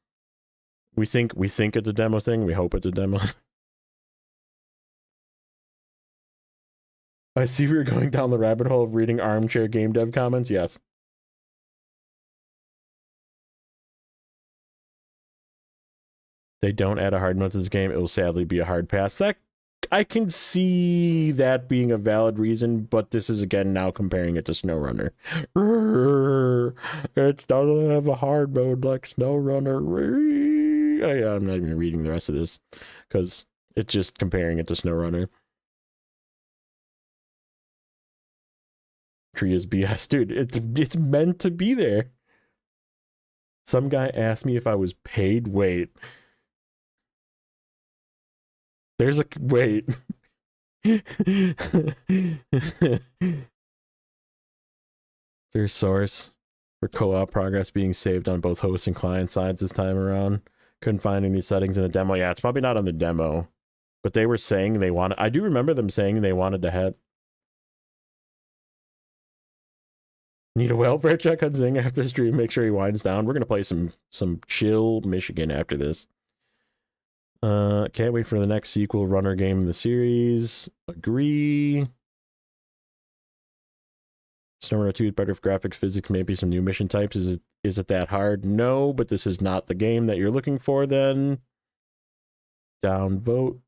We think it's a demo thing. We hope it's a demo. I see we were going down the rabbit hole of reading armchair game dev comments. Yes. They don't add a hard mode to this game, it will sadly be a hard pass. That I can see that being a valid reason, but this is again now comparing it to Snowrunner. It doesn't have a hard mode like Snowrunner. I'm not even reading the rest of this because it's just comparing it to Snowrunner. Tree is BS, dude. It's meant to be there. Some guy asked me if I was paid. Wait. There's a wait. There's source for co-op progress being saved on both host and client sides this time around. Couldn't find any settings in the demo. Yeah, it's probably not on the demo. But they were saying they wanted. I do remember them saying they wanted to have. Need a welfare check on Zing after stream. Make sure he winds down. We're gonna play some chill Michigan after this. Can't wait for the next sequel runner game in the series. Agree. Snowrunner 2 is better for graphics, physics, maybe some new mission types. Is it that hard? No, but this is not the game that you're looking for then. Downvote.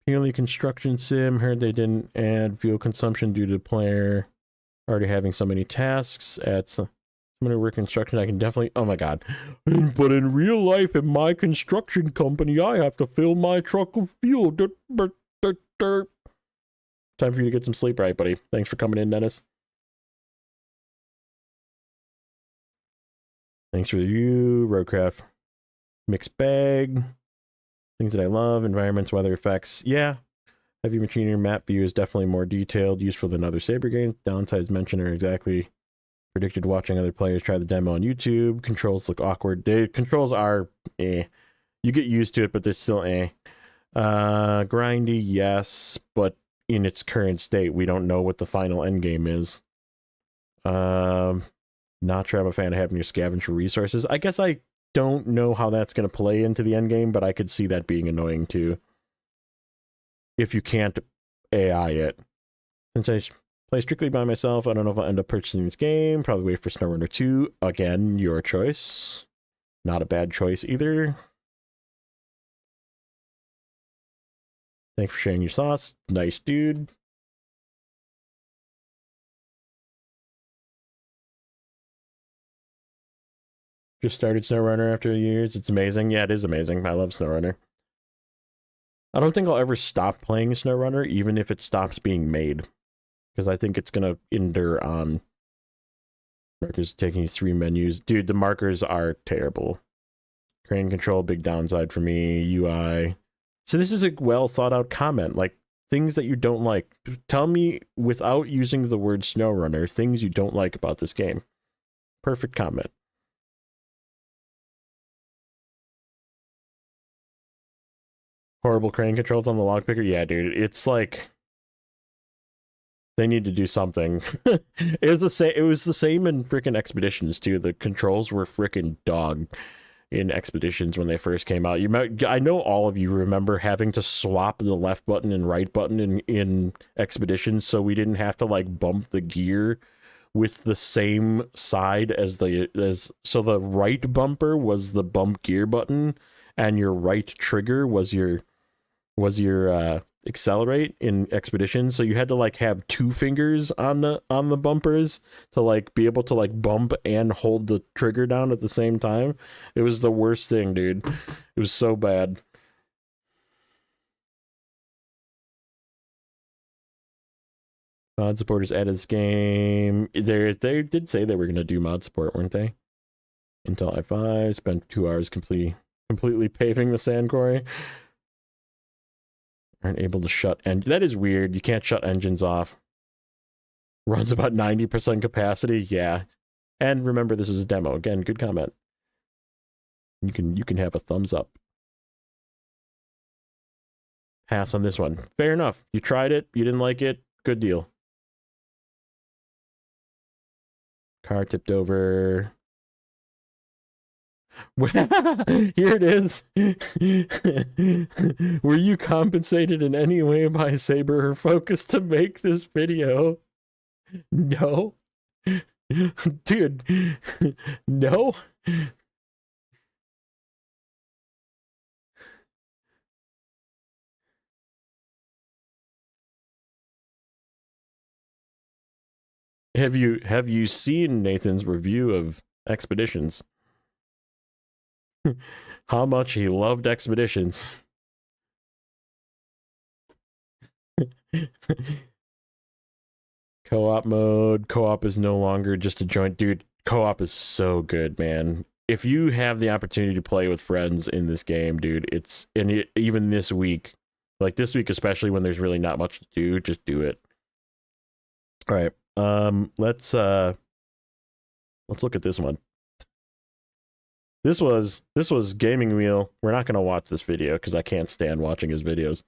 Purely construction sim. Heard they didn't add fuel consumption due to the player already having so many tasks. At some work construction, I can definitely. Oh my god! But in real life, in my construction company, I have to fill my truck with fuel. Time for you to get some sleep, right, buddy? Thanks for coming in, Dennis. Thanks for you, Roadcraft. Mixed bag. Things that I love, environments, weather effects. Yeah. Heavy machinery map view is definitely more detailed, useful than other Saber games. Downsides mentioned are exactly predicted watching other players try the demo on YouTube. Controls look awkward. The controls are eh. You get used to it, but they're still eh. Grindy, yes, but in its current state, we don't know what the final end game is. Not sure I'm a fan of having your scavenge for resources. I guess I don't know how that's going to play into the end game, but I could see that being annoying too. If you can't AI it. Since I play strictly by myself, I don't know if I'll end up purchasing this game. Probably wait for Snowrunner 2. Again, your choice. Not a bad choice either. Thanks for sharing your thoughts. Nice dude. Just started Snowrunner after years. It's amazing. Yeah, it is amazing. I love Snowrunner. I don't think I'll ever stop playing Snowrunner, even if it stops being made. Because I think it's going to endure on. Markers taking 3 menus. Dude, the markers are terrible. Crane control, big downside for me. UI. So this is a well thought out comment. Like, things that you don't like. Tell me, without using the word Snowrunner, things you don't like about this game. Perfect comment. Horrible crane controls on the lockpicker. Yeah, dude, it's like they need to do something. It was the same in freaking Expeditions too. The controls were freaking dog in Expeditions when they first came out. I know all of you remember having to swap the left button and right button in Expeditions, so we didn't have to like bump the gear with the same side so the right bumper was the bump gear button, and your right trigger was your accelerate in Expedition. So you had to like have 2 fingers on the bumpers to like be able to like bump and hold the trigger down at the same time. It was the worst thing, dude. It was so bad. Mod supporters added this game. They did say they were gonna do mod support, weren't they? Intel i5 spent 2 hours completely paving the sand quarry. Aren't able to shut that is weird. You can't shut engines off. Runs about 90% capacity. Yeah. And remember, this is a demo. Again, good comment. You can have a thumbs up. Pass on this one. Fair enough. You tried it. You didn't like it. Good deal. Car tipped over. Here it is. Were you compensated in any way by Saber or Focus to make this video? No. Dude. No. Have you seen Nathan's review of Expeditions? How much he loved Expeditions. Co-op mode. Co-op is no longer just a joint. Dude, co-op is so good, man. If you have the opportunity to play with friends in this game, dude, even this week, like this week especially when there's really not much to do, just do it. All right. Let's look at this one. This was Gaming Wheel. We're not going to watch this video because I can't stand watching his videos.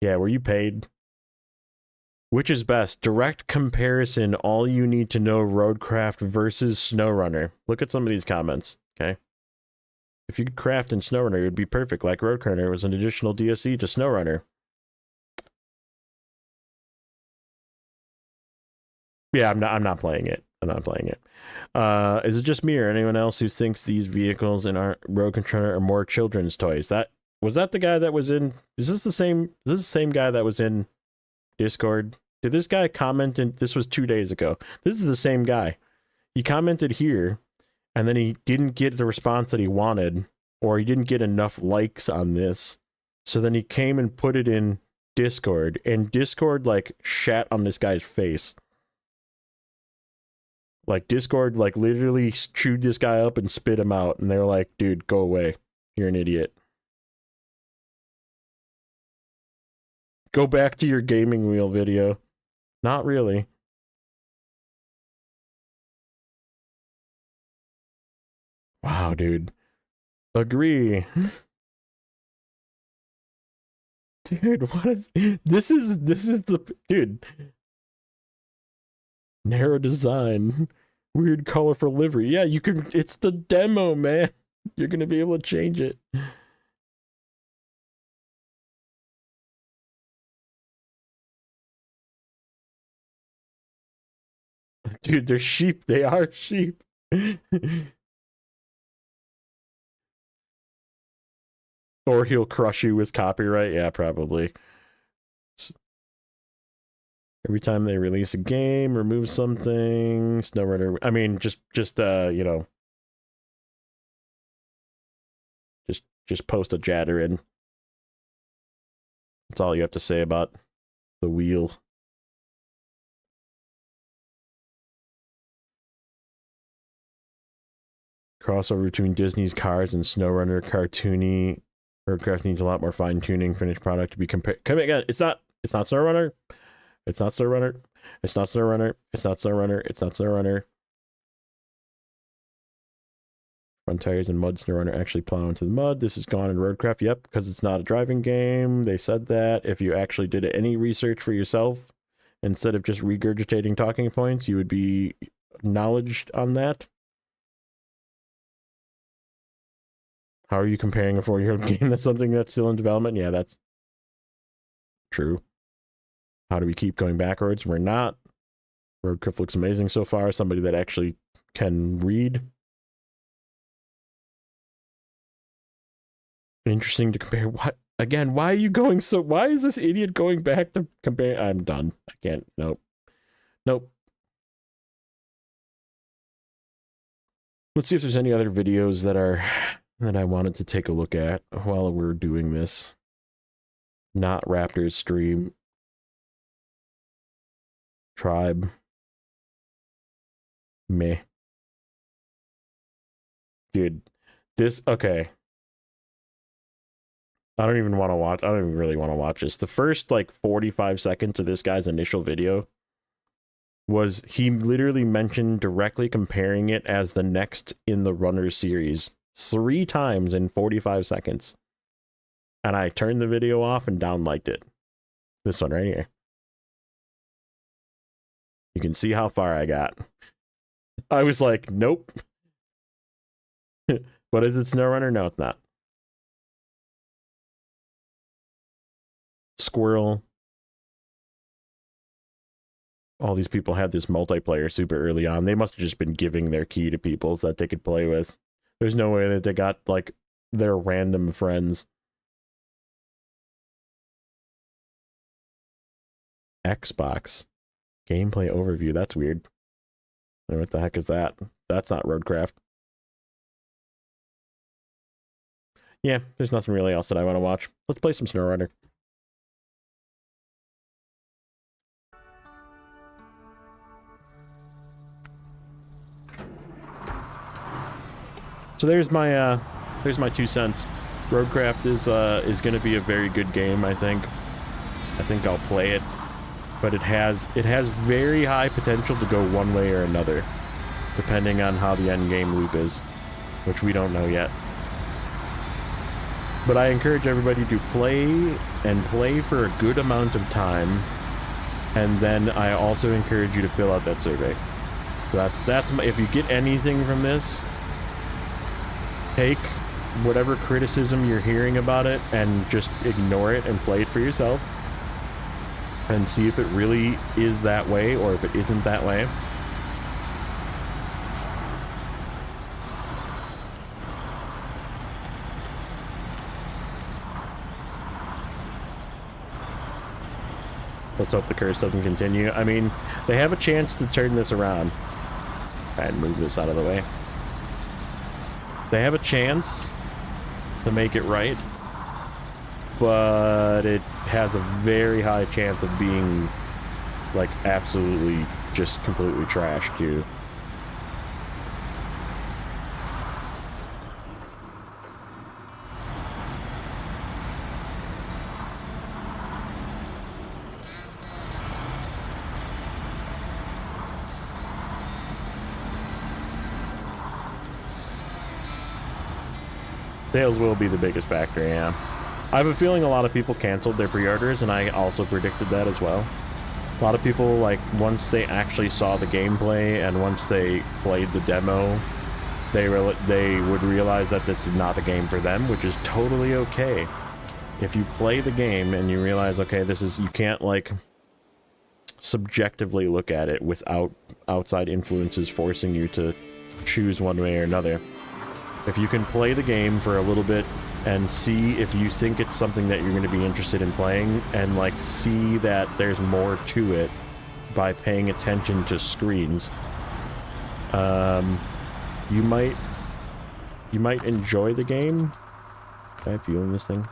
Yeah, were you paid? Which is best? Direct comparison, all you need to know Roadcraft versus Snowrunner. Look at some of these comments, okay? If you could craft in Snowrunner, it would be perfect. Like Roadcraft was an additional DLC to Snowrunner. Yeah, I'm not playing it. I'm not playing it. Is it just me or anyone else who thinks these vehicles in our Roadcraft are more children's toys? Was that the guy that was in? Is this the same guy that was in Discord? Did this guy comment in? This was 2 days ago. This is the same guy. He commented here, and then he didn't get the response that he wanted, or he didn't get enough likes on this. So then he came and put it in Discord, and Discord like shat on this guy's face. Like Discord like literally chewed this guy up and spit him out, and they were like, dude, go away. You're an idiot. Go back to your gaming wheel video. Not really. Wow, dude. Agree. Dude, what is this is the dude. Narrow design. Weird colorful livery. Yeah, you can it's the demo, man. You're gonna be able to change it. Dude, they're sheep. They are sheep. Or he'll crush you with copyright. Yeah, probably. Every time they release a game, remove something. Snowrunner. I mean, just you know, just post a jatter in. That's all you have to say about the wheel. Crossover between Disney's Cars and Snowrunner, cartoony. Roadcraft needs a lot more fine tuning. Finished product to be compared. Come again. It's not Snowrunner. It's not Snowrunner. It's not Snowrunner. It's not Snowrunner. It's not Snowrunner. Front tires and mud. Snowrunner actually plow into the mud. This is gone in Roadcraft. Yep, because it's not a driving game. They said that. If you actually did any research for yourself, instead of just regurgitating talking points, you would be acknowledged on that. How are you comparing a 4-year-old game to something that's still in development? Yeah, that's true. How do we keep going backwards? We're not. Roadcraft looks amazing so far. Somebody that actually can read. Interesting to compare. What? Again, why are you going so... Why is this idiot going back to compare... I'm done. I can't. Nope. Nope. Let's see if there's any other videos that I wanted to take a look at while we're doing this. Not Raptors stream. Tribe. Meh. Dude, this, okay. I don't even want to watch, I don't even really want to watch this. The first, like, 45 seconds of this guy's initial video was, he literally mentioned directly comparing it as the next in the Runner series 3 times in 45 seconds. And I turned the video off and downliked it. This one right here. You can see how far I got. I was like, nope. But is it Snowrunner? No, it's not. Squirrel. All these people had this multiplayer super early on. They must have just been giving their key to people so that they could play with. There's no way that they got, like, their random friends. Xbox. Gameplay overview. That's weird. What the heck is that? That's not Roadcraft. Yeah, there's nothing really else that I want to watch. Let's play some Snowrunner. So there's my 2 cents. Roadcraft is going to be a very good game, I think. I think I'll play it. But it has very high potential to go one way or another, depending on how the end game loop is, which we don't know yet. But I encourage everybody to play for a good amount of time, and then I also encourage you to fill out that survey. So that's if you get anything from this, take whatever criticism you're hearing about it and just ignore it and play it for yourself and see if it really is that way or if it isn't that way. Let's hope the curse doesn't continue. I mean, they have a chance to turn this around. And move this out of the way. They have a chance to make it right, but it has a very high chance of being, like, absolutely just completely trashed, too. Sales will be the biggest factor, yeah. I have a feeling a lot of people canceled their pre-orders, and I also predicted that as well. A lot of people, like, once they actually saw the gameplay and once they played the demo, they would realize that this is not the game for them, which is totally okay. If you play the game and you realize, okay, this is, you can't, like, subjectively look at it without outside influences forcing you to choose one way or another. If you can play the game for a little bit and see if you think it's something that you're going to be interested in playing and like see that there's more to it by paying attention to screens, you might enjoy the game. Am I fueling this thing?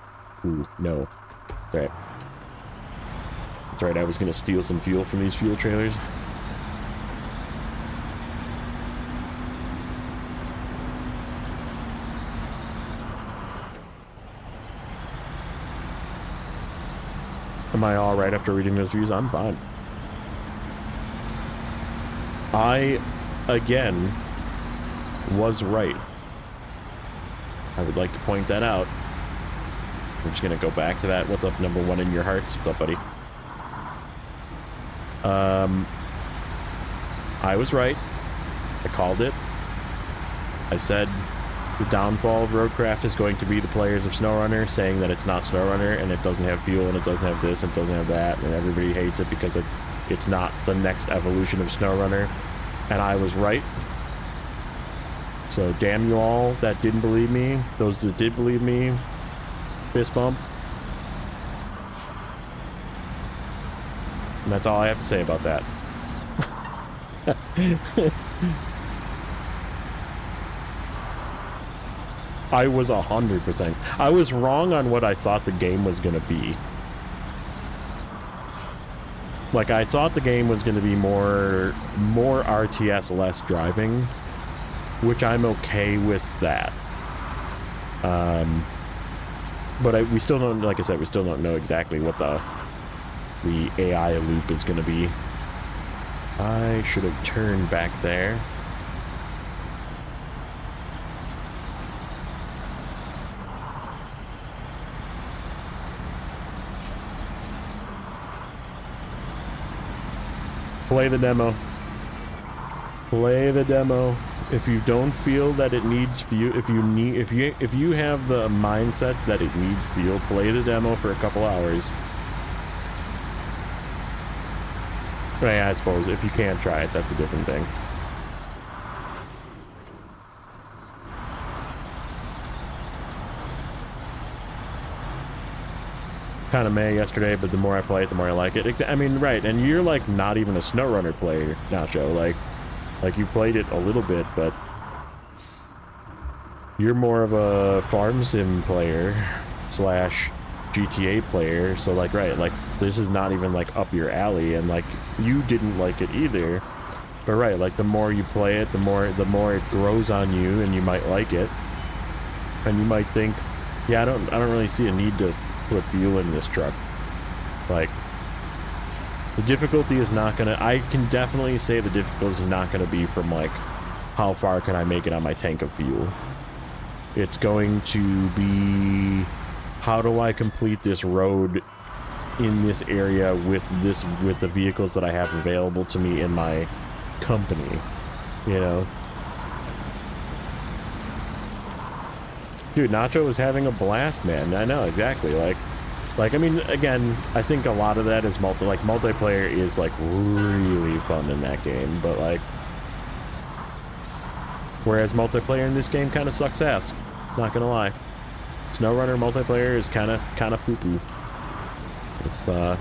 Ooh, no. Right. That's right, I was going to steal some fuel from these fuel trailers. Am I all right after reading those reviews? I'm fine. I, again, was right. I would like to point that out. I'm just going to go back to that. What's up, number one in your hearts? What's up, buddy? I was right. I called it. I said the downfall of Roadcraft is going to be the players of Snowrunner saying that it's not Snowrunner and it doesn't have fuel and it doesn't have this and it doesn't have that, and everybody hates it because it's not the next evolution of Snowrunner. And I was right. So damn you all that didn't believe me. Those that did believe me, fist bump. And that's all I have to say about that. I was 100%. I was wrong on what I thought the game was going to be. Like, I thought the game was going to be more RTS, less driving, which I'm okay with that. But we still don't, like I said, we still don't know exactly what the AI loop is going to be. I should have turned back there. Play the demo. Play the demo. If you don't feel that it needs fuel, if you have the mindset that it needs fuel, play the demo for a couple hours. Yeah, I suppose if you can't try it, that's a different thing. Kind of meh yesterday, but the more I play it, the more I like it. I mean, right, and you're like not even a Snowrunner player, Nacho. Like you played it a little bit, but you're more of a farm sim player / GTA player. So like, right, like this is not even like up your alley, and like you didn't like it either. But right, like the more you play it, the more it grows on you, and you might like it, and you might think, yeah, I don't really see a need to put fuel in this truck. Like, the difficulty is not gonna, I can definitely say the difficulty is not gonna be from like how far can I make it on my tank of fuel. It's going to be how do I complete this road in this area with the vehicles that I have available to me in my company, you know. Dude, Nacho was having a blast, man. I know, exactly. Like, I mean, again, I think a lot of that is multiplayer is, like, really fun in that game, but, like, whereas multiplayer in this game kind of sucks ass. Not gonna lie. Snowrunner multiplayer is kind of poo-poo. It's,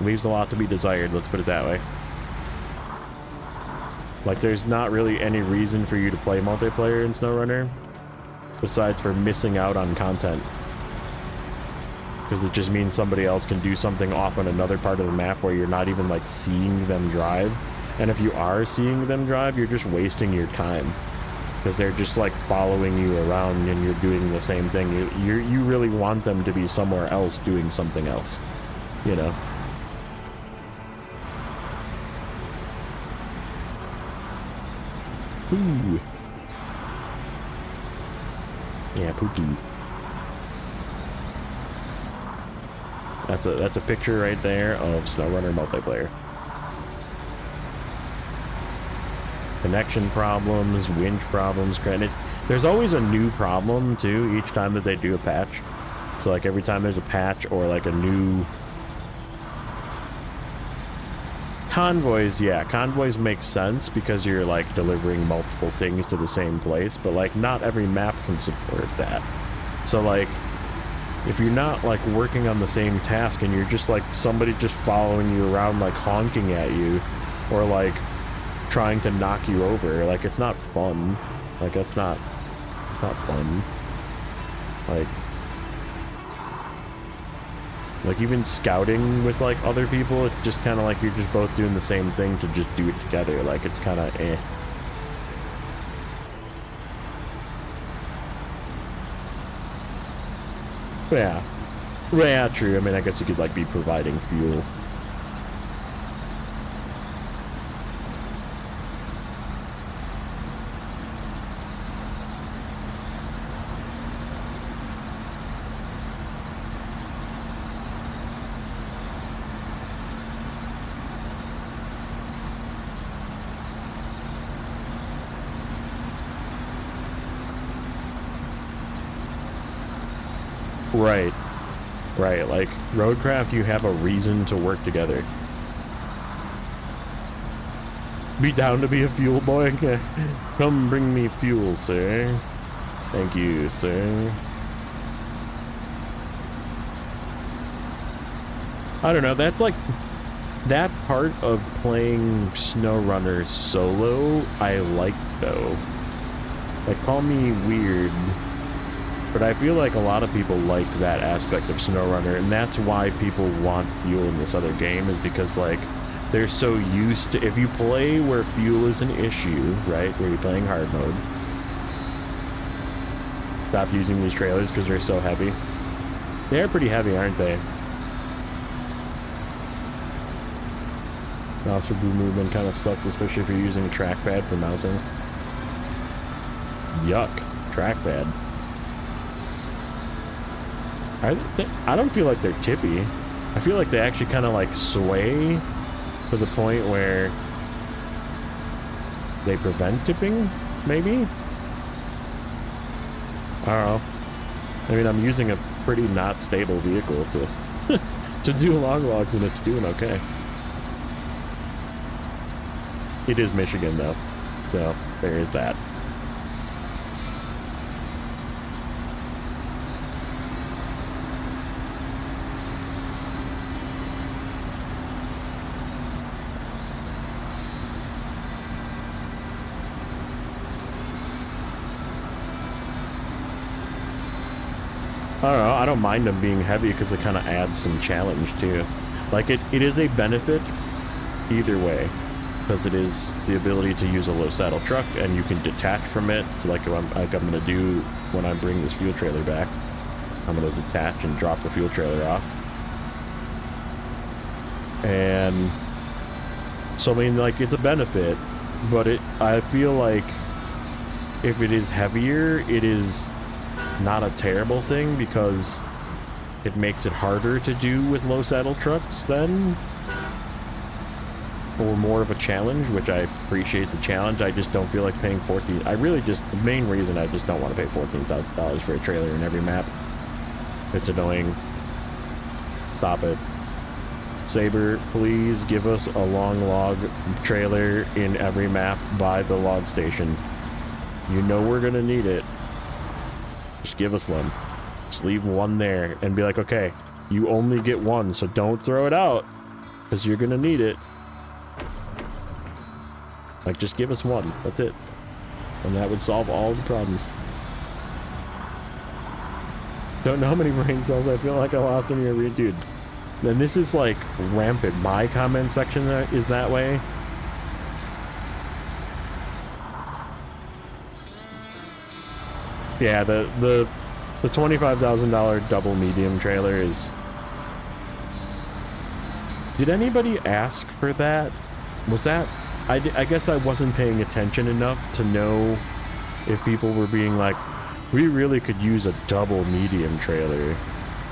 leaves a lot to be desired, let's put it that way. Like, there's not really any reason for you to play multiplayer in Snowrunner, besides for missing out on content. Because it just means somebody else can do something off on another part of the map where you're not even, like, seeing them drive. And if you are seeing them drive, you're just wasting your time. Because they're just, like, following you around and you're doing the same thing. You really want them to be somewhere else doing something else. You know? Ooh. Yeah, poo-poo. That's a picture right there of Snowrunner multiplayer. Connection problems, winch problems, granted. There's always a new problem too each time that they do a patch. So like every time there's a patch or like a new convoys, yeah, convoys make sense because you're like delivering multiple things to the same place, but like not every map can support that. So like if you're not like working on the same task and you're just like somebody just following you around like honking at you or like trying to knock you over, like it's not fun. Like it's not fun. Like even scouting with like other people, it's just kind of like you're just both doing the same thing to just do it together. Like it's kind of eh. Yeah. Yeah, true. I mean, I guess you could like be providing fuel. Right. Right, like, Roadcraft, you have a reason to work together. Be down to be a fuel boy? Come bring me fuel, sir. Thank you, sir. I don't know, that's like... That part of playing Snowrunner solo, I like, though. Like, call me weird, but I feel like a lot of people like that aspect of Snowrunner, and that's why people want fuel in this other game, is because, like, they're so used to... If you play where fuel is an issue, right, where you're playing hard mode, stop using these trailers because they're so heavy. They're pretty heavy, aren't they? Mouse for boom movement kind of sucks, especially if you're using a trackpad for mousing. Yuck. Trackpad. I don't feel like they're tippy. I feel like they actually kind of like sway to the point where they prevent tipping, maybe? I don't know. I mean, I'm using a pretty not stable vehicle to to do long logs, and it's doing okay. It is Michigan, though, so there is that. I don't know, I don't mind them being heavy because it kind of adds some challenge too. Like it is a benefit either way, because it is the ability to use a low saddle truck and you can detach from it. So like I'm going to do when I bring this fuel trailer back, I'm going to detach and drop the fuel trailer off. And so I mean, like, it's a benefit, but I feel like if it is heavier, it is not a terrible thing because it makes it harder to do with low saddle trucks then. or more of a challenge, which I appreciate the challenge. I just don't feel like paying 14. I really just, the main reason I just don't want to pay $14,000 for a trailer in every map. It's annoying. Stop it. Saber, please give us a long log trailer in every map by the log station. You know we're gonna need it. Just give us one. Just leave one there and be like, okay, you only get one, so don't throw it out, because you're gonna need it. Like, just give us one. That's it. And that would solve all the problems. Don't know how many brain cells I feel like I lost in your read, dude. And this is like rampant. My comment section is that way. Yeah, the $25,000 double medium trailer is... Did anybody ask for that? Was that... I guess I wasn't paying attention enough to know if people were being like, we really could use a double medium trailer.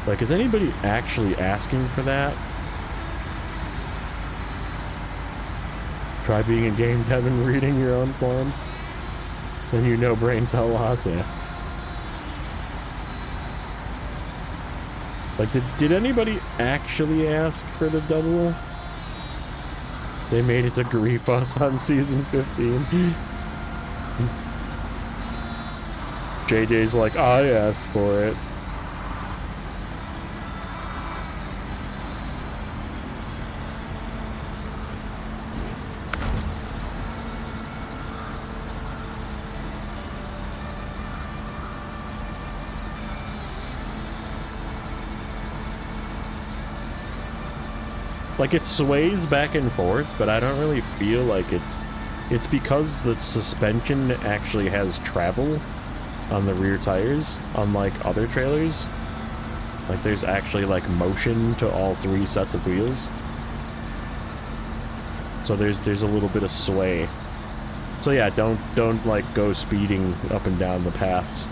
Like, is anybody actually asking for that? Try being a game dev and reading your own forums. Then you know brain cell loss, yeah. Like, did anybody actually ask for the double? They made it to grief us on season 15. JJ's like, I asked for it. Like, it sways back and forth, but I don't really feel like it's because the suspension actually has travel on the rear tires, unlike other trailers. Like, there's actually like motion to all three sets of wheels. So there's a little bit of sway. So yeah, don't like go speeding up and down the paths.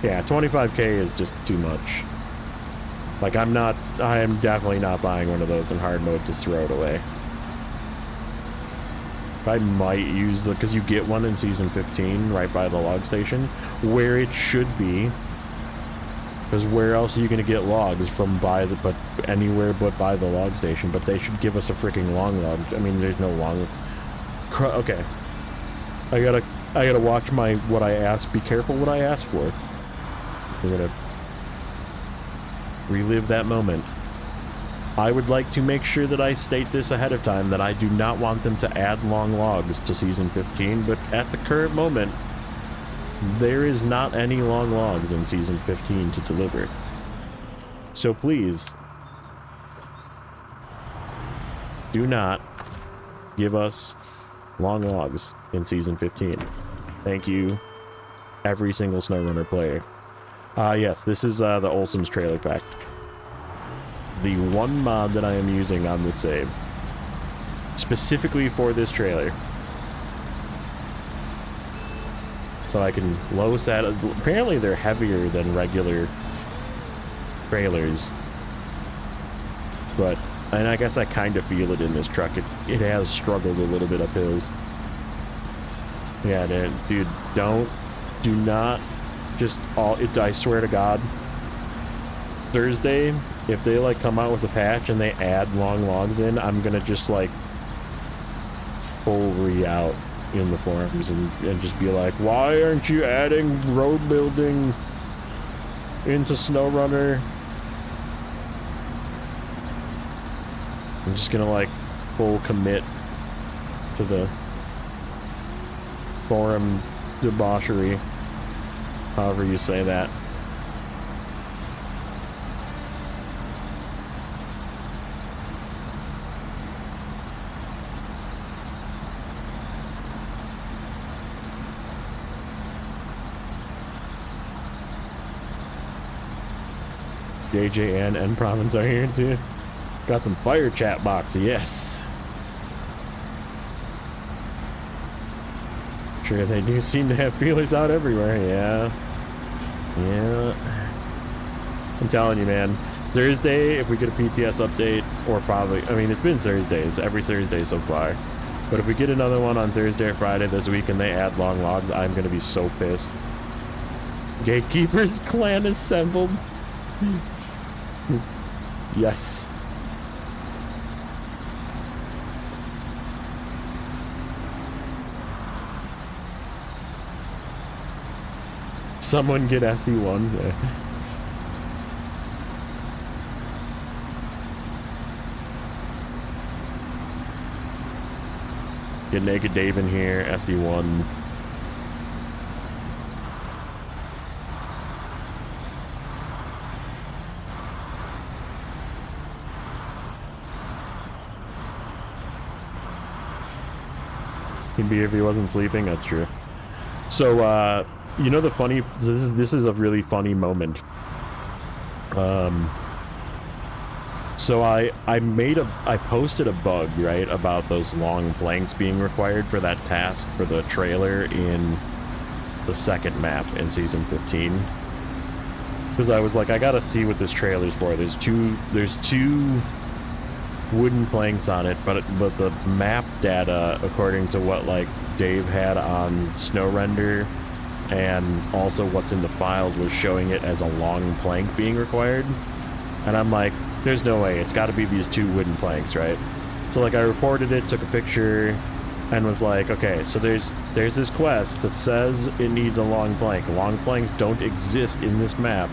Yeah, 25K is just too much. Like, I am definitely not buying one of those in hard mode to throw it away. I might use because you get one in season 15 right by the log station, where it should be. Because where else are you going to get logs from anywhere but by the log station? But they should give us a freaking long log. I mean, there's no long. Okay, I gotta watch what I ask. Be careful what I ask for. We're gonna relive that moment. I would like to make sure that I state this ahead of time, that I do not want them to add long logs to season 15, but at the current moment, there is not any long logs in season 15 to deliver. So please, do not give us long logs in season 15. Thank you, every single Snowrunner player. Yes, this is the Olsen's trailer pack. The one mod that I am using on this save. Specifically for this trailer. So I can low set... Apparently they're heavier than regular trailers. But... And I guess I kind of feel it in this truck. It has struggled a little bit up hills. Yeah, dude, do not... Just I swear to God, Thursday, if they like come out with a patch and they add long logs in, I'm gonna just like full re-out in the forums and just be like, why aren't you adding road building into Snowrunner? I'm just gonna like full commit to the forum debauchery. However you say that. JJ and N Province are here too. Got them fire chat box, yes. Sure, they do seem to have feelers out everywhere, yeah. Yeah. I'm telling you, man. Thursday, if we get a PTS update, or probably, I mean, it's been Thursdays, every Thursday so far. But if we get another one on Thursday or Friday this week and they add long logs, I'm going to be so pissed. Gatekeeper's clan assembled. Yes. Someone get SD1. Yeah. Get Naked Dave in here, SD1. He'd be here if he wasn't sleeping, that's true. So, you know the funny, this is a really funny moment. So I posted a bug, right, about those long planks being required for that task for the trailer in the second map in Season 15. Because I was like, I gotta see what this trailer's for. There's two wooden planks on it, but the map data, according to what, like, Dave had on Snowrunner, and also what's in the files, was showing it as a long plank being required. And I'm like, there's no way, it's got to be these two wooden planks, right? So like I reported it, took a picture, and was like, okay, so there's this quest that says it needs a long plank. Long planks don't exist in this map.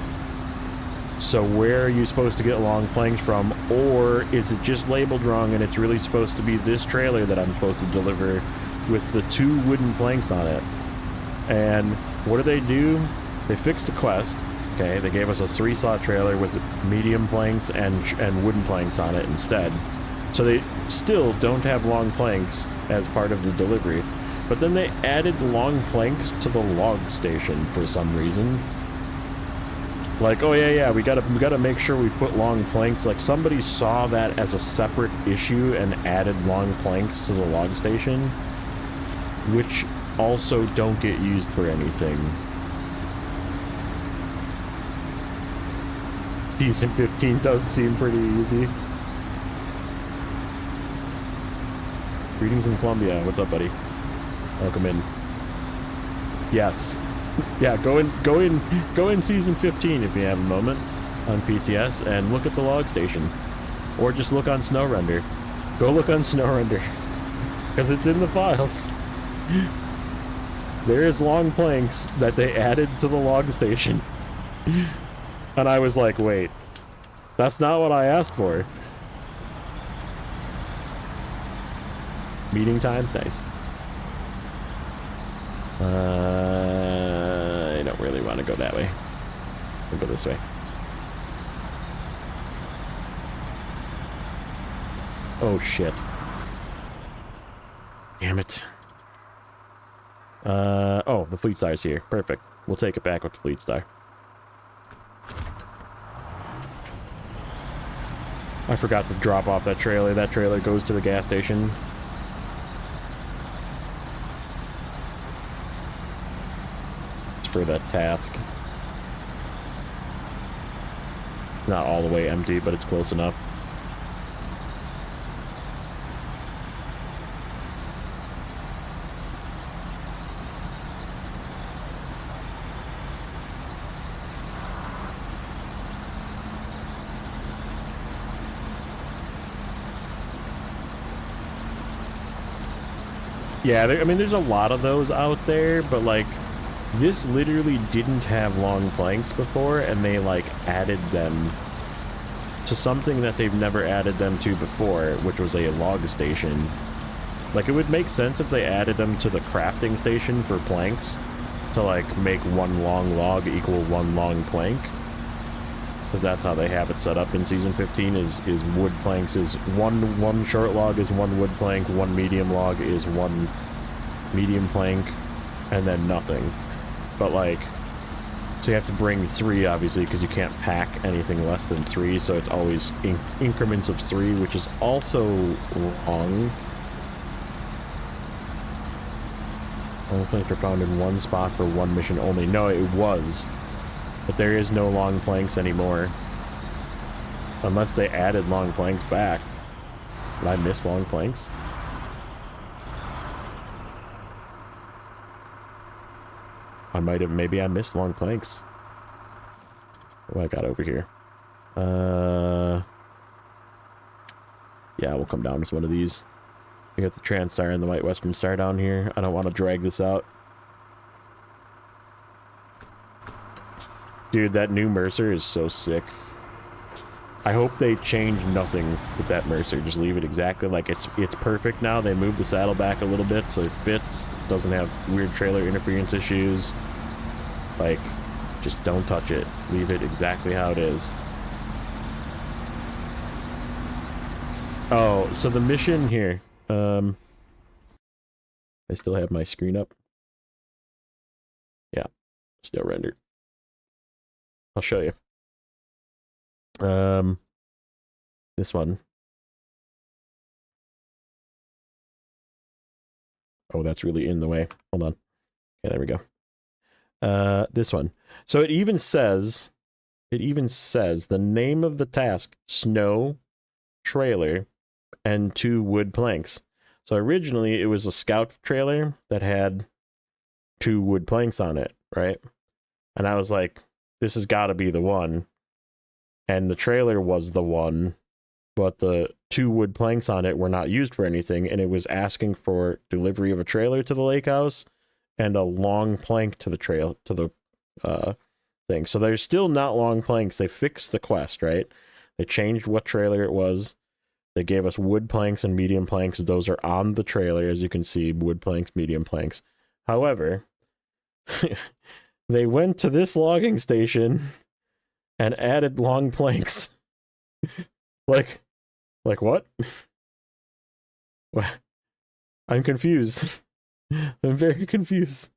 So where are you supposed to get long planks from? Or is it just labeled wrong and it's really supposed to be this trailer that I'm supposed to deliver with the two wooden planks on it? And what do? They fixed the quest. Okay, they gave us a 3-slot trailer with medium planks and wooden planks on it instead. So they still don't have long planks as part of the delivery. But then they added long planks to the log station for some reason. Like, oh yeah, we gotta make sure we put long planks. Like, somebody saw that as a separate issue and added long planks to the log station, which also don't get used for anything. Season 15 does seem pretty easy. Greetings from Colombia. What's up, buddy? Welcome in. Yes. Yeah, go in Season 15 if you have a moment on PTS and look at the log station. Or just look on Snowrunner. Go look on Snowrunner. Because it's in the files. There is long planks that they added to the log station. And I was like, wait, that's not what I asked for. Meeting time? Nice. I don't really want to go that way. We'll go this way. Oh, shit. Damn it. Oh, the Fleet Star's here. Perfect. We'll take it back with the Fleet Star. I forgot to drop off that trailer. That trailer goes to the gas station. It's for that task. Not all the way empty, but it's close enough. Yeah, I mean, there's a lot of those out there, but, like, this literally didn't have long planks before, and they, like, added them to something that they've never added them to before, which was a log station. Like, it would make sense if they added them to the crafting station for planks, to, like, make one long log equal one long plank. Because that's how they have it set up in Season 15, is wood planks is one short log is one wood plank, one medium log is one medium plank, and then nothing. But, like, so you have to bring 3, obviously, because you can't pack anything less than 3, so it's always increments of 3, which is also wrong. All planks are found in one spot for one mission only. No, it was. But there is no long planks anymore. Unless they added long planks back. Did I miss long planks? I might have, maybe I missed long planks. What I got over here? Yeah, we'll come down to one of these. We got the Transstar and the White Western Star down here. I don't want to drag this out. Dude, that new Mercer is so sick. I hope they change nothing with that Mercer. Just leave it exactly like it's perfect now. They moved the saddle back a little bit so it fits. Doesn't have weird trailer interference issues. Like, just don't touch it. Leave it exactly how it is. Oh, so the mission here. I still have my screen up. Yeah, still rendered. I'll show you. This one. Oh, that's really in the way. Hold on. Okay, there we go. This one. So it even says the name of the task, snow, trailer, and 2 wood planks. So originally it was a scout trailer that had 2 wood planks on it, right? And I was like, this has got to be the one. And the trailer was the one, but the 2 wood planks on it were not used for anything, and it was asking for delivery of a trailer to the lake house and a long plank to the trail to the thing. So there's still not long planks. They fixed the quest, right? They changed what trailer it was. They gave us wood planks and medium planks. Those are on the trailer, as you can see, wood planks, medium planks. However, they went to this logging station and added long planks. like what? What? I'm confused. I'm very confused.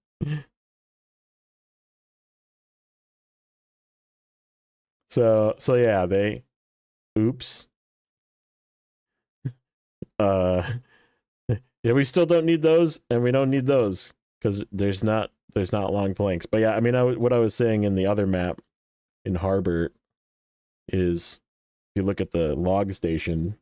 So yeah, they oops. Yeah, we still don't need those, and we don't need those because there's not long planks. But yeah, I mean, what I was saying in the other map in Harbor is, if you look at the log station,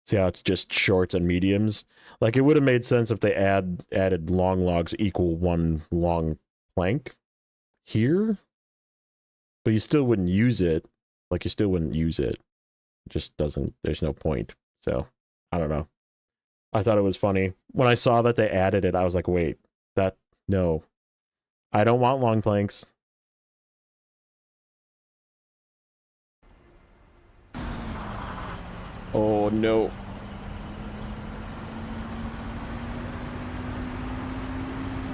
see how it's just shorts and mediums. Like, it would have made sense if they added long logs equal 1 long plank here, but you still wouldn't use it. Like, you still wouldn't use it. It just doesn't. There's no point. So I don't know. I thought it was funny when I saw that they added it. I was like, wait, no, I don't want long planks. Oh no.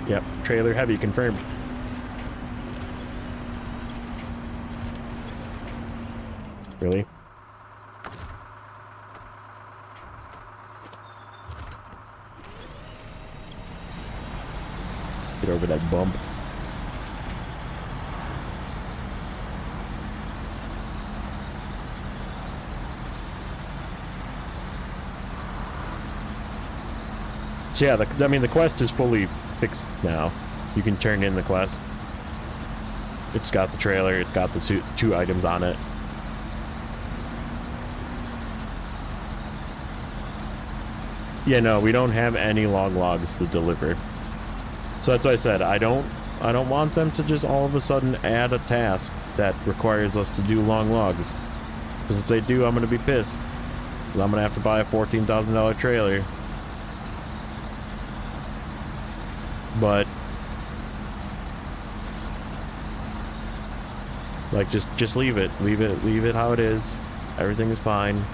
Yep, trailer heavy confirmed. Really? Get over that bump. So yeah, I mean, the quest is fully fixed now. You can turn in the quest. It's got the trailer, it's got the two items on it. Yeah, no, we don't have any long logs to deliver. So that's why I said I don't want them to just all of a sudden add a task that requires us to do long logs. Because if they do, I'm gonna be pissed. Because I'm gonna have to buy a $14,000 trailer. But like, just leave it how it is. Everything is fine.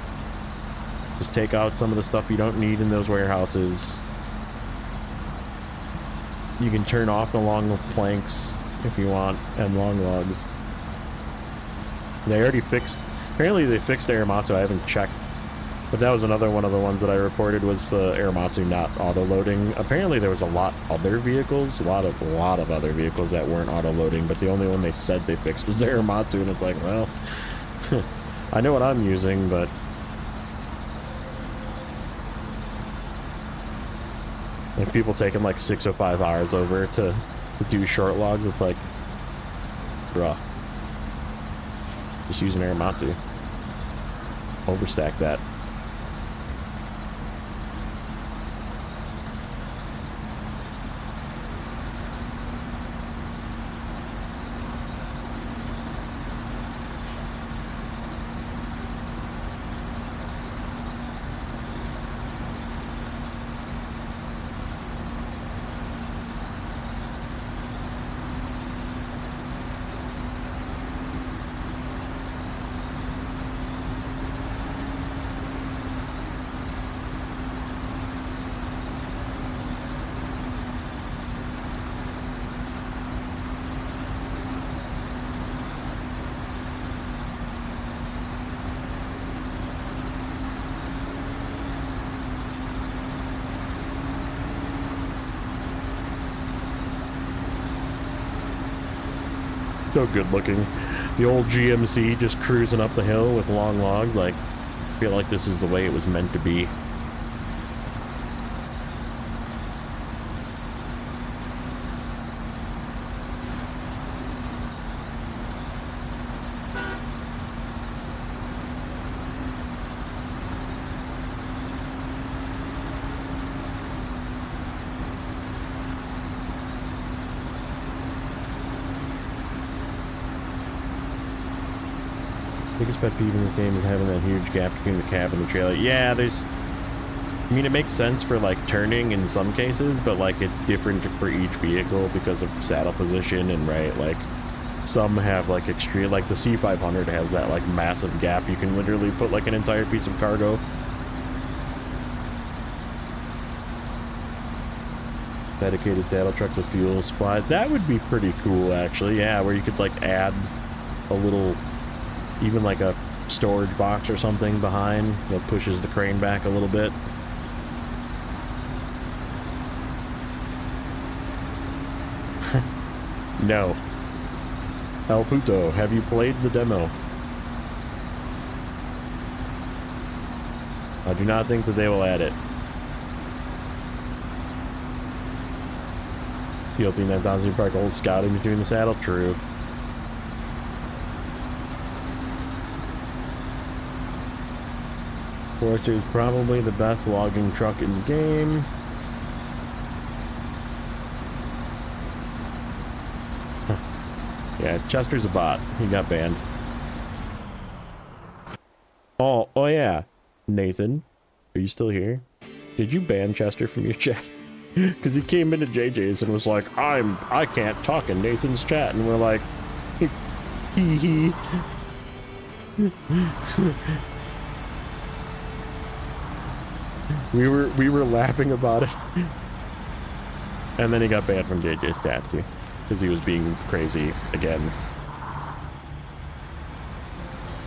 Just take out some of the stuff you don't need in those warehouses. You can turn off the long planks if you want, and long logs. They already fixed, apparently they fixed Aramatsu. I haven't checked, but that was another one of the ones that I reported, was the Aramatsu not auto-loading. Apparently there was a lot of other vehicles, a lot of other vehicles that weren't auto-loading, but the only one they said they fixed was the Aramatsu, and it's like, well, I know what I'm using, but like, people taking like 605 hours over to do short logs. It's like, Bruh. Just use an Aramatsu. Overstack that. So good looking. The old GMC just cruising up the hill with long log. Like, I feel like this is the way it was meant to be. Biggest pet peeve in this game is having that huge gap between the cab and the trailer. Yeah, there's... I mean, it makes sense for, like, turning in some cases, but, like, it's different for each vehicle because of saddle position and, right, like, some have, like, extreme... Like, the C500 has that, like, massive gap. You can literally put, like, an entire piece of cargo. Dedicated saddle trucks with fuel supply. That would be pretty cool, actually. Yeah, where you could, like, add a little... Even like a storage box or something behind that pushes the crane back a little bit. No. El Puto, have you played the demo? I do not think that they will add it. TLT 9000 park old scouting between the saddle, true. Forester is probably the best logging truck in the game. Yeah, Chester's a bot. He got banned. Oh yeah. Nathan, are you still here? Did you ban Chester from your chat? Because he came into JJ's and was like, I can't talk in Nathan's chat. And we're like, hee hee. We were laughing about it. And then he got banned from JJ's chat too, because he was being crazy again.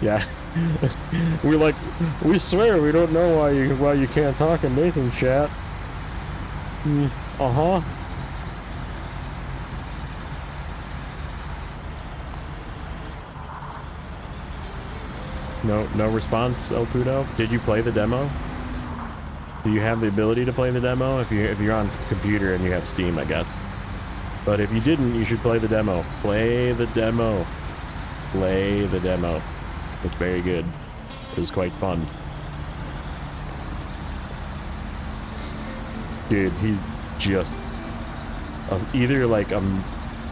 Yeah. We're like, we swear we don't know why you can't talk in Nathan's chat. Uh-huh. No response, El Puto. Did you play the demo? Do you have the ability to play the demo? If you're on computer and you have Steam, I guess. But if you didn't, you should play the demo. Play the demo. Play the demo. It's very good. It was quite fun. Dude, he's just either like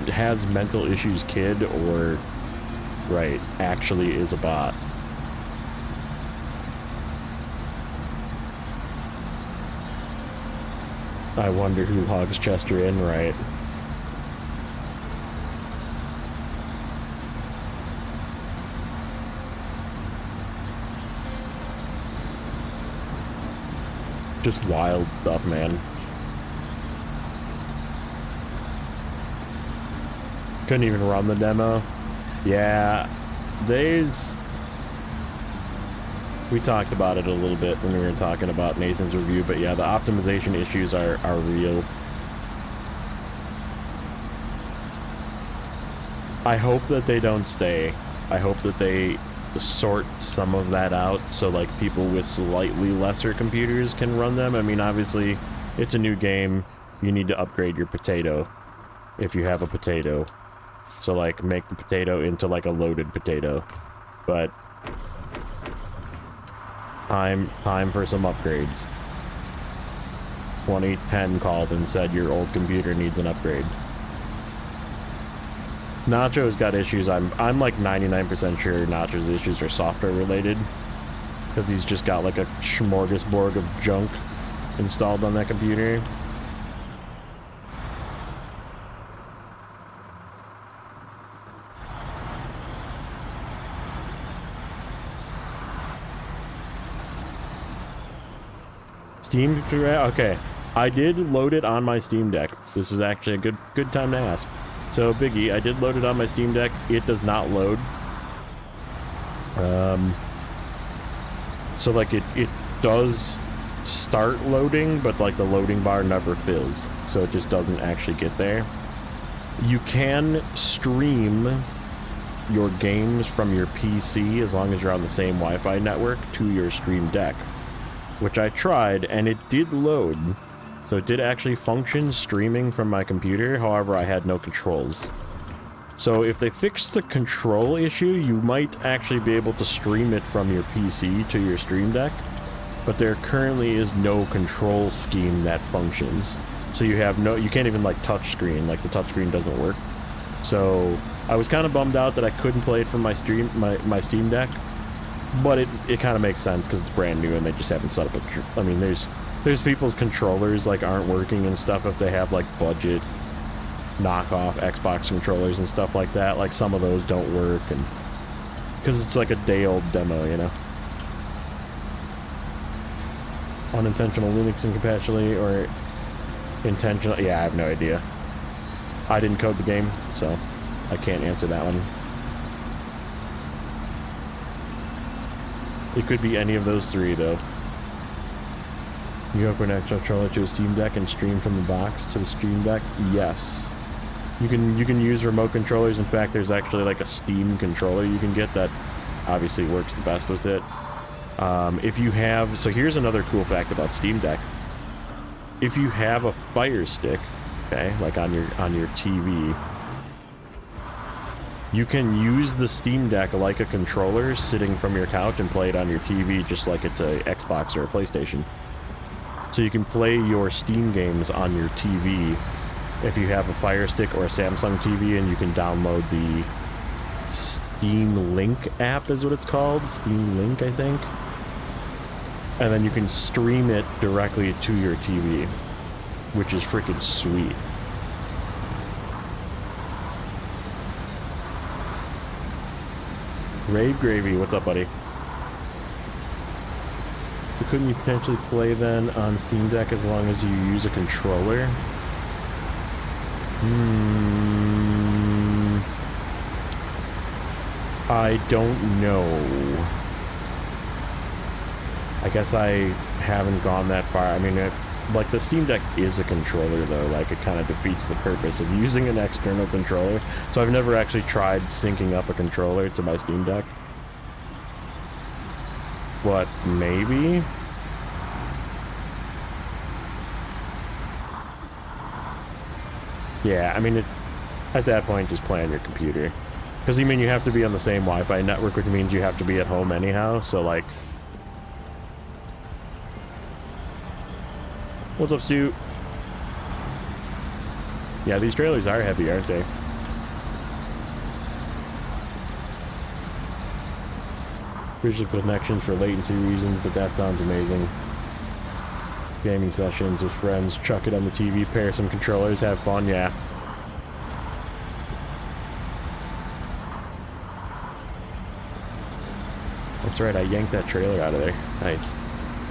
has mental issues kid or right, actually is a bot. I wonder who logs Chester in, right? Just wild stuff, man. Couldn't even run the demo. Yeah, we talked about it a little bit when we were talking about Nathan's review, but yeah, the optimization issues are real. I hope that they don't stay. I hope that they sort some of that out so like people with slightly lesser computers can run them. I mean, obviously, it's a new game. You need to upgrade your potato if you have a potato. So like make the potato into like a loaded potato. But time for some upgrades. 2010 called and said your old computer needs an upgrade. Nacho's got issues. I'm like 99% sure Nacho's issues are software related, because he's just got like a smorgasbord of junk installed on that computer. Steam, okay. I did load it on my Steam Deck. This is actually a good time to ask. So, Biggie, I did load it on my Steam Deck. It does not load. So, like, it does start loading, but, like, the loading bar never fills. So it just doesn't actually get there. You can stream your games from your PC as long as you're on the same Wi-Fi network to your Stream Deck, which I tried, and it did load. So it did actually function streaming from my computer, however I had no controls. So if they fix the control issue, you might actually be able to stream it from your PC to your Stream Deck, but there currently is no control scheme that functions. So you can't even like touch screen, like the touch screen doesn't work. So I was kind of bummed out that I couldn't play it from my Steam Deck, but it kind of makes sense because it's brand new and they just haven't set up I mean, there's people's controllers like aren't working and stuff if they have like budget knockoff Xbox controllers and stuff like that. Like some of those don't work, and because it's like a day old demo, you know. Unintentional Linux incompatibility or intentional? Yeah, I have no idea. I didn't code the game, so I can't answer that one. It could be any of those three, though. You hook an extra controller to a Steam Deck and stream from the box to the Stream Deck? Yes. You can use remote controllers. In fact, there's actually like a Steam controller you can get that obviously works the best with it. If you have... So here's another cool fact about Steam Deck. If you have a Fire Stick, okay, like on your TV, you can use the Steam Deck like a controller sitting from your couch and play it on your TV just like it's a Xbox or a PlayStation. So you can play your Steam games on your TV if you have a Fire Stick or a Samsung TV, and you can download the Steam Link app is what it's called. Steam Link, I think. And then you can stream it directly to your TV, which is freaking sweet. Rave Gravy, what's up, buddy? So couldn't you potentially play then on Steam Deck as long as you use a controller? I don't know. I guess I haven't gone that far. I mean, like the Steam Deck is a controller though, like it kind of defeats the purpose of using an external controller. So I've never actually tried syncing up a controller to my Steam Deck. But maybe? Yeah, I mean, it's at that point just play on your computer. Because, I mean, you have to be on the same Wi-Fi network, which means you have to be at home anyhow, so, like... What's up, Stu? Yeah, these trailers are heavy, aren't they? Visual connections for latency reasons, but that sounds amazing. Gaming sessions with friends, chuck it on the TV, pair some controllers, have fun, yeah. That's right, I yanked that trailer out of there. Nice.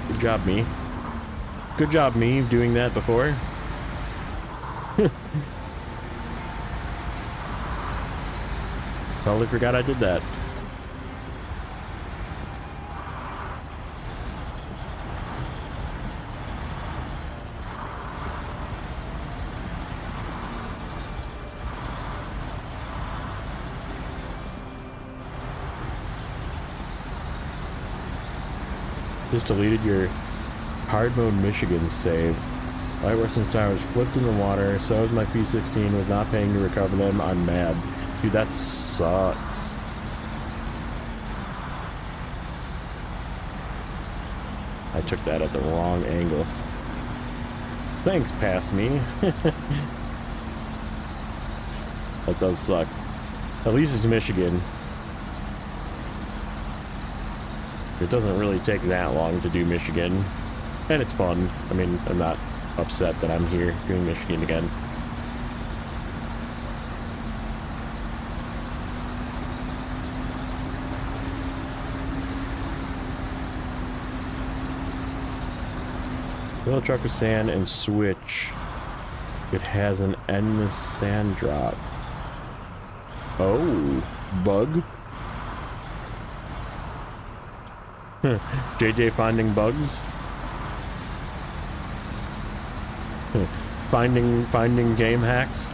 Good job, me. Good job, me, doing that before. Totally forgot I did that. Just deleted your hard mode Michigan save. White Western Star was flipped in the water, so was my P16, was not paying to recover them. I'm mad. Dude, that sucks. I took that at the wrong angle. Thanks, past me. That does suck. At least it's Michigan. It doesn't really take that long to do Michigan. And it's fun. I mean, I'm not upset that I'm here doing Michigan again. Fill a truck with sand and switch. It has an endless sand drop. Oh, bug. JJ finding bugs. finding game hacks.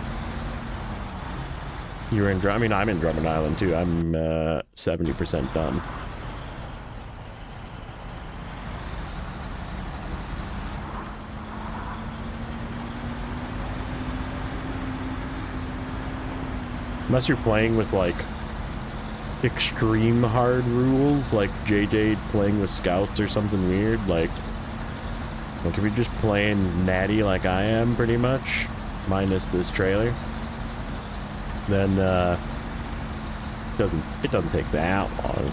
You're in I mean, I'm in Drummond Island too. I'm 70% done. Unless you're playing with like extreme hard rules, like JJ playing with scouts or something weird, like if you're just playing natty like I am pretty much, minus this trailer, then it doesn't take that long.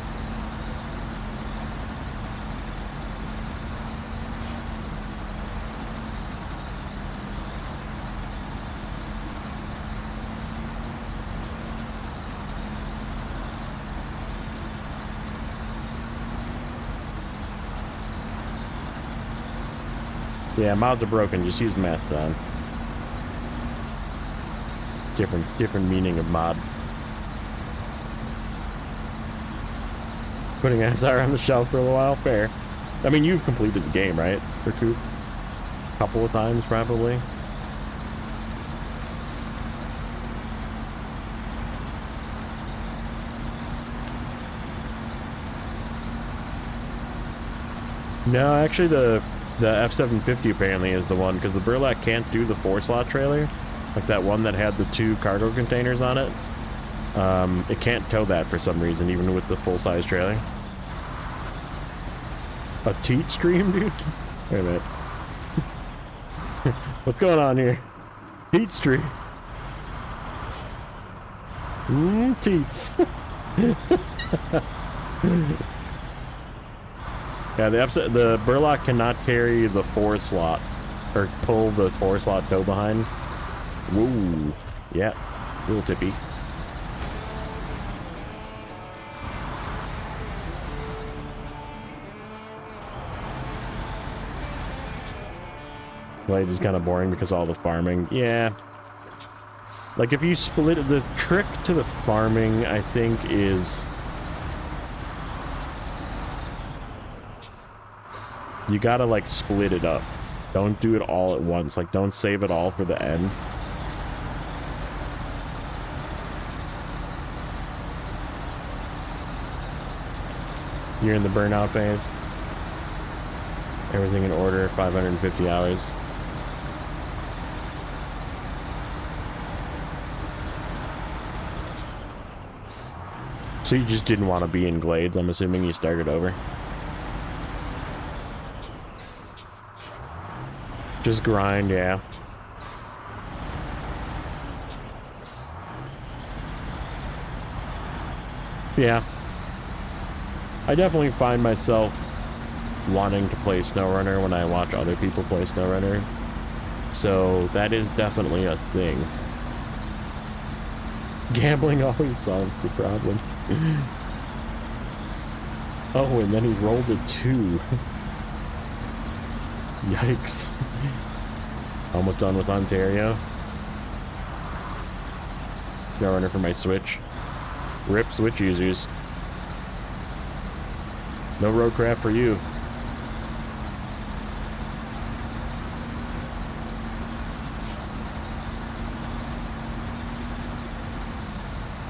Yeah, mods are broken. Just use Mastodon. Different meaning of mod. Putting SR on the shelf for a while, fair. I mean, you've completed the game, right, Recoup? A couple of times, probably. No, actually, the F-750 apparently is the one, because the Burlak can't do the 4-slot trailer. Like that one that had the 2 cargo containers on it. It can't tow that for some reason, even with the full-size trailer. A teat stream, dude? Wait a minute. What's going on here? Teat stream. Teats. Yeah, the Burlak cannot carry the 4-slot, or pull the 4-slot tow behind. Woo. Yeah, a little tippy. Blade is kind of boring because all the farming. Yeah. Like if you split it, the trick to the farming, I think, is you gotta like split it up. Don't do it all at once. Like don't save it all for the end. You're in the burnout phase. Everything in order, 550 hours. So you just didn't want to be in Glades, I'm assuming you started over. Just grind, yeah. Yeah. I definitely find myself wanting to play Snowrunner when I watch other people play Snowrunner. So that is definitely a thing. Gambling always solves the problem. Oh, and then he rolled a 2. Yikes. Almost done with Ontario. Snowrunner for my Switch. RIP Switch users. No Roadcraft for you.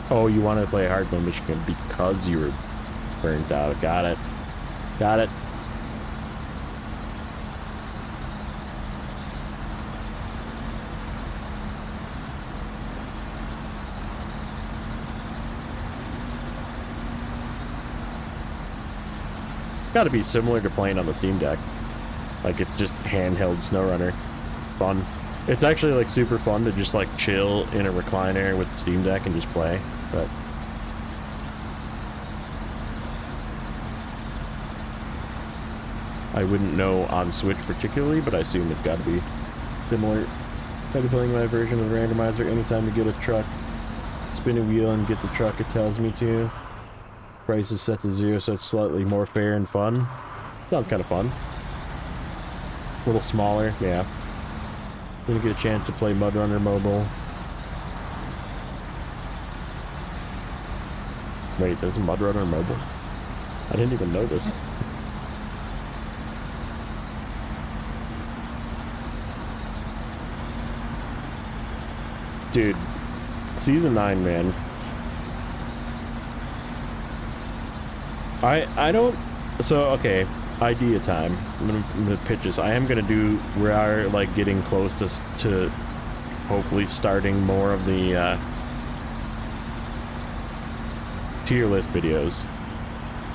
Oh, you want to play Hardcore Michigan because you were burnt out. Got it. Got it. Got to be similar to playing on the Steam Deck. Like, it's just handheld Snowrunner. Fun. It's actually, like, super fun to just, like, chill in a recliner with the Steam Deck and just play, but... I wouldn't know on Switch particularly, but I assume it's got to be similar. I've been playing my version of the randomizer. Anytime you get a truck, spin a wheel and get the truck, it tells me to. Price is set to 0, so it's slightly more fair and fun. Sounds kind of fun. A little smaller, yeah. Didn't get a chance to play Mudrunner Mobile. Wait, there's a Mudrunner Mobile? I didn't even notice. Dude, Season 9, man. I don't... So, okay, idea time. I'm gonna pitch this. I am gonna do... We are, like, getting close to hopefully starting more of the, tier list videos.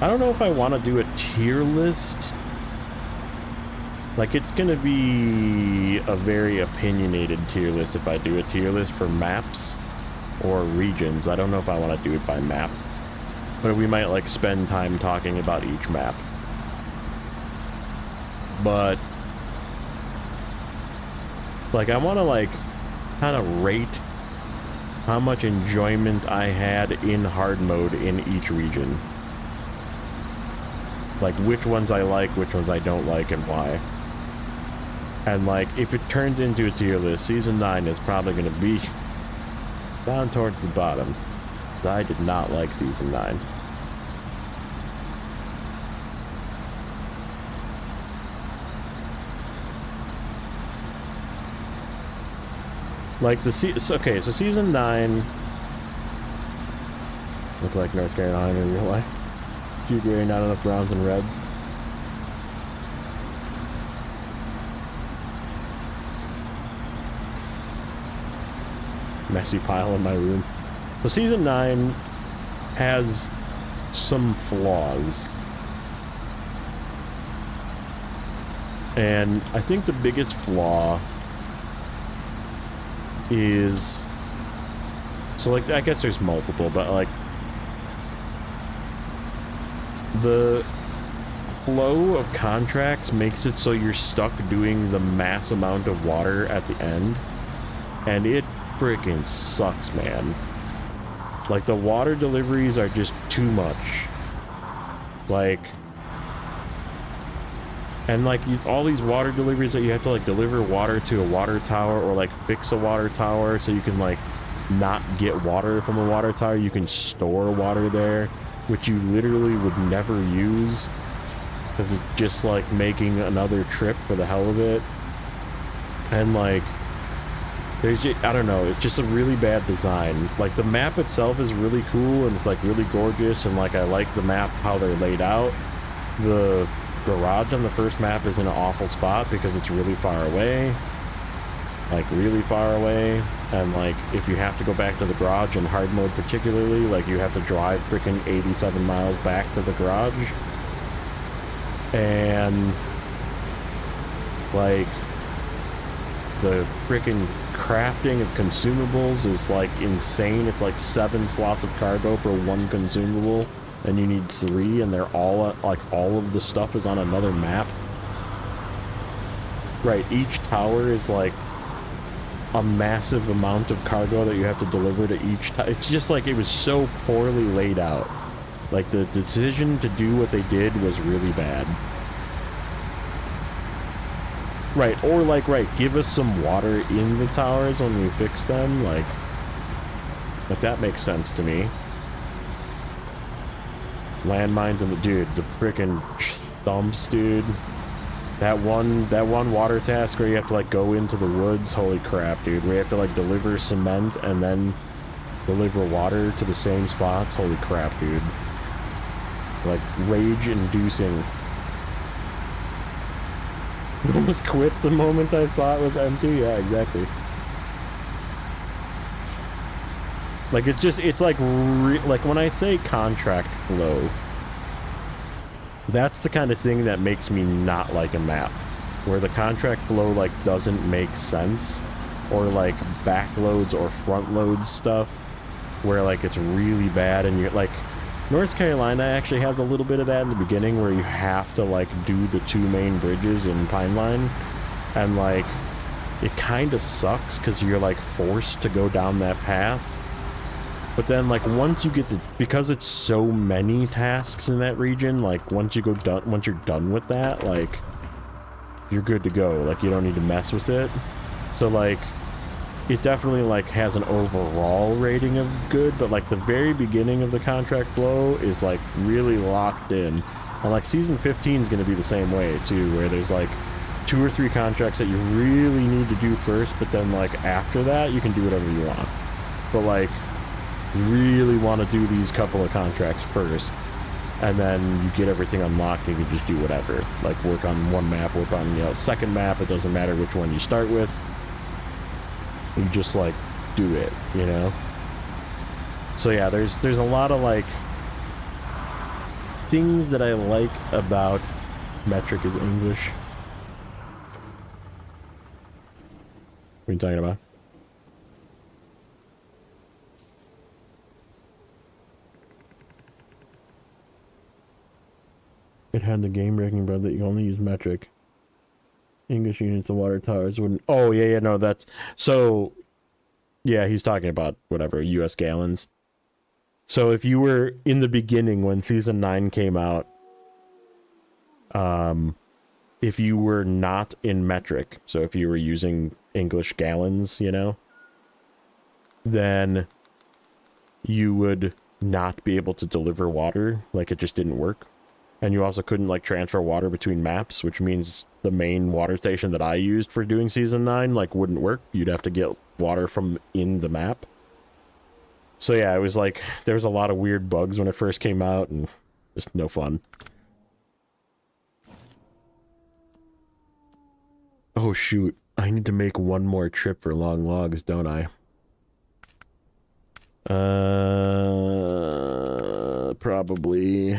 I don't know if I want to do a tier list. Like, it's gonna be a very opinionated tier list if I do a tier list for maps or regions. I don't know if I want to do it by map. But we might, like, spend time talking about each map. But... like, I want to, like, kind of rate how much enjoyment I had in hard mode in each region. Like, which ones I like, which ones I don't like, and why. And, like, if it turns into a tier list, Season 9 is probably going to be down towards the bottom. I did not like Season 9. Like, okay, so Season 9... look like North Carolina in real life. Too gray, not enough browns and reds. Messy pile in my room. So Season 9 has some flaws. And I think the biggest flaw is... so, like, I guess there's multiple, but, like, the flow of contracts makes it so you're stuck doing the mass amount of water at the end. And it freaking sucks, man. Like, the water deliveries are just too much. Like, and, like, all these water deliveries that you have to, like, deliver water to a water tower or, like, fix a water tower so you can, like, not get water from a water tower. You can store water there, which you literally would never use because it's just, like, making another trip for the hell of it. And, like, there's just, I don't know, it's just a really bad design. Like, the map itself is really cool and it's, like, really gorgeous, and, like, I like the map, how they're laid out. The garage on the first map is in an awful spot because it's really far away. Like, really far away. And, like, if you have to go back to the garage in hard mode particularly, like, you have to drive freaking 87 miles back to the garage. And, like, the freaking crafting of consumables is, like, insane. It's like 7 slots of cargo for 1 consumable, and you need 3, and they're all, like, all of the stuff is on another map. Right, each tower is, like, a massive amount of cargo that you have to deliver to each tower. It's just, like, it was so poorly laid out. Like, the decision to do what they did was really bad. Right, or, like, right, give us some water in the towers when we fix them, like that makes sense to me. Landmines and dude, the frickin' stumps, dude. That one water task where you have to, like, go into the woods, holy crap, dude. We have to, like, deliver cement and then deliver water to the same spots, holy crap, dude. Like, rage-inducing. Almost quit the moment I saw it was empty. Yeah, exactly. Like, it's just, it's like, like, when I say contract flow, That's the kind of thing that makes me not like a map, where the contract flow like doesn't make sense, or like backloads or front loads stuff, where like it's really bad. And you're like, North Carolina actually has a little bit of that in the beginning, where you have to like do the 2 main bridges in Pineline, and like it kind of sucks because you're like forced to go down that path. But then like once you get to, because it's so many tasks in that region, like once you're done with that, like you're good to go. Like you don't need to mess with it. So like it definitely like has an overall rating of good, but like the very beginning of the contract flow is like really locked in. And like season 15 is going to be the same way too, where there's like 2 or 3 contracts that you really need to do first, but then like after that you can do whatever you want. But like you really want to do these couple of contracts first, and then you get everything unlocked and you can just do whatever, like work on one map, work on, you know, second map. It doesn't matter which one you start with, you just like do it, you know. So yeah, there's a lot of like things that I like about metric is English. What are you talking about? It had the game breaking bug that you only use metric. English units, the water towers wouldn't. Oh yeah, no, that's so. Yeah, he's talking about whatever U.S. gallons. So if you were in the beginning when season 9 came out, if you were not in metric, so if you were using English gallons, you know, then you would not be able to deliver water. Like it just didn't work. And you also couldn't like transfer water between maps, which means the main water station that I used for doing season 9 like wouldn't work. You'd have to get water from in the map. So yeah, it was like there was a lot of weird bugs when it first came out, and just no fun. Oh shoot, I need to make one more trip for long logs, don't I? Probably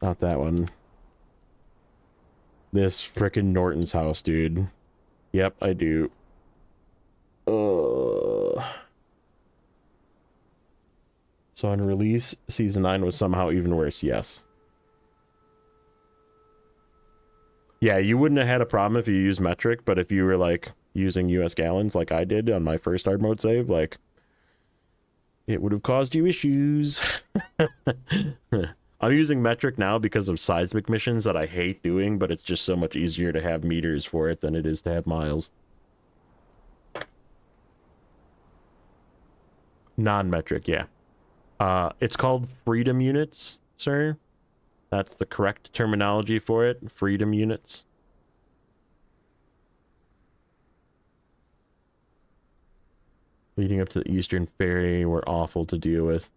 not that one. This frickin' Norton's house, dude. Yep, I do. So on release, season 9 was somehow even worse, yes. Yeah, you wouldn't have had a problem if you used metric, but if you were like using US gallons like I did on my first hard mode save, like it would have caused you issues. I'm using metric now because of seismic missions that I hate doing, but it's just so much easier to have meters for it than it is to have miles. Non-metric, yeah. It's called freedom units, sir. That's the correct terminology for it. Freedom units. Leading up to the Eastern Ferry were awful to deal with.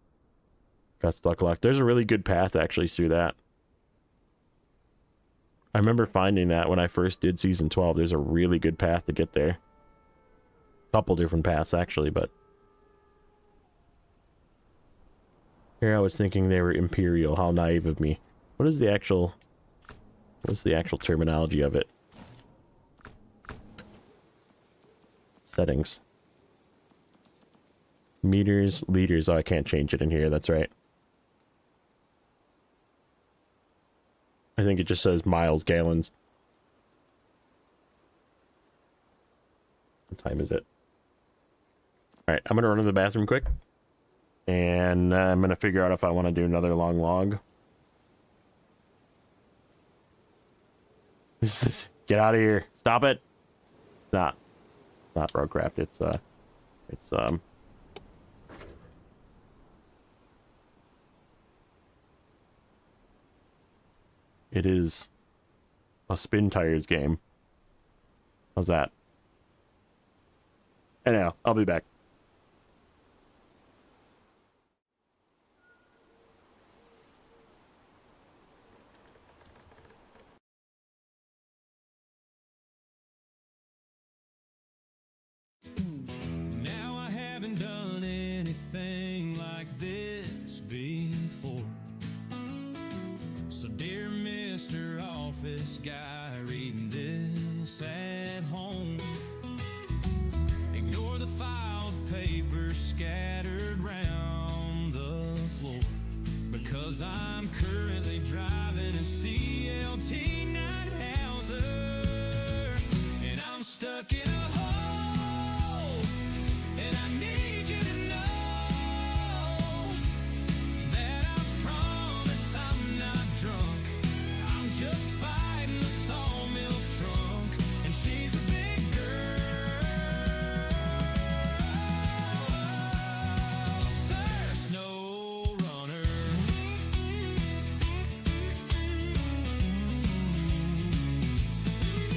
Got stuck locked. There's a really good path actually through that. I remember finding that when I first did season 12. There's a really good path to get there. Couple different paths actually, but here I was thinking they were Imperial. How naive of me. What's the actual terminology of it? Settings. Meters, liters. Oh, I can't change it in here. That's right. I think it just says miles, gallons. What time is it? Alright, I'm gonna run to the bathroom quick. And I'm gonna figure out if I want to do another long log. Get out of here. Stop it. Not Roadcraft. It's it is a spin tires game. How's that? Anyhow, I'll be back. Now I haven't done anything like this before. this guy reading this at home. Ignore the filed papers scattered round the floor, because I'm currently driving a CLT Nighthouser, and I'm stuck in a hole, and I need you to know that I promise I'm not drunk. I'm just fighting the sawmill's trunk, and she's a big girl, Sir Snowrunner.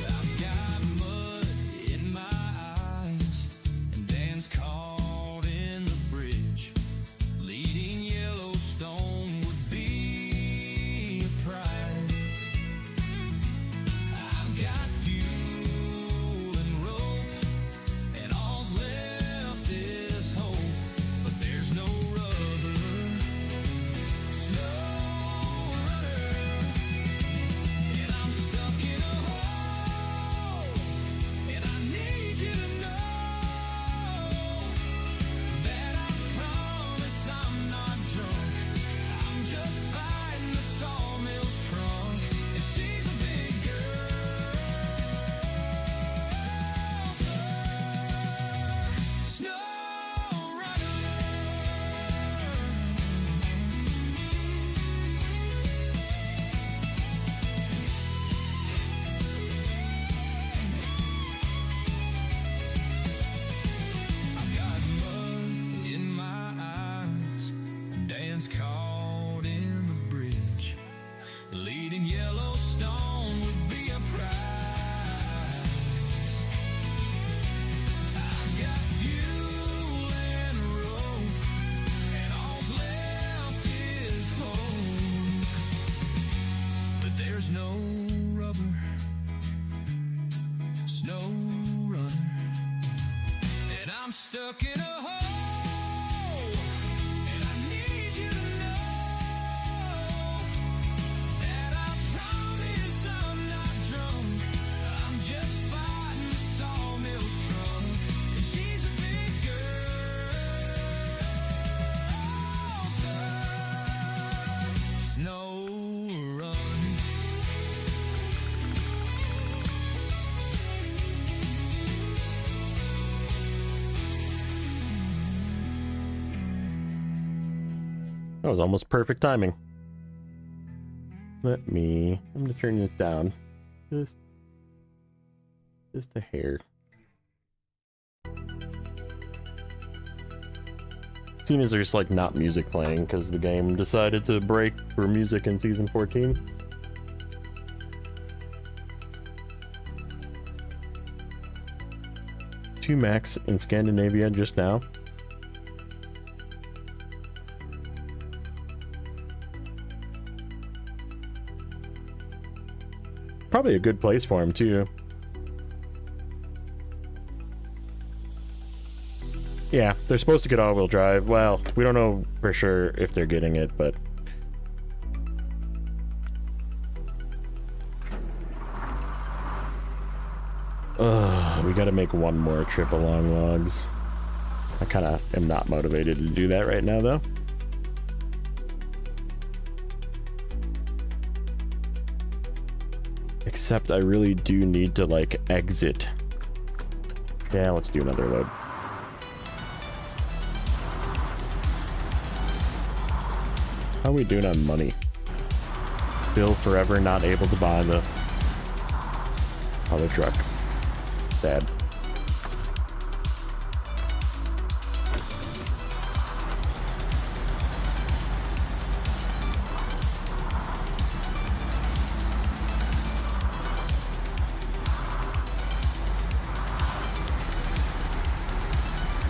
I've got mud in my eyes, and Dan's caught in the bridge. Leading Yellowstone would be a prize. I've got fuel and rope, and all's left is hope. But there's no rubber, Snowrunner, and I'm stuck in a hole, and I need you to know that I promise I'm not drunk. I'm just fighting the sawmill's trunk, and she's a big girl, Sir Snowrunner. I've got mud in my eyes, Dan's caught in the bridge. Leading Yellowstone would be a prize. I've got fuel and rope, and all's left is hope. But there's no rubber, Snowrunner, and I'm stuck in a hole, and I need you to know that I promise I'm not drunk. I'm just fighting the sawmill's trunk, and she's a big girl, Sir Snowrunner. That was almost perfect timing. I'm gonna turn this down. Just a hair. Seeing as there's like not music playing because the game decided to break for music in season 14. Two max in Scandinavia just now. Probably a good place for him too. Yeah, they're supposed to get all-wheel drive. Well, we don't know for sure if they're getting it, but we gotta make one more trip along logs. I kind of am not motivated to do that right now, though. Except I really do need to, like, exit. Yeah, let's do another load. How are we doing on money? Still forever not able to buy the other truck. Sad.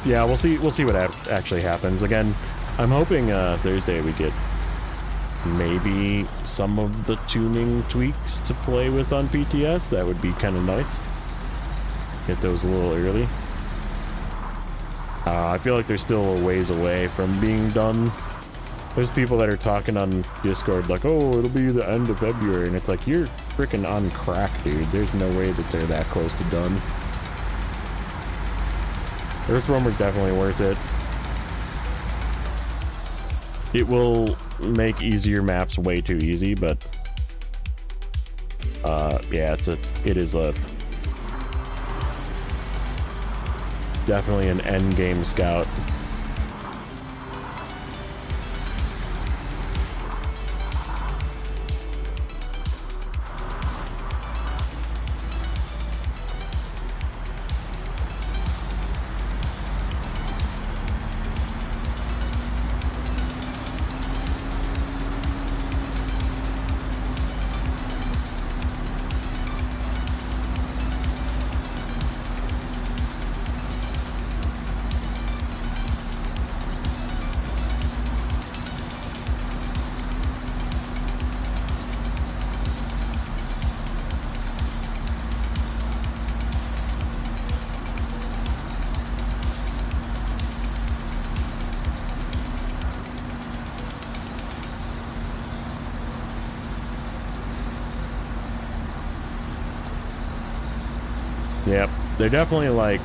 Yeah, we'll see what actually happens. Again, I'm hoping Thursday we get maybe some of the tuning tweaks to play with on PTS. That would be kind of nice. Get those a little early. I feel like they're still a ways away from being done There's people that are talking on Discord like, oh, it'll be the end of February, and it's like, you're freaking on crack, dude. There's no way that they're that close to done. Earthrealmer's definitely worth it. It will make easier maps way too easy, but yeah, it is a definitely an end game scout. Yep, they're definitely like...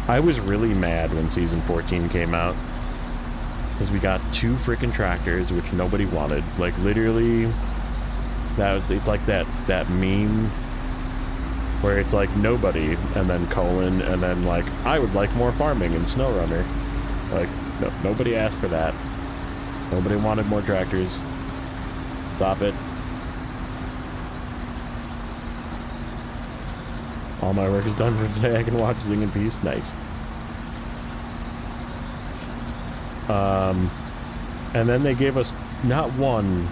I was really mad when Season 14 came out. Because we got 2 freaking tractors, which nobody wanted. Like, literally... it's like that meme... where it's like, nobody, and then colon, and then like, I would like more farming in Snowrunner. Like, no, nobody asked for that. Nobody wanted more tractors. Stop it. All my work is done for today. I can watch Zing in peace. Nice. And then they gave us not 1,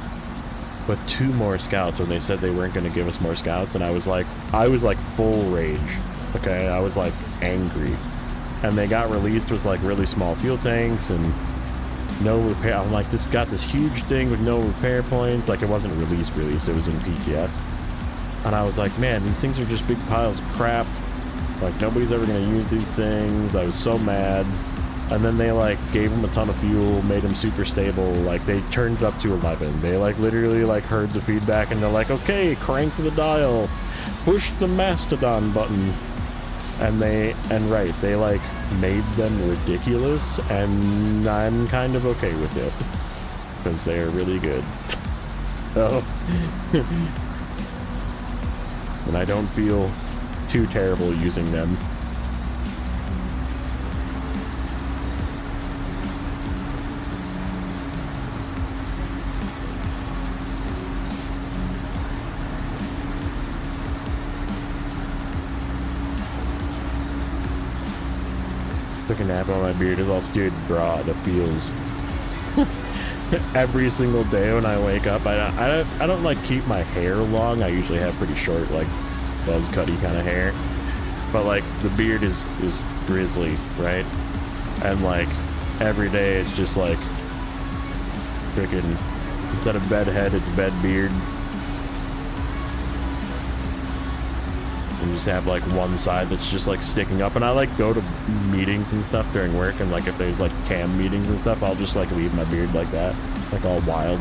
but 2 more scouts when they said they weren't going to give us more scouts, and I was like full rage. Okay, I was like angry. And they got released with like really small fuel tanks and no repair. I'm like, this got this huge thing with no repair points. Like, it wasn't released, it was in PTS. And I was like, man, these things are just big piles of crap. Like, nobody's ever going to use these things. I was so mad. And then they, like, gave them a ton of fuel, made them super stable. Like, they turned it up to 11. They, like, literally, like, heard the feedback, and they're like, okay, crank the dial. Push the Mastodon button. And they, like, made them ridiculous, and I'm kind of okay with it. Because they're really good. So... and I don't feel too terrible using them. Took a nap on my beard. It's all dude, broad. It feels every single day when I wake up. I don't like keep my hair long. I usually have pretty short, like buzz cutty kind of hair. But like the beard is grizzly, right? And like every day it's just like freaking, instead of bed head, it's bed beard. And just have like one side that's just like sticking up. And I like go to meetings and stuff during work, and like if there's like cam meetings and stuff, I'll just like leave my beard like that, like all wild.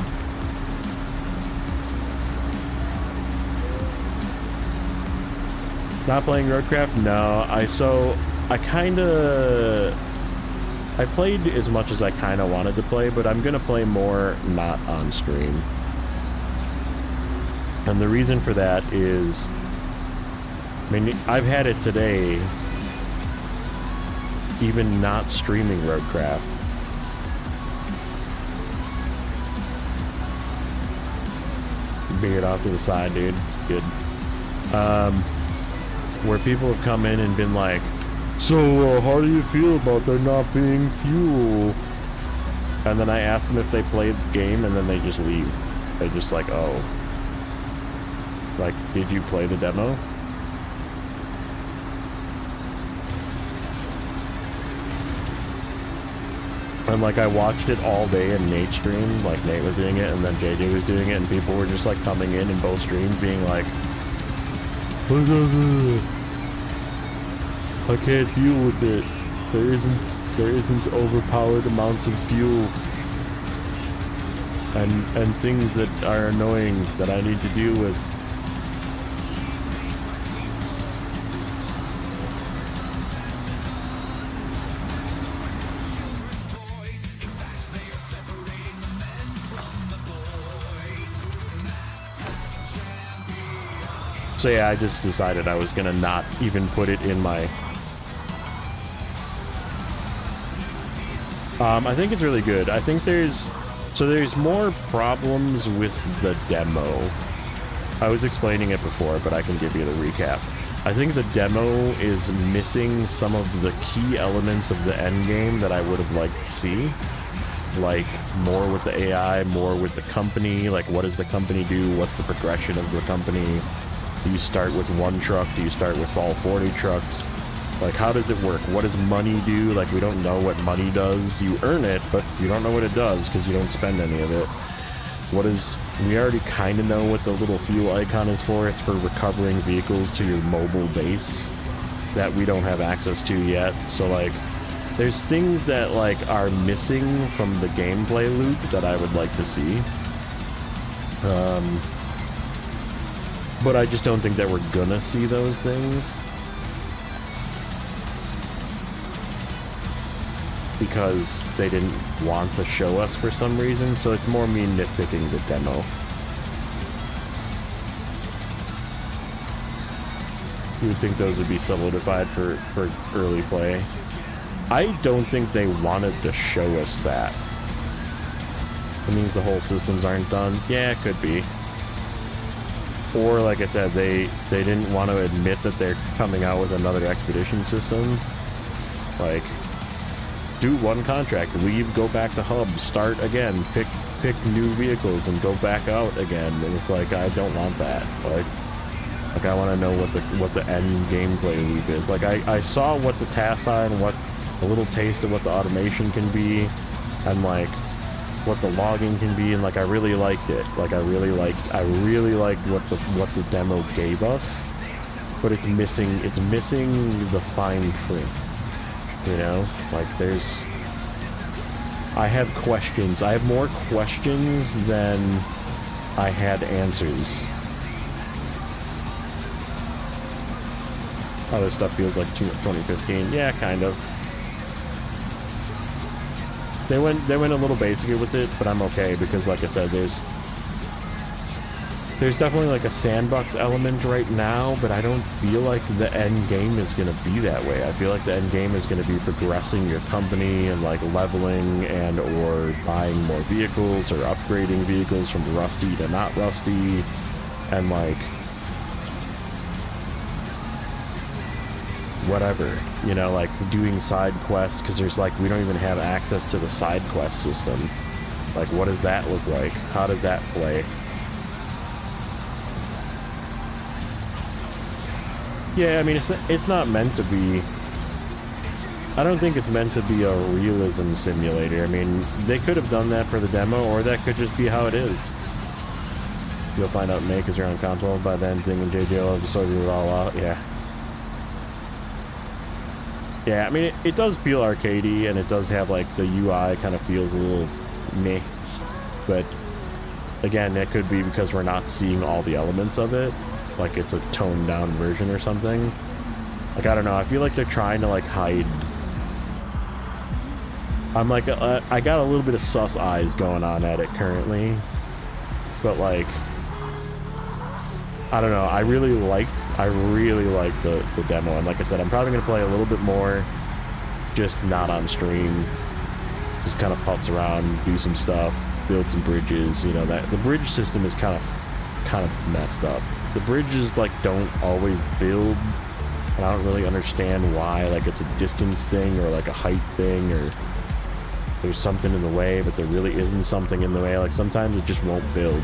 Not playing Roadcraft? No. I played as much as I kind of wanted to play, but I'm gonna play more not on stream. And the reason for that is, I mean, I've had it today, even not streaming Roadcraft. Bring it off to the side, dude. It's good. Where people have come in and been like, so how do you feel about there not being fuel? And then I ask them if they played the game, and then they just leave. They're just like, oh. Like, did you play the demo? And like, I watched it all day in Nate's stream. Like, Nate was doing it, and then JJ was doing it, and people were just like coming in both streams being like, I can't deal with it. There isn't overpowered amounts of fuel. and things that are annoying that I need to deal with. So yeah, I just decided I was gonna not even put it in my... I think it's really good. I think there's more problems with the demo. I was explaining it before, but I can give you the recap. I think the demo is missing some of the key elements of the end game that I would have liked to see. Like, more with the AI, more with the company. Like, what does the company do? What's the progression of the company? Do you start with one truck? Do you start with all 40 trucks? Like, how does it work? What does money do? Like, we don't know what money does. You earn it, but you don't know what it does because you don't spend any of it. We already kind of know what the little fuel icon is for. It's for recovering vehicles to your mobile base that we don't have access to yet. So, like, there's things that, like, are missing from the gameplay loop that I would like to see. But I just don't think that we're gonna see those things. Because they didn't want to show us for some reason, so it's more me nitpicking the demo. You would think those would be solidified for early play. I don't think they wanted to show us that. It means the whole systems aren't done. Yeah, it could be. Or, like I said, they didn't want to admit that they're coming out with another expedition system. Like, do one contract, leave, go back to hub, start again, pick new vehicles and go back out again. And it's like, I don't want that. Like I want to know what the end gameplay loop is. Like, I saw what the tasks are and what a little taste of what the automation can be, and like what the logging can be, and like I really liked it. Like I really liked what the demo gave us, but it's missing the fine print. You know, like I have questions. I have more questions than I had answers. Other stuff feels like 2015. Yeah, kind of. They went a little basic with it, but I'm okay because, like I said, there's definitely like a sandbox element right now, but I don't feel like the end game is going to be that way. I feel like the end game is going to be progressing your company and like leveling and or buying more vehicles or upgrading vehicles from rusty to not rusty, and like whatever, you know, like doing side quests, because there's like, we don't even have access to the side quest system. Like, what does that look like? How does that play? Yeah, I mean, it's not meant to be... I don't think it's meant to be a realism simulator. I mean, they could have done that for the demo, or that could just be how it is. You'll find out in May because you're on console. By then, Zing and JJ will have sorted it all out. Yeah. Yeah, I mean, it does feel arcadey, and it does have, like, the UI kind of feels a little meh. But, again, that could be because we're not seeing all the elements of it. Like, it's a toned-down version or something. Like, I don't know, I feel like they're trying to, like, hide... I'm like, I got a little bit of sus eyes going on at it currently. But, like... I don't know, I really like the demo, and like I said, I'm probably going to play a little bit more, just not on stream, just kind of putz around, do some stuff, build some bridges, you know, that the bridge system is kind of messed up. The bridges, like, don't always build, and I don't really understand why. Like, it's a distance thing, or like a height thing, or there's something in the way, but there really isn't something in the way. Like, sometimes it just won't build.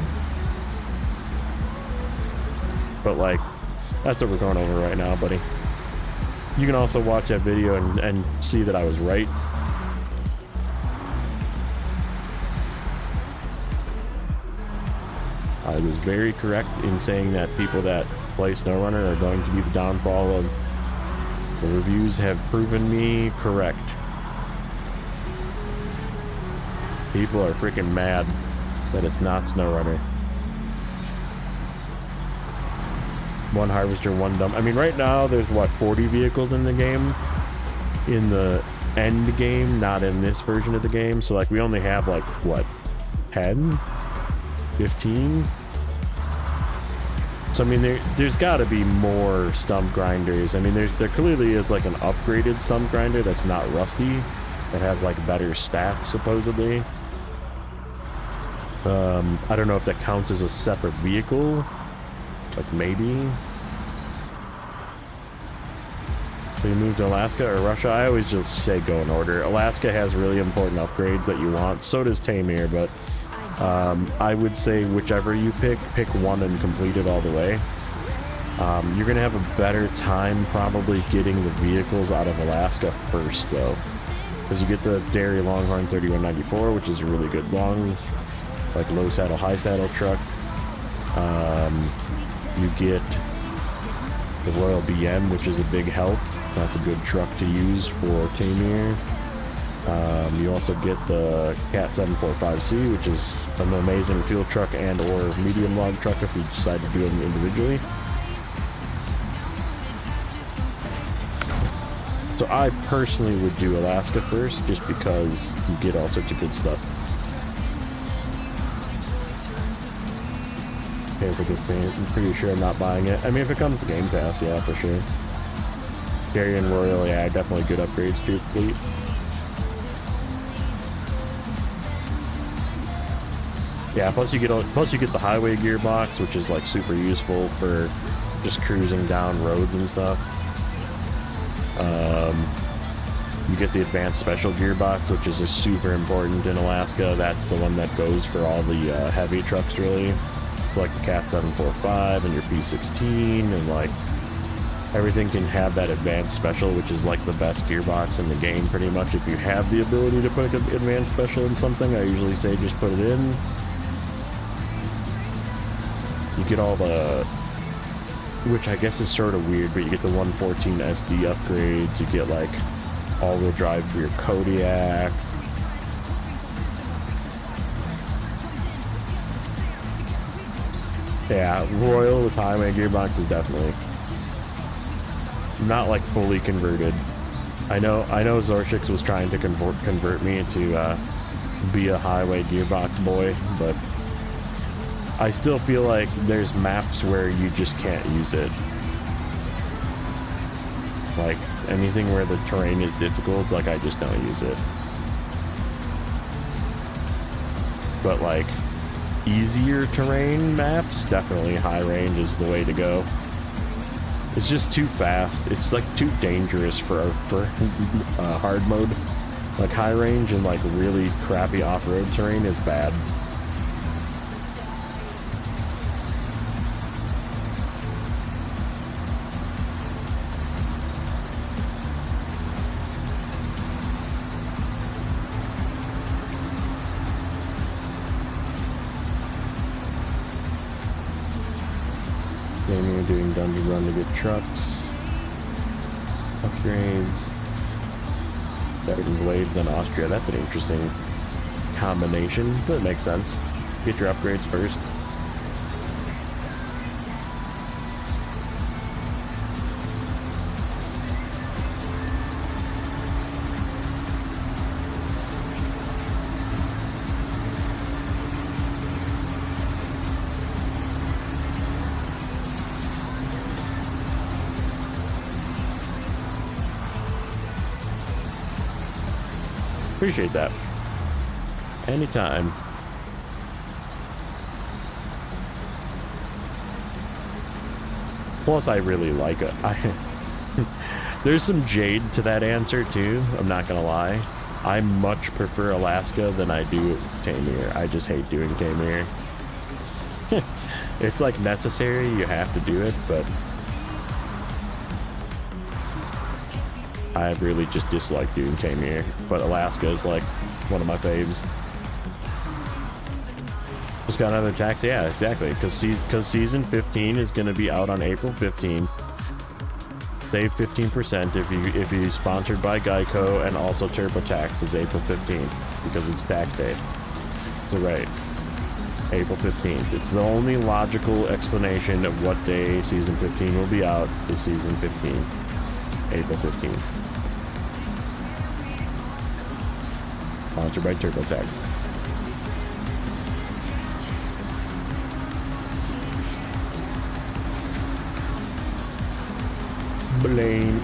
But, like, that's what we're going over right now, buddy. You can also watch that video and see that I was right. I was very correct in saying that people that play Snowrunner are going to be the downfall of... The reviews have proven me correct. People are freaking mad. that it's not Snowrunner. One harvester, one dump. I mean, right now there's what, 40 vehicles in the game, in the end game, not in this version of the game. So like we only have like what, 10, 15. So I mean, there's got to be more stump grinders. I mean, there clearly is like an upgraded stump grinder that's not rusty, that has like better stats supposedly. I don't know if that counts as a separate vehicle. Like maybe. So you move to Alaska or Russia? I always just say go in order. Alaska has really important upgrades that you want. So does Tamir, but I would say whichever you pick one and complete it all the way. You're going to have a better time probably getting the vehicles out of Alaska first, though. Because you get the Dairy Longhorn 3194, which is a really good long, like low saddle, high saddle truck. You get the Royal BM, which is a big help. That's a good truck to use for Tamir. You also get the Cat 745C, which is an amazing fuel truck and or medium log truck if you decide to do them individually. So I personally would do Alaska first, just because you get all sorts of good stuff. Pay for this thing. I'm pretty sure I'm not buying it. I mean, if it comes to Game Pass, yeah, for sure. Gary and Royal, yeah, definitely good upgrades to your fleet. Yeah, plus you get the highway gearbox, which is like super useful for just cruising down roads and stuff. You get the advanced special gearbox, which is super important in Alaska. That's the one that goes for all the heavy trucks, really. Like the Cat 745 and your P16, and like everything can have that advanced special, which is like the best gearbox in the game pretty much. If you have the ability to put an advanced special in something, I usually say just put it in. You get all the, which I guess is sort of weird, but you get the 114 SD upgrades. You get like all-wheel drive for your Kodiak. Yeah, Royal with highway gearbox is definitely not like fully converted. I know Zorshix was trying to convert me to be a highway gearbox boy, but I still feel like there's maps where you just can't use it. Like anything where the terrain is difficult, like I just don't use it. But like easier terrain maps, definitely high range is the way to go. It's just too fast. It's like too dangerous for hard mode. Like high range and like really crappy off-road terrain is bad. We're doing Dungeon Run to get trucks, upgrades, better blades than Austria. That's an interesting combination. That makes sense. Get your upgrades first. Appreciate that. Anytime. Plus, I really like it. There's some jade to that answer, too. I'm not gonna lie. I much prefer Alaska than I do Tamir. I just hate doing Tamir. It's like necessary. You have to do it, but I really just dislike doing Tamir, but Alaska is like one of my faves. Just got another tax, yeah, exactly. Because season 15 is going to be out on April 15th. Save 15% if you sponsored by Geico, and also TurboTax is April 15th because it's tax day. So right. April 15th. It's the only logical explanation of what day Season 15 will be out is Season 15. April 15th. Sponsored by TurboTax. Blaine.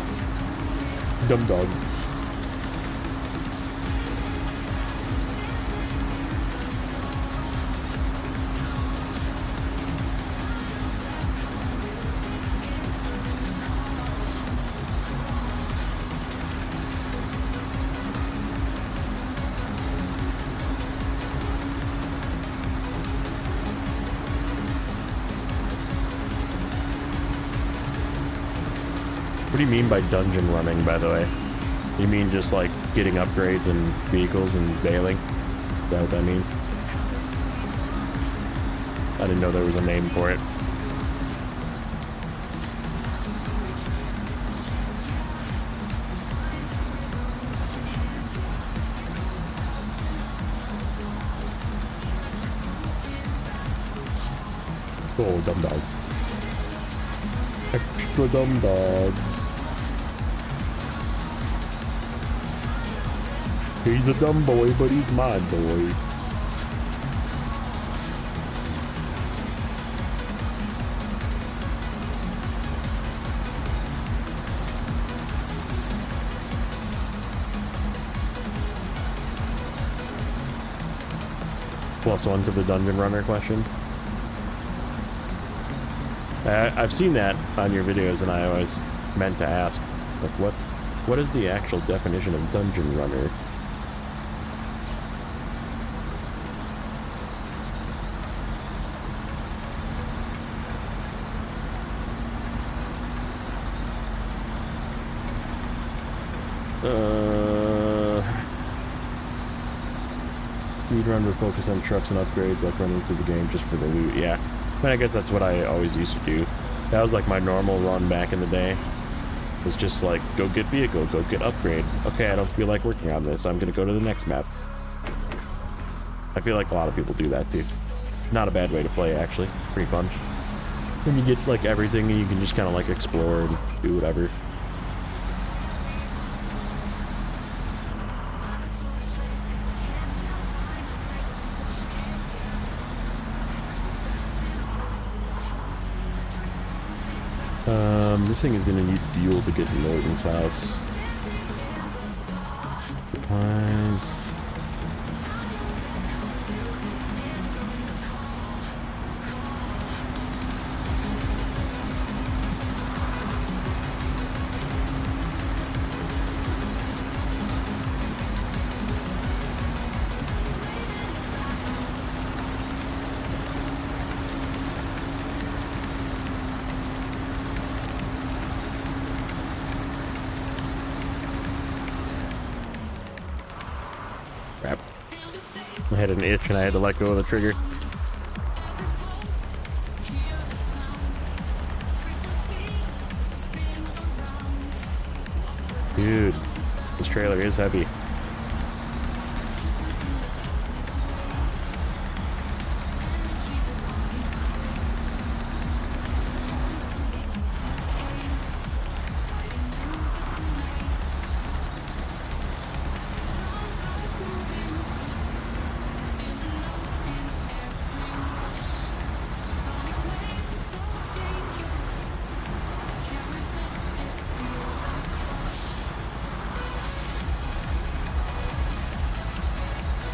Dumb dog. What do you mean by dungeon running, by the way? You mean just like getting upgrades and vehicles and bailing? Is that what that means? I didn't know there was a name for it. Oh, dumb dog. Extra dumb dogs. He's a dumb boy, but he's my boy. Plus one to the dungeon runner question. I've seen that on your videos, and I always meant to ask, like, what is the actual definition of dungeon runner? Speedrun would focus on trucks and upgrades, like running through the game just for the loot. Yeah. I mean, I guess that's what I always used to do. That was like my normal run back in the day. It was just like, go get vehicle, go get upgrade. Okay, I don't feel like working on this. I'm going to go to the next map. I feel like a lot of people do that too. Not a bad way to play, actually. Pretty fun. When you get like everything, you can just kind of like explore and do whatever. This thing is gonna need fuel to get to Logan's house. Supplies. Crap. I had an itch and I had to let go of the trigger. Dude, this trailer is heavy.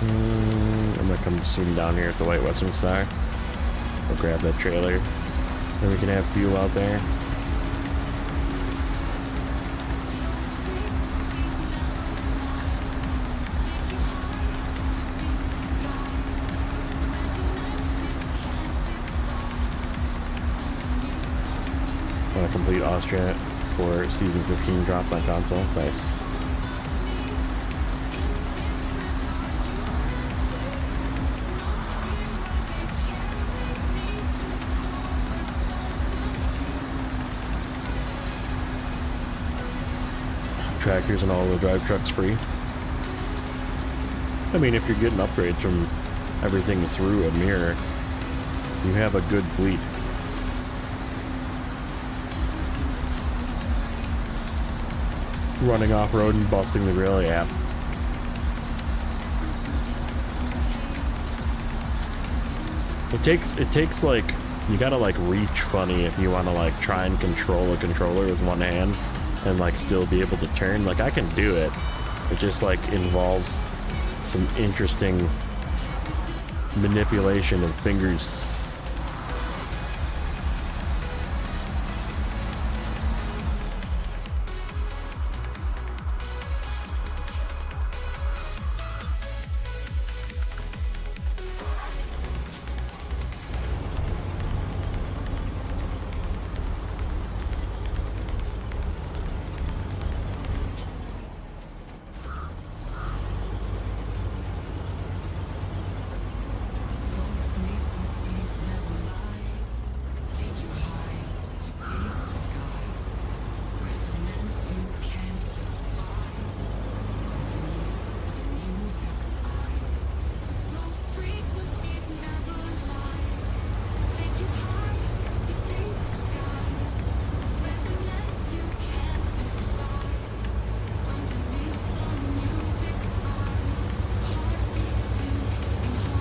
I'm gonna come swing down here at the White Western Star. We'll grab that trailer. Then we can have fuel out there. Want to complete Austria for Season 15 drops on console. Nice. Tractors and all-wheel drive trucks free. I mean, if you're getting upgrades from everything through a mirror, You have a good fleet. Running off-road and busting the grill, yeah. It takes like, you gotta like reach funny if you want to like try and control a controller with one hand and like still be able to turn. Like I can do it. It just like involves some interesting manipulation of fingers.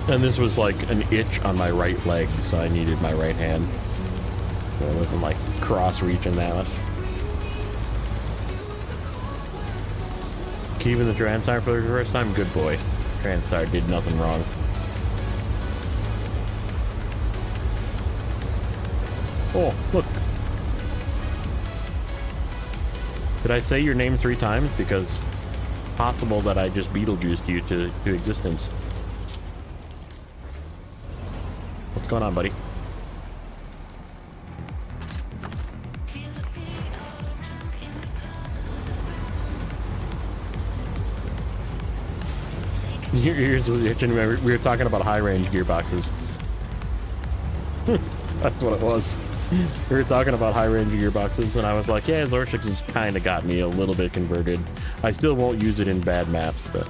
And this was like an itch on my right leg, so I needed my right hand. So I wasn't like cross-reaching that much. Keeping the Transtar for the first time? Good boy. Transtar did nothing wrong. Oh, look. Did I say your name 3 times? Because possible that I just Beetlejuiced you to existence. What's going on, buddy? Your ears was itching. We were talking about high-range gearboxes. That's what it was. We were talking about high-range gearboxes, and I was like, yeah, Zorshix has kind of got me a little bit converted. I still won't use it in bad math, but...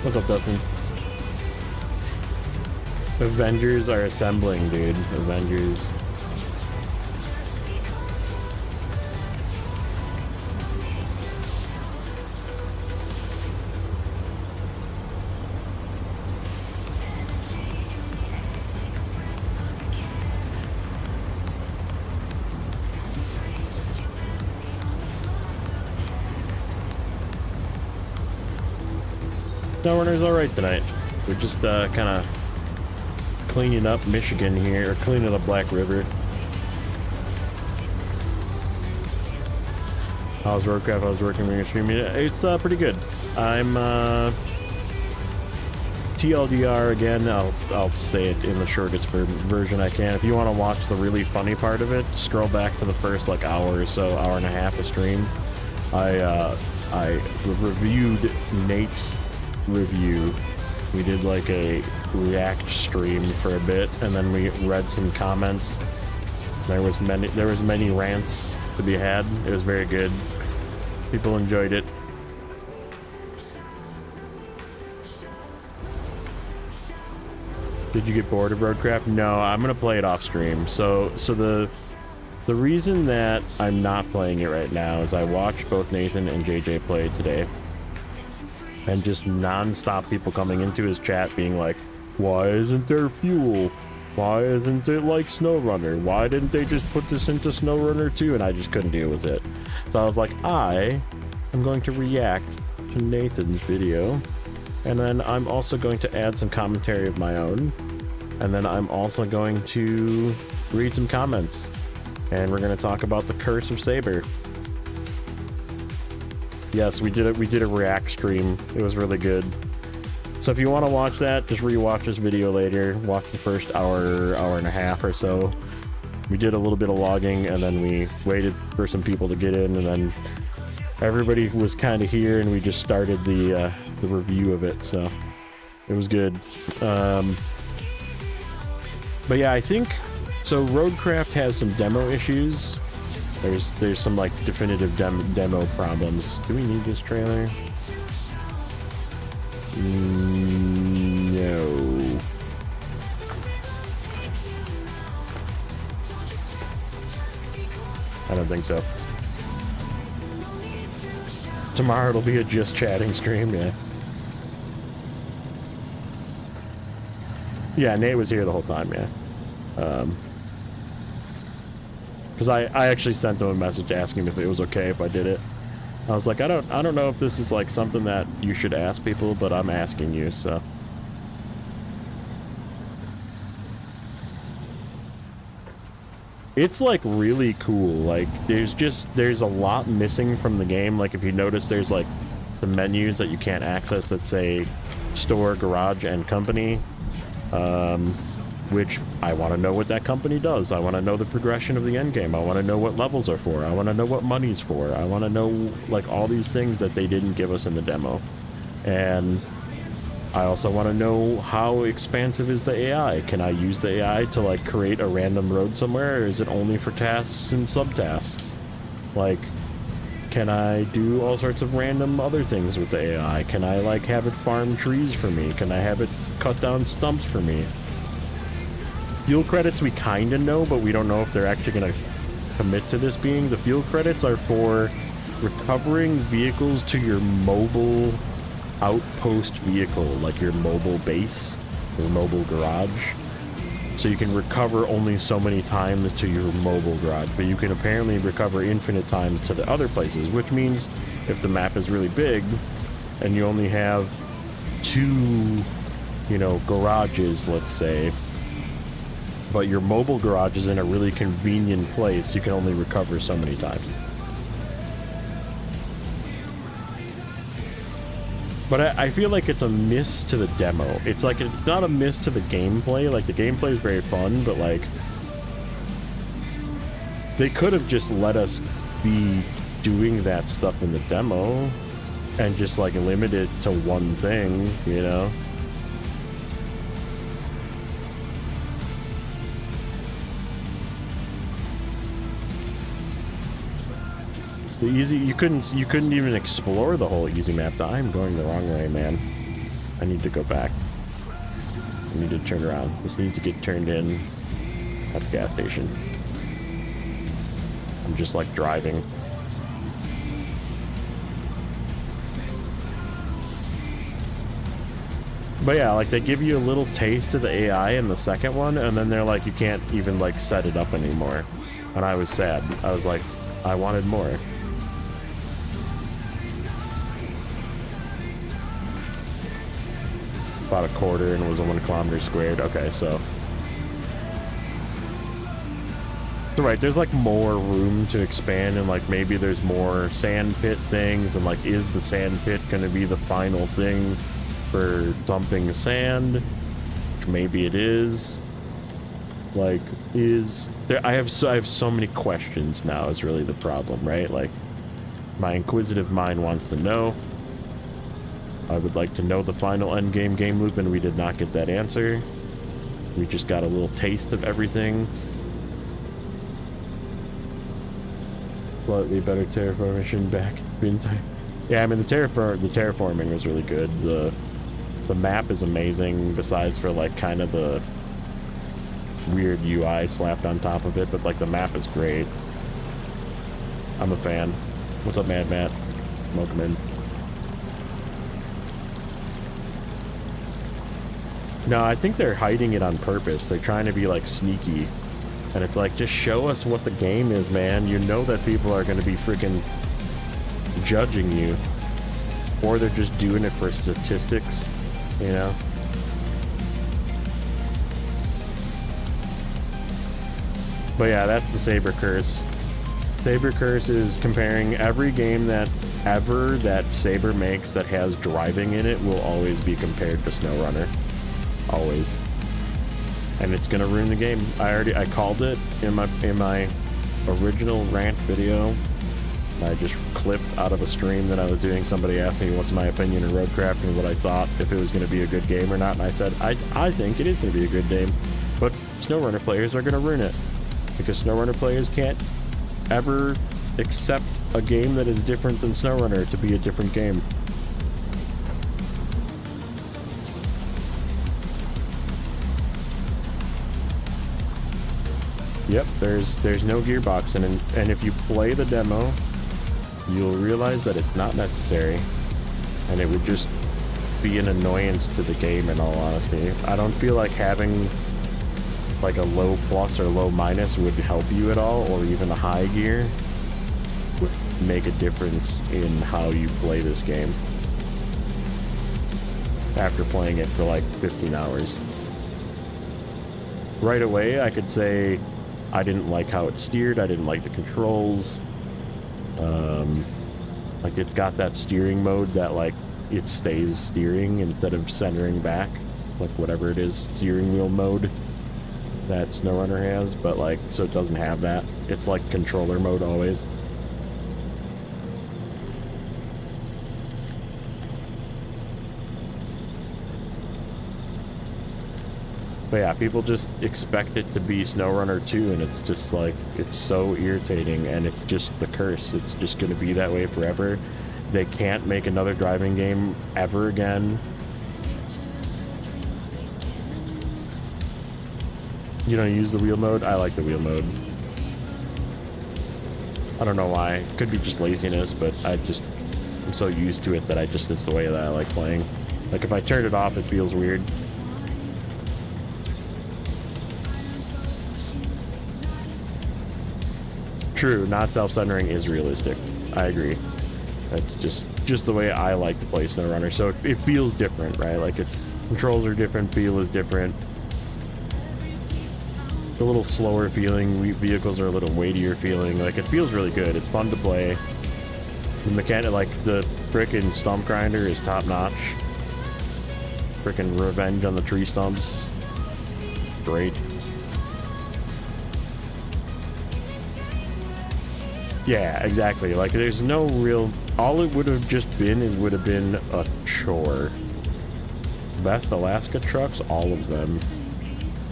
What's up, Dustin? Avengers are assembling, dude. Avengers. Snowrunner's alright tonight. We're just kind of cleaning up Michigan here, or cleaning up Black River. How's Roadcraft? How's working when you're streaming? It's pretty good. I'm TLDR again. I'll say it in the shortest version I can. If you want to watch the really funny part of it, scroll back to the first like hour or so, hour and a half of stream. I reviewed Nate's review. We did like a react stream for a bit, and then we read some comments. There was many rants to be had. It was very good. People enjoyed it. Did you get bored of Roadcraft? No, I'm gonna play it off stream. So the reason that I'm not playing it right now is I watched both Nathan and JJ play today. And just non-stop people coming into his chat being like, why isn't there fuel? Why isn't it like Snowrunner? Why didn't they just put this into Snowrunner too? And I just couldn't deal with it. So I was like, I am going to react to Nathan's video. And then I'm also going to add some commentary of my own. And then I'm also going to read some comments. And we're going to talk about the curse of Saber. Yes, we did a react stream. It was really good. So if you want to watch that, just rewatch this video later. Watch the first hour and a half or so. We did a little bit of logging, and then we waited for some people to get in, and then everybody was kind of here, and we just started the review of it. So it was good. But yeah, I think so. Roadcraft has some demo issues. There's some like definitive demo problems. Do we need this trailer? No. I don't think so. Tomorrow it'll be a just chatting stream, yeah. Yeah, Nate was here the whole time, yeah. Because I actually sent him a message asking if it was okay if I did it. I was like, I don't know if this is like something that you should ask people, but I'm asking you, so. It's like really cool. Like there's a lot missing from the game. Like if you notice, there's like the menus that you can't access that say store, garage, and company. Which I want to know what that company does. I want to know the progression of the end game. I want to know what levels are for. I want to know what money's for. I want to know like all these things that they didn't give us in the demo. And I also want to know how expansive is the AI. Can I use the AI to like create a random road somewhere, or is it only for tasks and subtasks? Like, can I do all sorts of random other things with the AI? Can I like have it farm trees for me? Can I have it cut down stumps for me? Fuel credits we kind of know, but we don't know if they're actually going to commit to this being. The fuel credits are for recovering vehicles to your mobile outpost vehicle, like your mobile base, your mobile garage. So you can recover only so many times to your mobile garage, but you can apparently recover infinite times to the other places, which means if the map is really big and you only have 2, garages, let's say, but your mobile garage is in a really convenient place, you can only recover so many times. But I feel like it's a miss to the demo. It's like, it's not a miss to the gameplay. Like, the gameplay is very fun, but like, they could have just let us be doing that stuff in the demo and just like limit it to one thing, The easy, you couldn't even explore the whole easy map. I'm going the wrong way, man. I need to go back. I need to turn around. This needs to get turned in at the gas station. I'm just like driving. But yeah, like they give you a little taste of the AI in the second one, and then they're like, you can't even like set it up anymore. And I was sad. I was like, I wanted more. About a quarter and it was a 1 kilometer squared. Okay, so right, there's like more room to expand, and like maybe there's more sand pit things, and like is the sand pit going to be the final thing for dumping sand? Maybe it is. Like, is there? I have so many questions now. Is really the problem, right? Like, my inquisitive mind wants to know. I would like to know the final endgame game loop, and we did not get that answer. We just got a little taste of everything. Slightly better terraformation back in time. Yeah, I mean the terraforming was really good. The map is amazing, besides for like kind of the weird UI slapped on top of it, but like the map is great. I'm a fan. What's up, Mad Matt? Welcome in. No, I think they're hiding it on purpose. They're trying to be like sneaky. And it's like, just show us what the game is, man. You know that people are going to be freaking judging you. Or they're just doing it for statistics, But yeah, that's the Saber curse. Saber curse is comparing every game that Saber makes that has driving in it will always be compared to Snowrunner. Always. And it's gonna ruin the game. I called it in my original rant video. I just clipped out of a stream that I was doing. Somebody asked me what's my opinion of Roadcraft and what I thought, if it was gonna be a good game or not, and I said I think it is gonna be a good game, but Snowrunner players are gonna ruin it. Because Snowrunner players can't ever accept a game that is different than Snowrunner to be a different game. Yep, there's no gearbox, and if you play the demo, you'll realize that it's not necessary, and it would just be an annoyance to the game, in all honesty. I don't feel like having like a low plus or low minus would help you at all, or even a high gear would make a difference in how you play this game after playing it for like 15 hours. Right away, I could say I didn't like how it steered, I didn't like the controls. Like, it's got that steering mode that, like, it stays steering instead of centering back, like whatever it is, steering wheel mode that Snowrunner has, but like, so it doesn't have that. It's like controller mode always. But yeah, people just expect it to be Snowrunner 2, and it's just like, it's so irritating, and it's just the curse. It's just going to be that way forever. They can't make another driving game ever again. You don't use the wheel mode? I like the wheel mode. I don't know why. Could be just laziness, but I'm so used to it that it's the way that I like playing. Like, if I turn it off, it feels weird. True, not self-centering is realistic. I agree. That's just the way I like to play Snowrunner. So it feels different, right? Like, its controls are different, feel is different. It's a little slower feeling. Vehicles are a little weightier feeling. Like, it feels really good. It's fun to play. The mechanic, like, the frickin' stump grinder is top notch. Frickin' revenge on the tree stumps. Great. Yeah, exactly. Like, there's no real... All it would have just been a chore. Best Alaska trucks, all of them.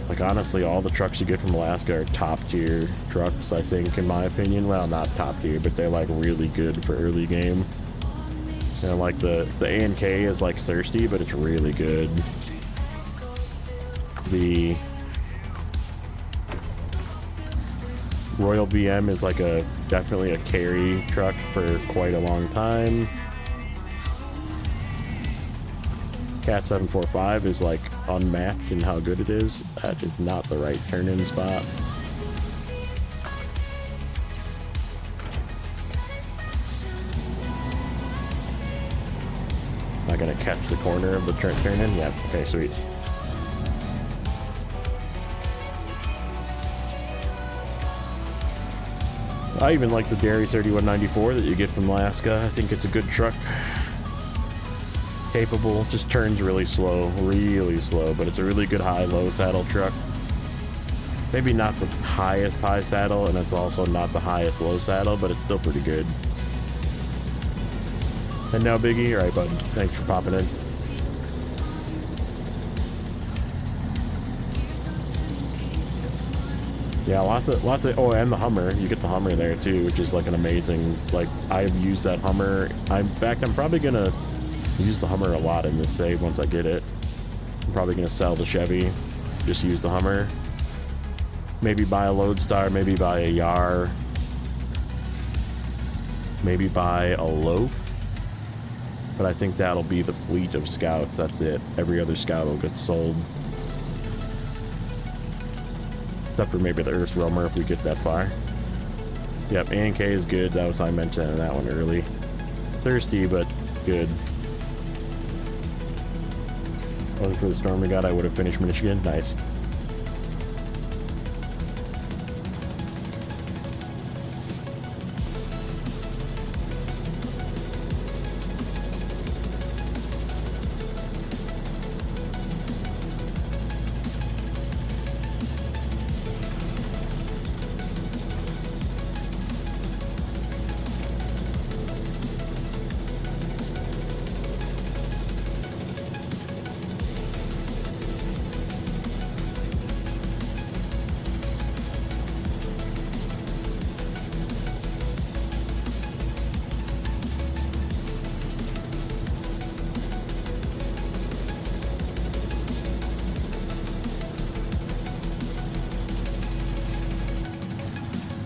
Like, honestly, all the trucks you get from Alaska are top-tier trucks, I think, in my opinion. Well, not top-tier, but they're, like, really good for early game. And, like, the A&K is, like, thirsty, but it's really good. The Royal BM is, like, definitely a carry truck for quite a long time. Cat 745 is, like, unmatched in how good it is. That is not the right turn-in spot. Am I gonna catch the corner of the turn-in? Yeah, okay, sweet. I even like the Dairy 3194 that you get from Alaska. I think it's a good truck. Capable, just turns really slow, but it's a really good high-low saddle truck. Maybe not the highest high saddle, and it's also not the highest low saddle, but it's still pretty good. And now, Biggie, alright, bud. Thanks for popping in. Yeah, lots of, oh, and the Hummer. You get the Hummer there too, which is like an amazing, like, I've used that Hummer. In fact, I'm probably gonna use the Hummer a lot in this save once I get it. I'm probably gonna sell the Chevy, just use the Hummer. Maybe buy a Lodestar, maybe buy a Yar, maybe buy a Loaf. But I think that'll be the fleet of Scouts, that's it. Every other Scout will get sold. Except for maybe the Earth Roamer if we get that far. Yep, A&K is good. That was I mentioned in that one early. Thirsty, but good. Wasn't for the storm we got, I would have finished Michigan. Nice.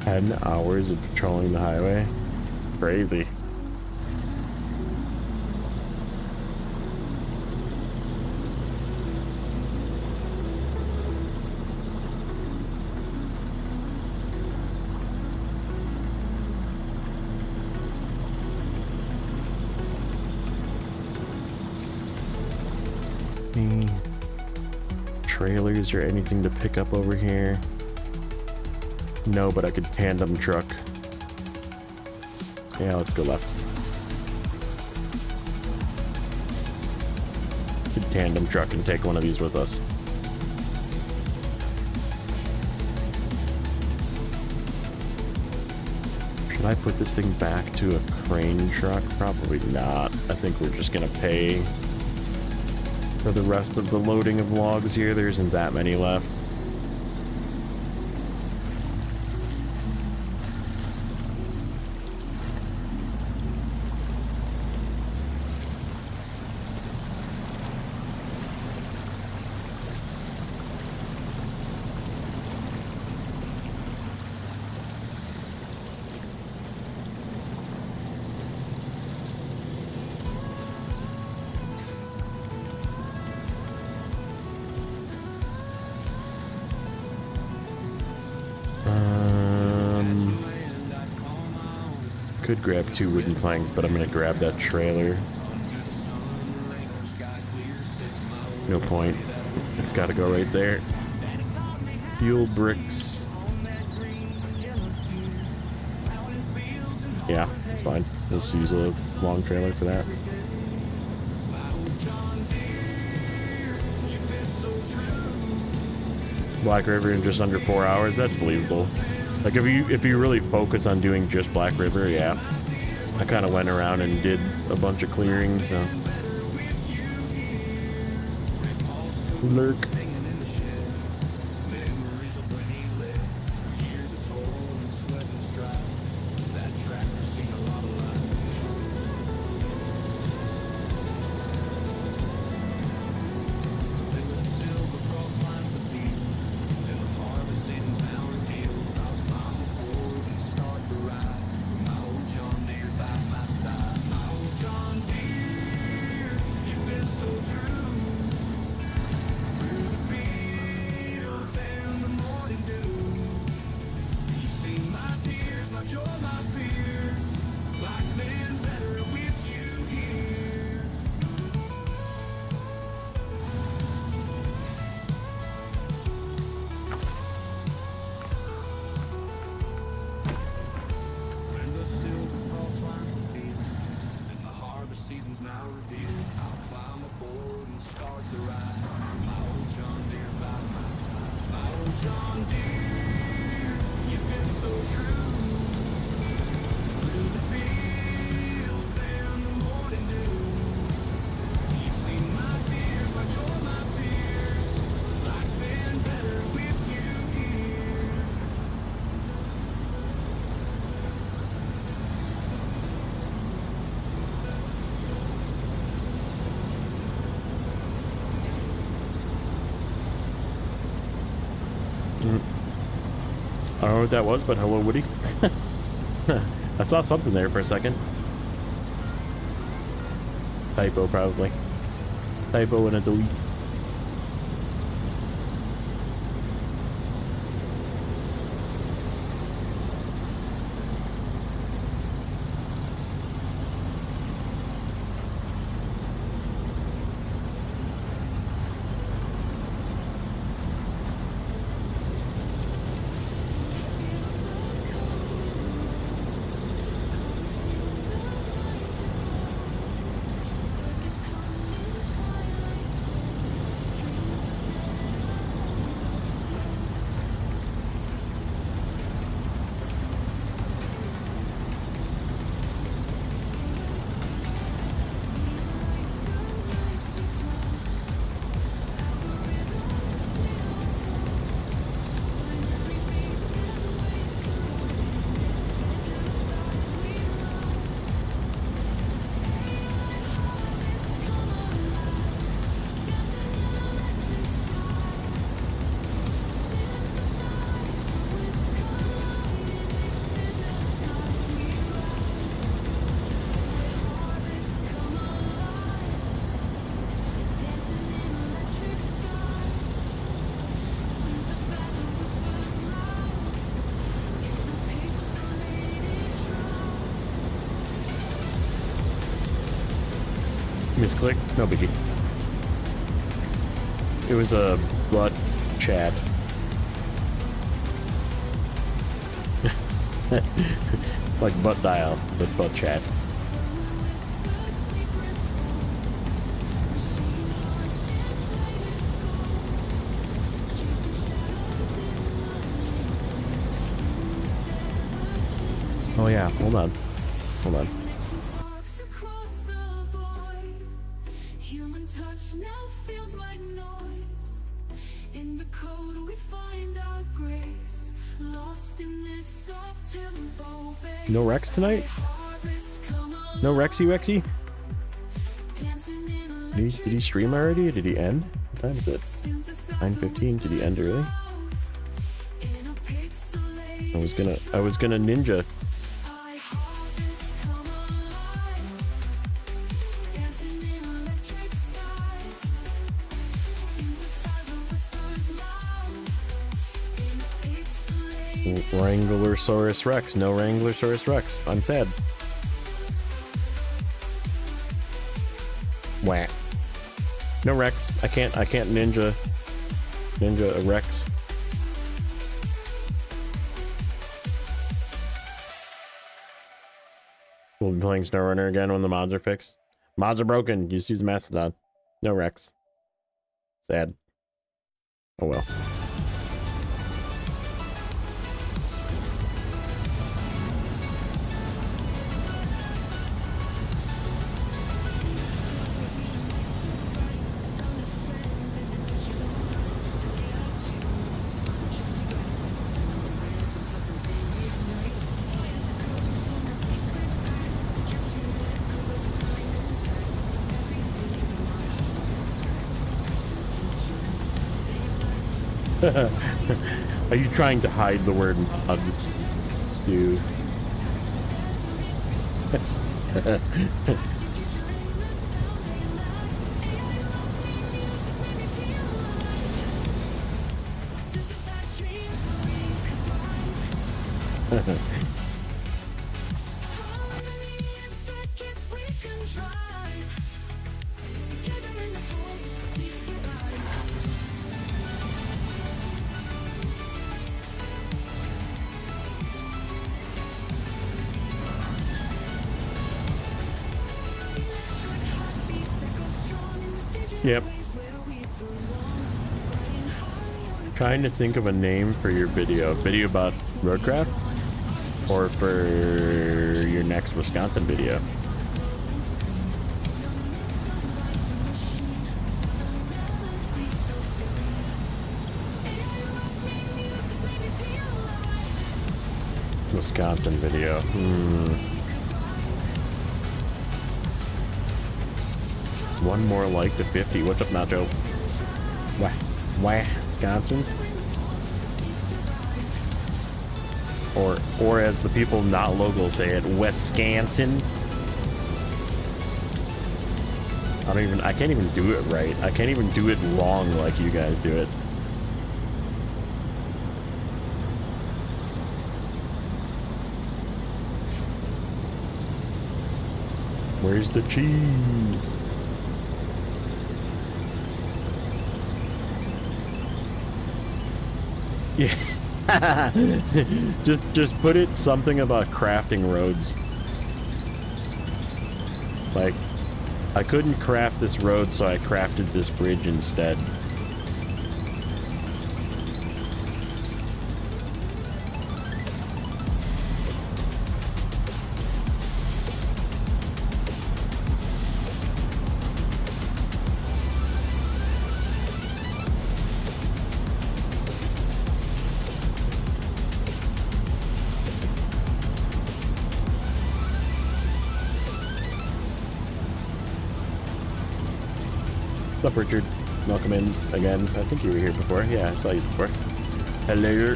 10 hours of patrolling the highway? Crazy. Trailers or anything to pick up over here? No, but I could tandem truck. Yeah, let's go left. Could tandem truck and take one of these with us. Should I put this thing back to a crane truck? Probably not. I think we're just gonna pay for the rest of the loading of logs here. There isn't that many left. Could grab 2 wooden planks, but I'm gonna grab that trailer. No point. It's gotta go right there. Fuel bricks. Yeah, it's fine. We'll just use a long trailer for that. Black River in just under 4 hours, that's believable. Like if you really focus on doing just Black River, yeah. I kind of went around and did a bunch of clearing, so. Lurk. I don't know what that was, but hello, Woody. I saw something there for a second. Typo, probably. Typo and a delete. misclick. No biggie. It was a butt chat. Like butt dial, but butt chat. Oh yeah, hold on. Hold on. No Rex tonight? No Rexy Rexy? Did he stream already? Did he end? What time is it? 9:15. Did he end early? I was gonna ninja. Wranglersaurus Rex. No Wranglersaurus Rex. I'm sad. Wah. No Rex. I can't ninja a Rex. We'll be playing Snowrunner again when the mods are fixed. Mods are broken. Just use Mastodon. No Rex. Sad. Oh well. Are you trying to hide the word mod, Stu? Yep. Trying to think of a name for your video. Video about Roadcraft? Or for your next Wisconsin video? Wisconsin video. One more like the 50. What's up, Nacho? Wisconsin? Or as the people not local say it, Wisconsin. I can't even do it right. I can't even do it long like you guys do it. Where's the cheese? Yeah. just put it something about crafting roads. Like, I couldn't craft this road, so I crafted this bridge instead. What's up, Richard? Welcome in again. I think you were here before. Yeah, I saw you before. Hello.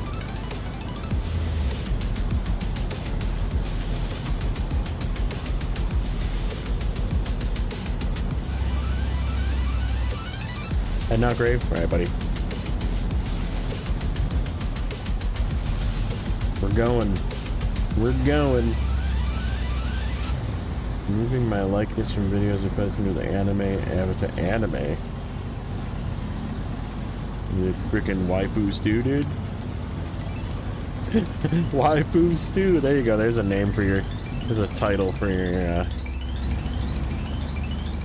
Head not grave? Alright, buddy. We're going. We're going. Moving my likeness from videos and posting to the anime avatar anime. You freaking waifu stew, dude. Waifu stew. There you go. There's a name for your. There's a title for your.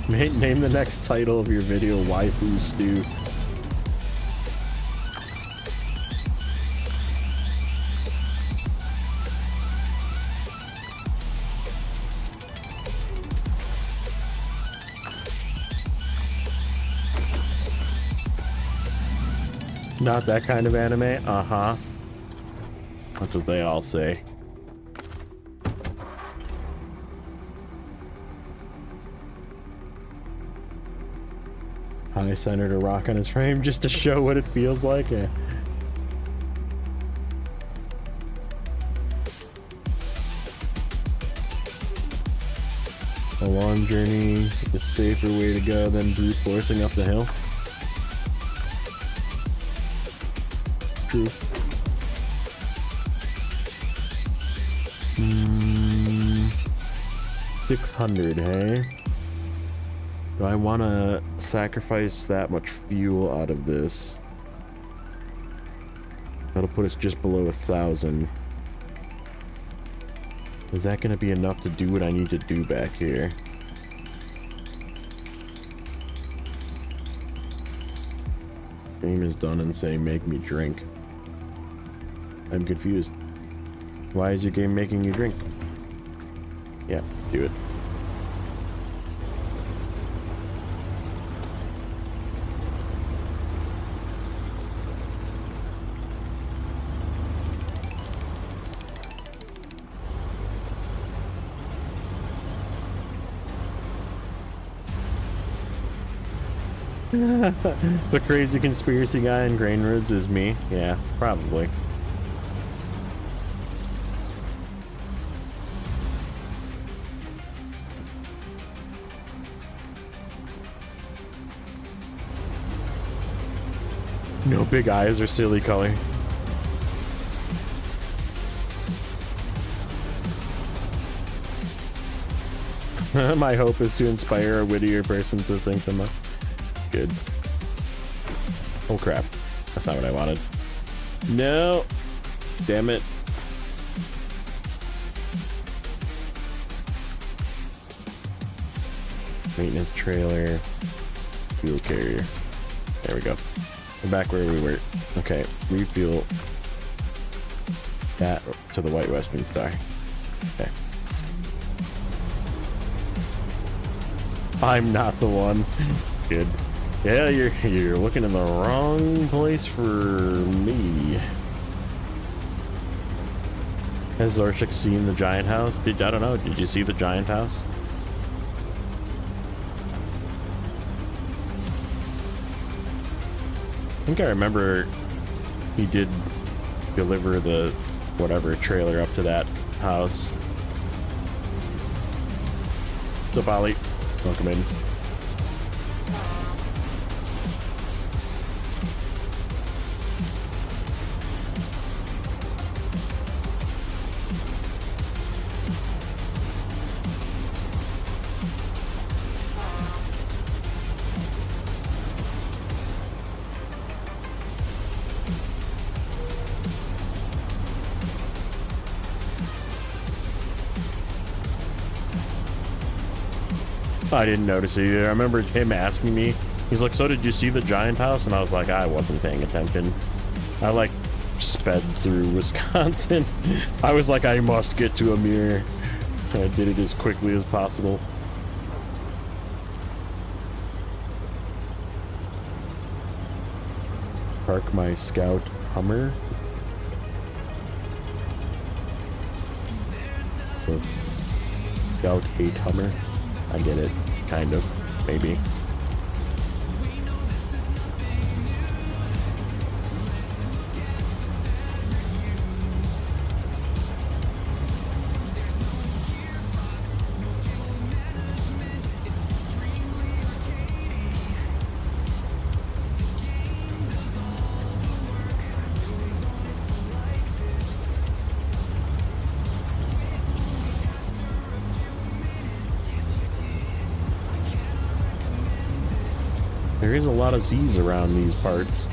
Name the next title of your video. Waifu stew. Not that kind of anime? Uh-huh. That's what they all say. High centered a rock on his frame just to show what it feels like. Yeah. A long journey is a safer way to go than brute forcing up the hill. True. 600, hey? Do I want to sacrifice that much fuel out of this? That'll put us just below 1,000. Is that going to be enough to do what I need to do back here? Game is done and saying make me drink. I'm confused. Why is your game making you drink? Yeah, do it. The crazy conspiracy guy in Grain Roads is me. Yeah, probably. No big eyes or silly color. My hope is to inspire a wittier person to think them up. Good. Oh crap. That's not what I wanted. No! Damn it. Maintenance trailer. Fuel carrier. There we go. We're back where we were. Okay, refuel that to the White Western Star. Okay. I'm not the one. Good. Yeah, you're looking in the wrong place for me. Has Zorchik seen the giant house? I don't know. Did you see the giant house? I think I remember he did deliver the whatever trailer up to that house. What's up, Ollie? Welcome in. I didn't notice it either. I remember him asking me. He's like, so did you see the giant house? And I was like, I wasn't paying attention. I like sped through Wisconsin. I was like, I must get to Amir. I did it as quickly as possible. Park my Scout Hummer. The Scout 8 Hummer. I get it, kind of, maybe. There is a lot of Z's around these parts.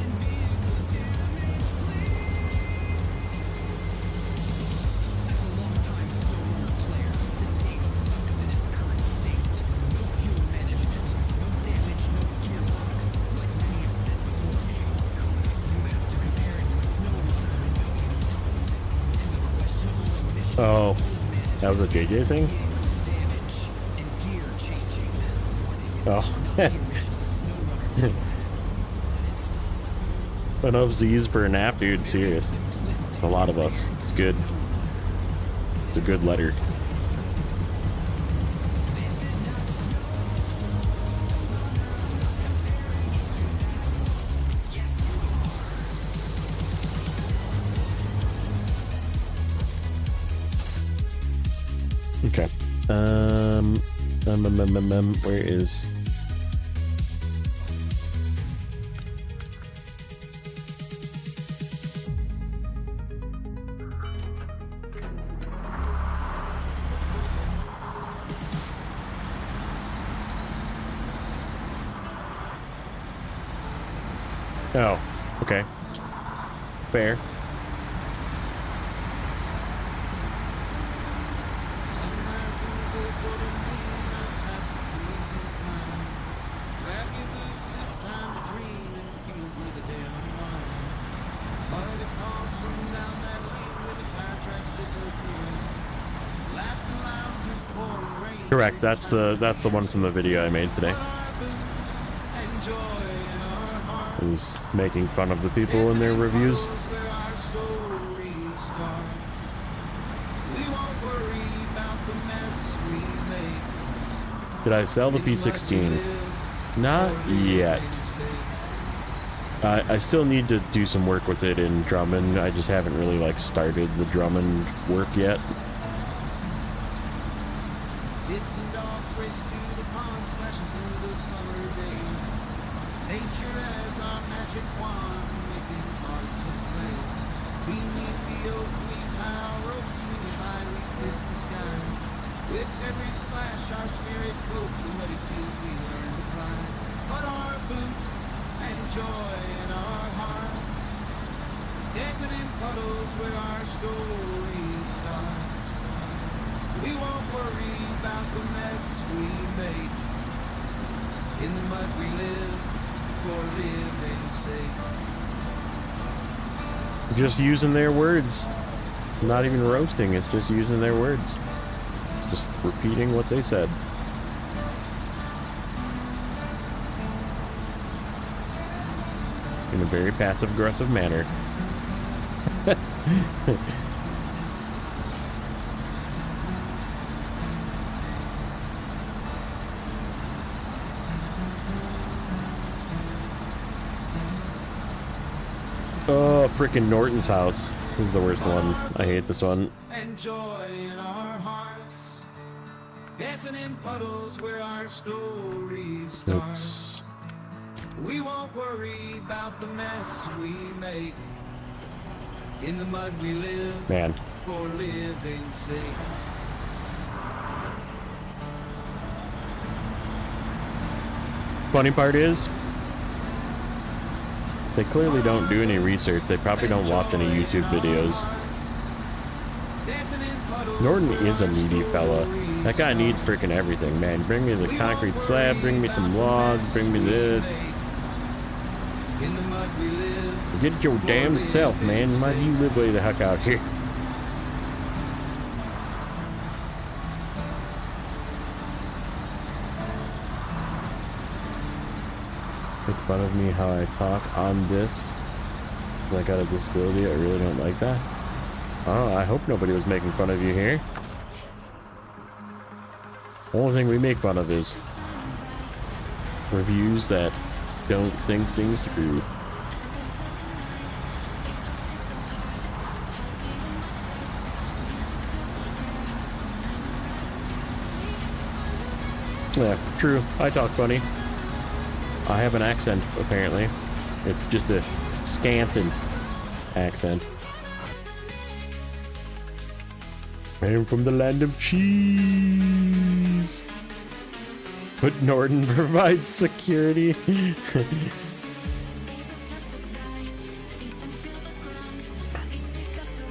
Oh, that was a JJ thing? Oh. Enough Z's for a nap, dude. Serious. A lot of us. It's good. It's a good letter. Okay. Where is... Oh, okay. Fair. Correct. That's the one from the video I made today. He's making fun of the people in their reviews. Did I sell the P16? Not yet. I still need to do some work with it in Drummond. I just haven't really like started the Drummond work yet. Kids and dogs race to the pond, splashing through the summer days. Nature as our magic wand, making hearts of clay. Beneath the oak we tie our ropes, swinging by we kiss the sky. With every splash our spirit copes, in muddy fields we learn to fly. But our boots and joy in our hearts, dancing in puddles where our story starts. We won't worry about the mess we make. In the mud we live, for living's sake. Just using their words. Not even roasting, it's just using their words. It's just repeating what they said. In a very passive-aggressive manner. Oh, frickin' Norton's house. This is the worst one. I hate this one. And joy in our hearts, dancing in puddles where our story starts. We won't worry about the mess we make. In the mud we live, Man. for living's sake. Funny part is, they clearly don't do any research. They probably don't watch any YouTube videos. Norton is a needy fella. That guy needs freaking everything, man. Bring me the concrete slab, bring me some logs, bring me this. Get it your damn self, man. Why do you live way the heck out here? Make fun of me how I talk on this. I got a disability. I really don't like that. Oh, I hope nobody was making fun of you here. The only thing we make fun of is reviews that don't think things through. Yeah, true. I talk funny. I have an accent, apparently. It's just a Scanson accent. I am from the land of cheese. But Norton provides security.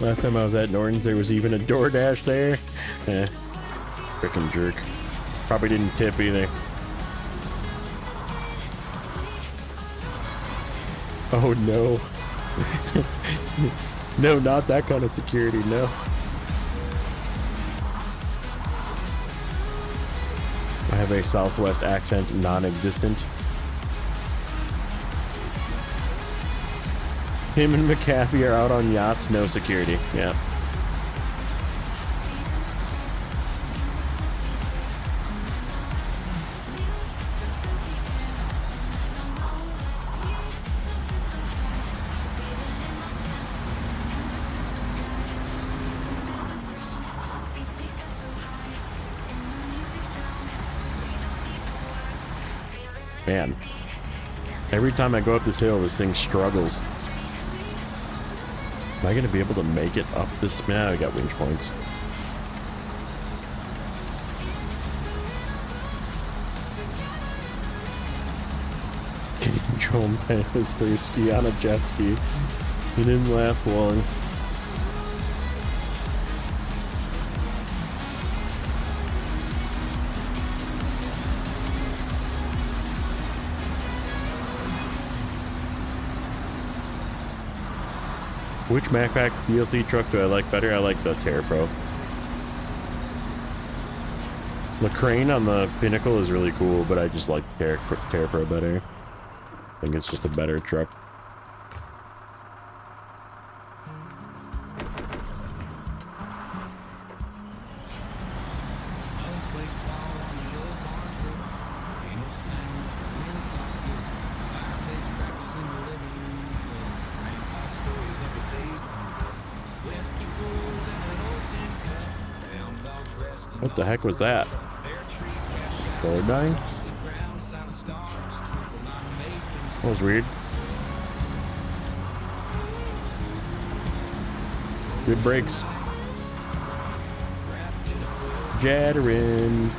Last time I was at Norton's, there was even a DoorDash there. Frickin' jerk. Probably didn't tip either. Oh no. No, not that kind of security, no. I have a Southwest accent, non-existent. Him and McAfee are out on yachts, no security. Yeah. Man, every time I go up this hill, this thing struggles. Am I gonna be able to make it up this? Now I got winch points. Can you control my first ski on a jet ski? He didn't last long. Which MacPack DLC truck do I like better? I like the Terra Pro. The crane on the Pinnacle is really cool, but I just like the Terra Pro better. I think it's just a better truck. What the heck was that? Forward dying? That was weird. Good brakes. Jattering.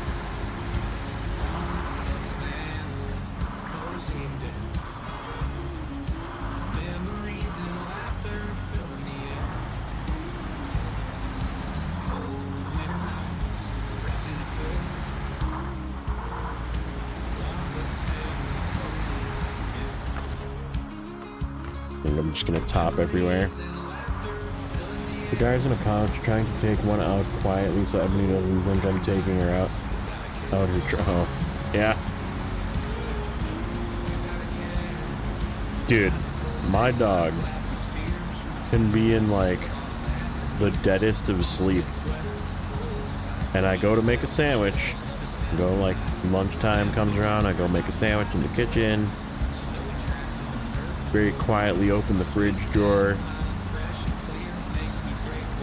I'm just gonna top everywhere. The guy's in a pouch trying to take one out quietly so Ebony doesn't think I'm taking her out. Oh, yeah. Dude, my dog can be in like the deadest of sleep. And I go to make a sandwich. Go like lunchtime comes around, I go make a sandwich in the kitchen. Very quietly open the fridge drawer,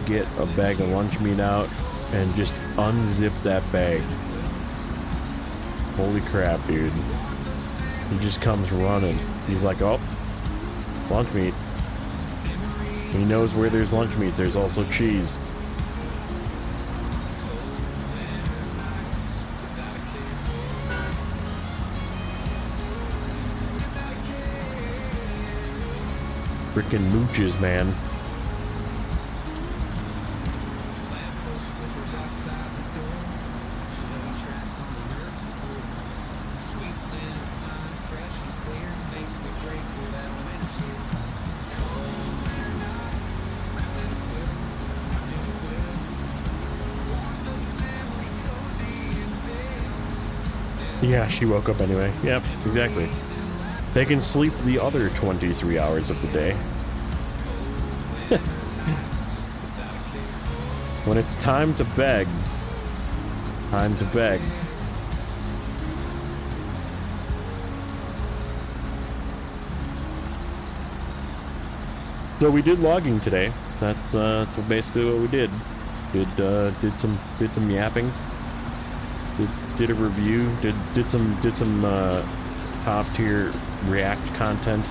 get a bag of lunch meat out, and just unzip that bag. Holy crap, dude. He just comes running. He's like, oh, lunch meat. He knows where there's lunch meat. There's also cheese. Frickin' mooches, man. Yeah, she woke up anyway. Yep, exactly. They can sleep the other 23 hours of the day. When it's time to beg. Time to beg. So we did logging today. That's basically what we did. Did some yapping. Did a review. Did some top tier React content.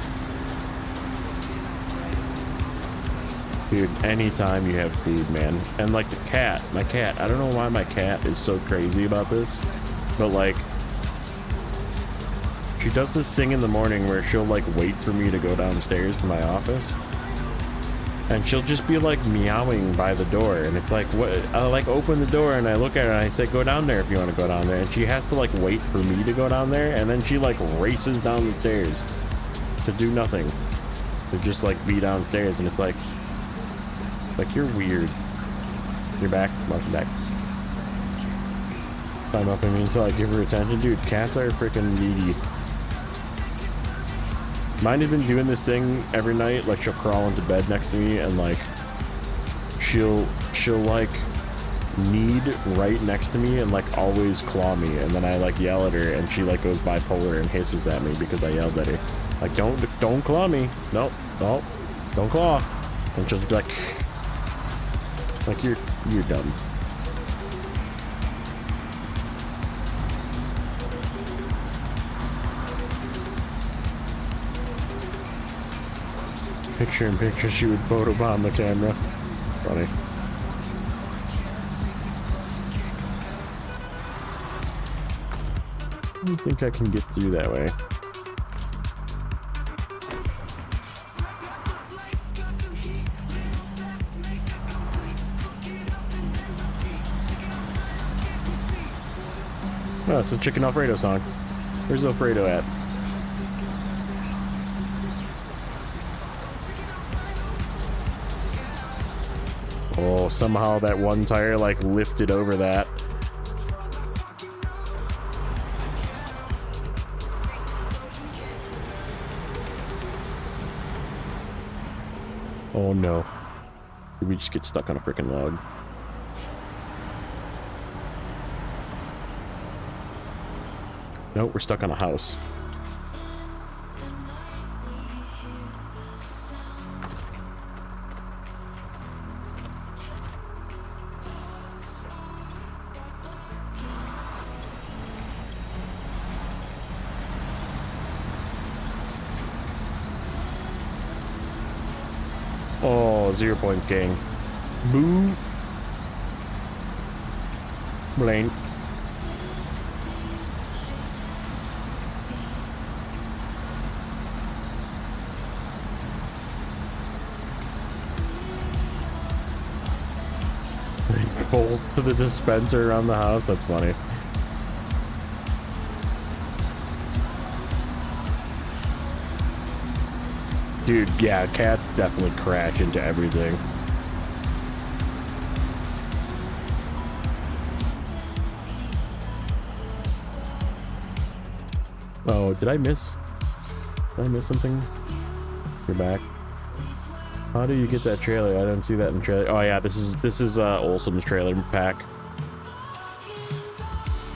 Dude, anytime you have food, man. And like my cat, I don't know why my cat is so crazy about this, but like She does this thing in the morning where she'll like wait for me to go downstairs to my office. And she'll just be like meowing by the door, and it's like, what? I like open the door and I look at her and I say, go down there if you want to go down there, and she has to like wait for me to go down there, and then she like races down the stairs to do nothing, to just like be downstairs, and it's like you're weird. You're back, welcome back. Climb up and so I give her attention, dude. Cats are freaking needy. Mine has been doing this thing every night, like she'll crawl into bed next to me and like she'll like knead right next to me and like always claw me, and then I like yell at her and she like goes bipolar and hisses at me because I yelled at her. Like, don't claw me. Nope, don't claw. And she'll just be like you're dumb. Picture in picture, she would photobomb the camera. Funny. I don't think I can get through that way. Oh, it's a Chicken Alfredo song. Where's Alfredo at? Oh, somehow that one tire like lifted over that. Oh no. Did we just get stuck on a freaking log? Nope, we're stuck on a house. Oh, 0 points, gang. Boo. Blaine. Bolt to the dispenser around the house. That's funny. Dude, yeah, cats definitely crash into everything. Oh, did I miss something? You're back. How do you get that trailer? I don't see that in the trailer. Oh yeah, this is Olsom's trailer pack.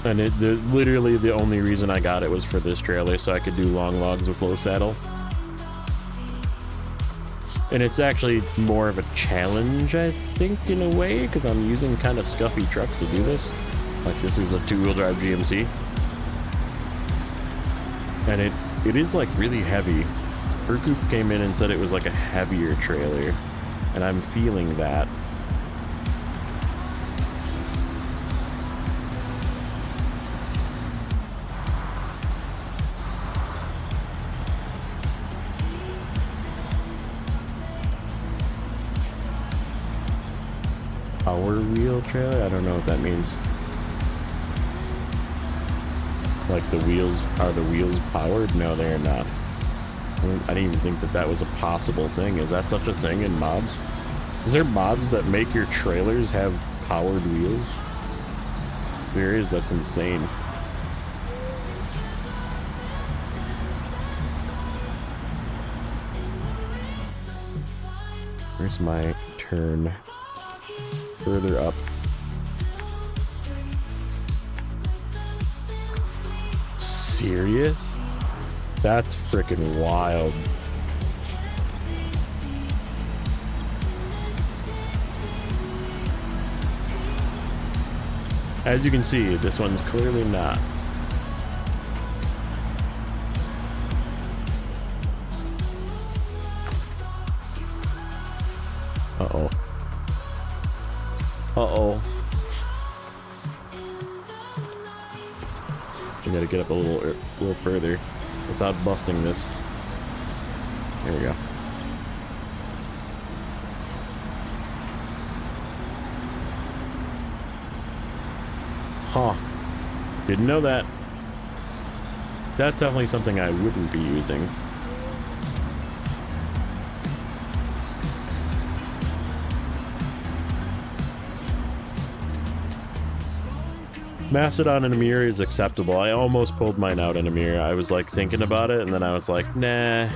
And literally the only reason I got it was for this trailer, so I could do long logs with low saddle. And it's actually more of a challenge, I think, in a way, because I'm using kind of scuffy trucks to do this. Like, this is a 2-wheel drive GMC. And it is, like, really heavy. Roadcraft came in and said it was, like, a heavier trailer. And I'm feeling that. Power wheel trailer? I don't know what that means. Like the wheels, are the wheels powered? No, they're not. I didn't even think that was a possible thing. Is that such a thing in mods? Is there mods that make your trailers have powered wheels? If there is, that's insane. Where's my turn? Further up. Serious? That's freaking wild. As you can see, this one's clearly not. Uh-oh. Uh-oh. We gotta get up a little further. without busting this. There we go. Huh. Didn't know that. That's definitely something I wouldn't be using. Mastodon in a mirror is acceptable. I almost pulled mine out in a mirror. I was like thinking about it, and then I was like, nah.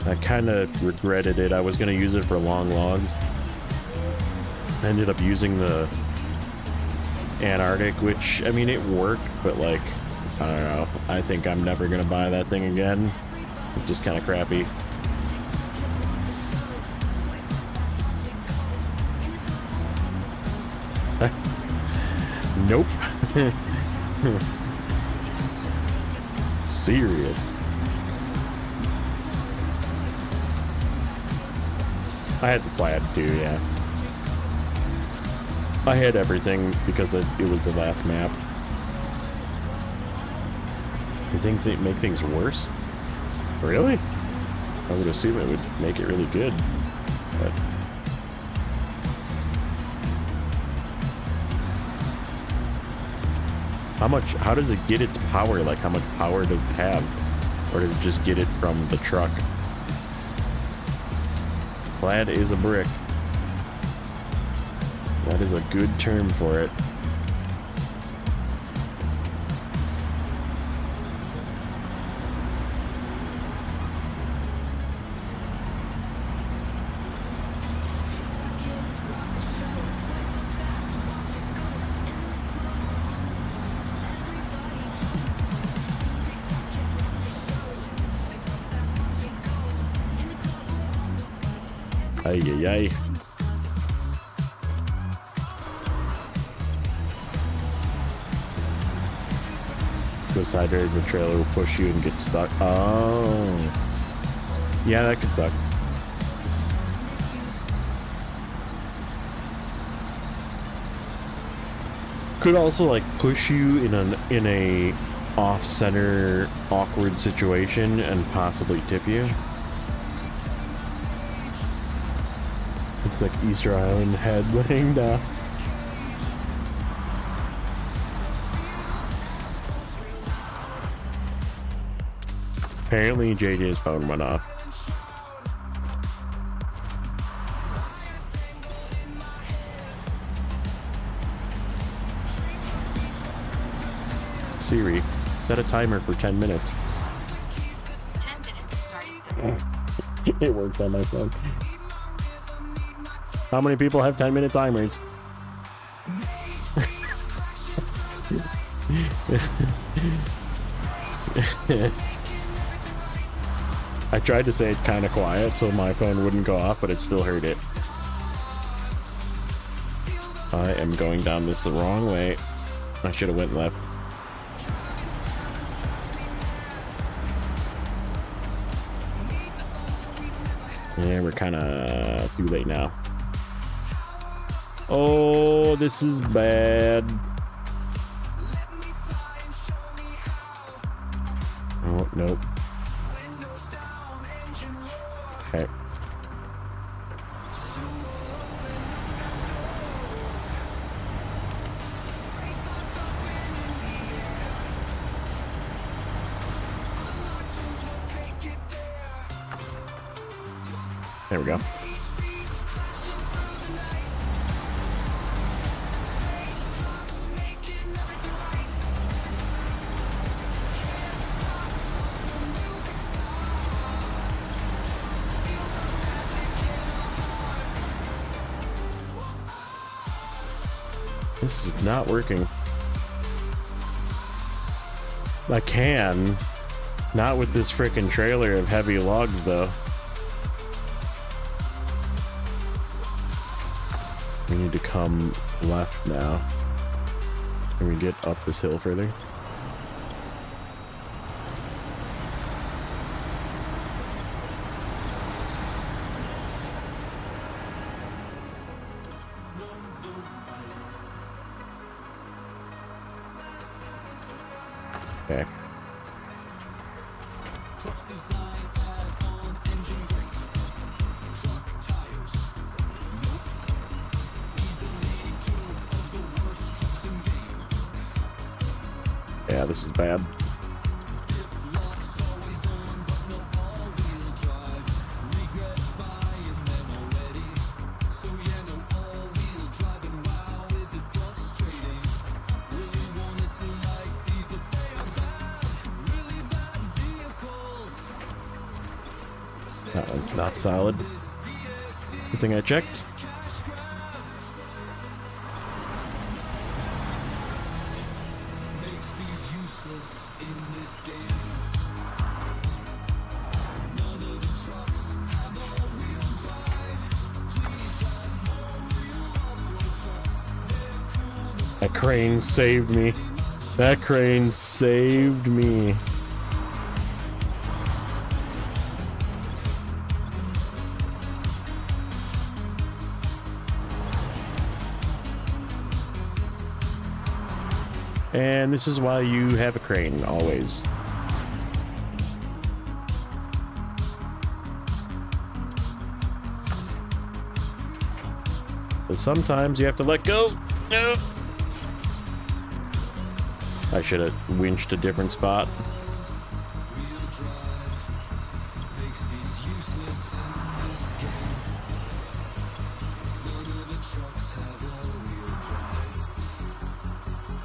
I kind of regretted it. I was going to use it for long logs. I ended up using the Antarctic, which, I mean, it worked, but like, I don't know. I think I'm never going to buy that thing again. It's just kind of crappy. Nope. Serious. I had the plaid too, yeah. I had everything because it was the last map. You think they make things worse? Really? I would assume it would make it really good. But how does it get its power? Like, how much power does it have? Or does it just get it from the truck? Plaid is a brick. That is a good term for it. Ay, ay, ay. Go sideways, the trailer will push you and get stuck. Oh. Yeah, that could suck. Could also like push you in a off-center awkward situation and possibly tip you. It's like Easter Island head laying down. Apparently JJ's phone went off. Siri, set a timer for 10 minutes. 10 minutes starting. It worked on my phone. How many people have 10-minute timers? I tried to say it kind of quiet so my phone wouldn't go off, but it still heard it. I am going down this the wrong way. I should have went left. Yeah, we're kind of too late now. Oh, this is bad. Oh, nope. Okay. There we go. This is not working. I can. Not with this frickin' trailer of heavy logs, though. We need to come left now. Can we get up this hill further? Okay. Yeah, this is bad. That one's not solid. Good thing I checked. That crane saved me. That crane saved me. And this is why you have a crane, always. But sometimes you have to let go. No. I should have winched a different spot.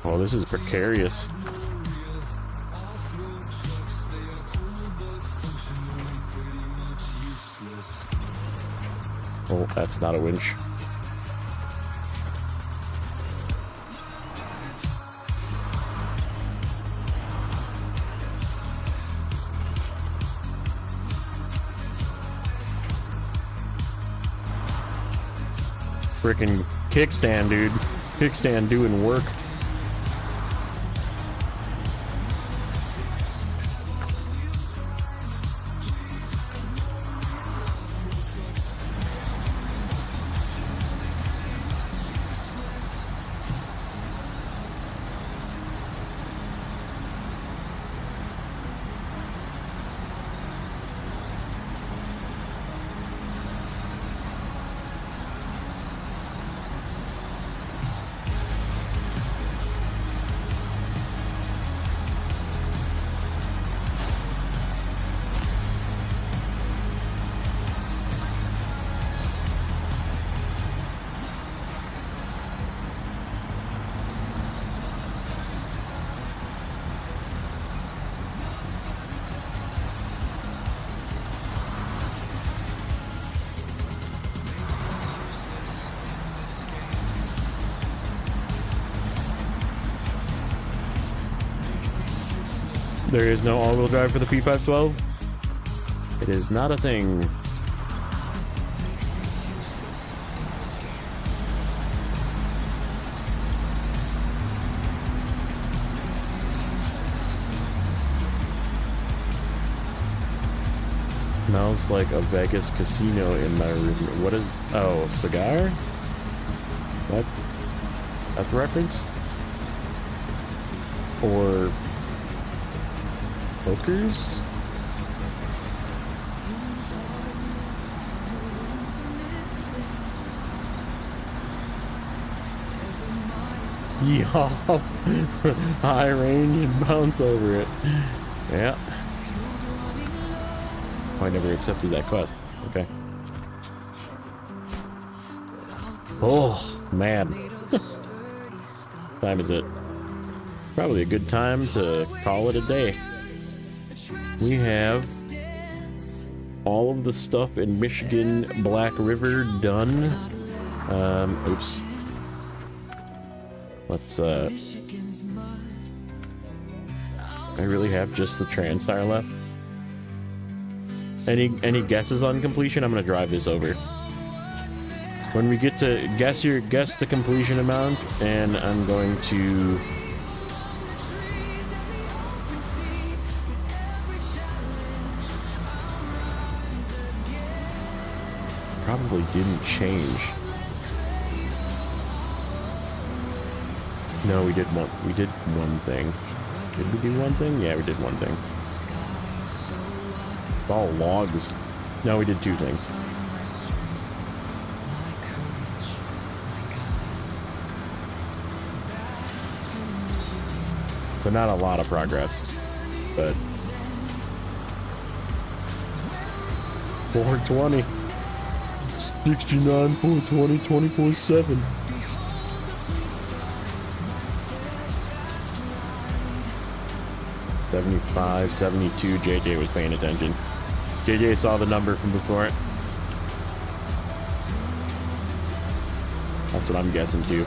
Oh, this is precarious. Oh, that's not a winch. Frickin' kickstand, dude. Kickstand doing work. There is no all-wheel drive for the P512. It is not a thing. Smells like a Vegas casino in my room. What is... Oh, cigar? What? That's a reference? Or... Hookers? Yeah. High range and bounce over it. Yeah. Oh, I never accepted that quest. Okay. Oh, man. What time is it? Probably a good time to call it a day. We have all of the stuff in Michigan Black River done. Oops. Let's, I really have just the TranStar left. Any guesses on completion? I'm gonna drive this over. When we get to guess the completion amount, and I'm going to probably didn't change. No, we did one thing. Did we do one thing? Yeah, we did one thing. It's all logs. No, we did two things. So not a lot of progress, but 420, 69, 420, 24/7. $75, $72. JJ was paying attention. JJ saw the number from before. That's what I'm guessing too.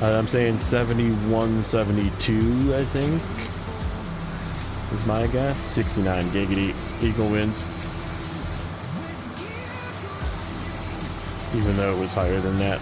I'm saying 71, 72, I think, is my guess. 69, giggity. Eagle wins. Even though it was higher than that.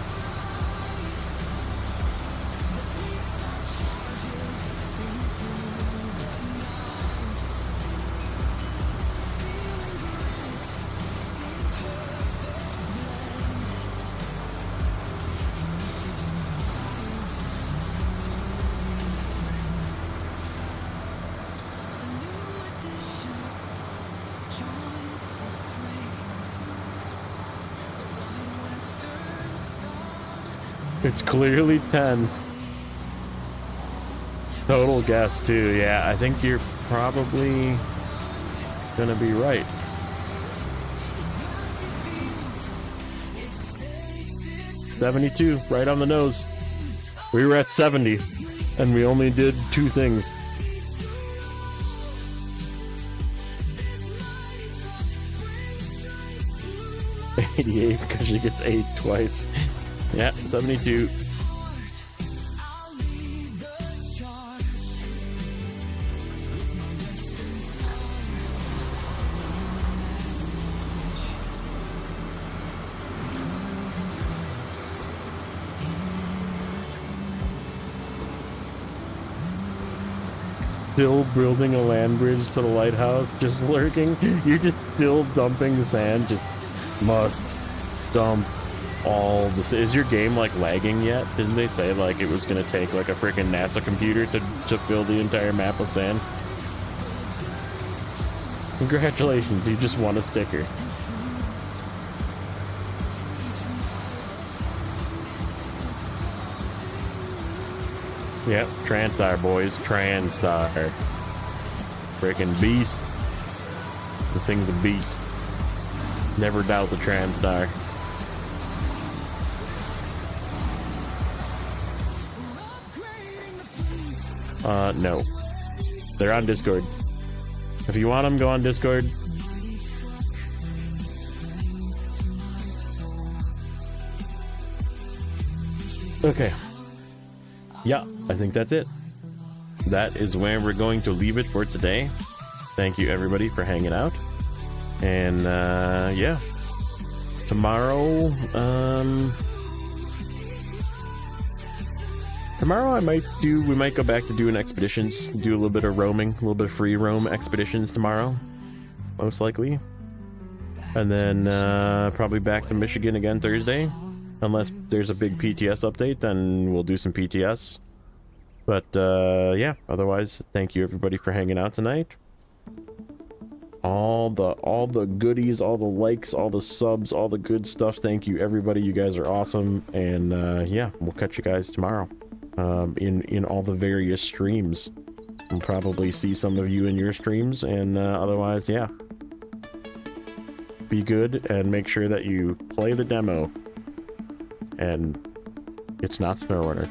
It's clearly 10. Total guess too. Yeah, I think you're probably gonna be right. $72, right on the nose. We were at 70, and we only did 2 things. $88 because she gets 8 twice. Yeah, 72. Still building a land bridge to the lighthouse, just lurking. You're just still dumping the sand, just must dump all this. Is your game like lagging yet? Didn't they say like it was gonna take like a freaking NASA computer to fill the entire map with sand? Congratulations, you just won a sticker. Yep, Transtar boys, Transtar. Freaking beast. The thing's a beast. Never doubt the Transtar. No. They're on Discord. If you want them, go on Discord. Okay. Yeah, I think that's it. That is where we're going to leave it for today. Thank you, everybody, for hanging out. And, yeah. Tomorrow, Tomorrow we might go back to doing expeditions, do a little bit of roaming, a little bit of free roam expeditions tomorrow, most likely. And then probably back to Michigan again Thursday. Unless there's a big PTS update, then we'll do some PTS. But yeah, otherwise, thank you everybody for hanging out tonight. All the goodies, all the likes, all the subs, all the good stuff. Thank you everybody, you guys are awesome. And yeah, we'll catch you guys tomorrow. In all the various streams. We'll probably see some of you in your streams, and otherwise, yeah. Be good and make sure that you play the demo. And it's not Snowrunner.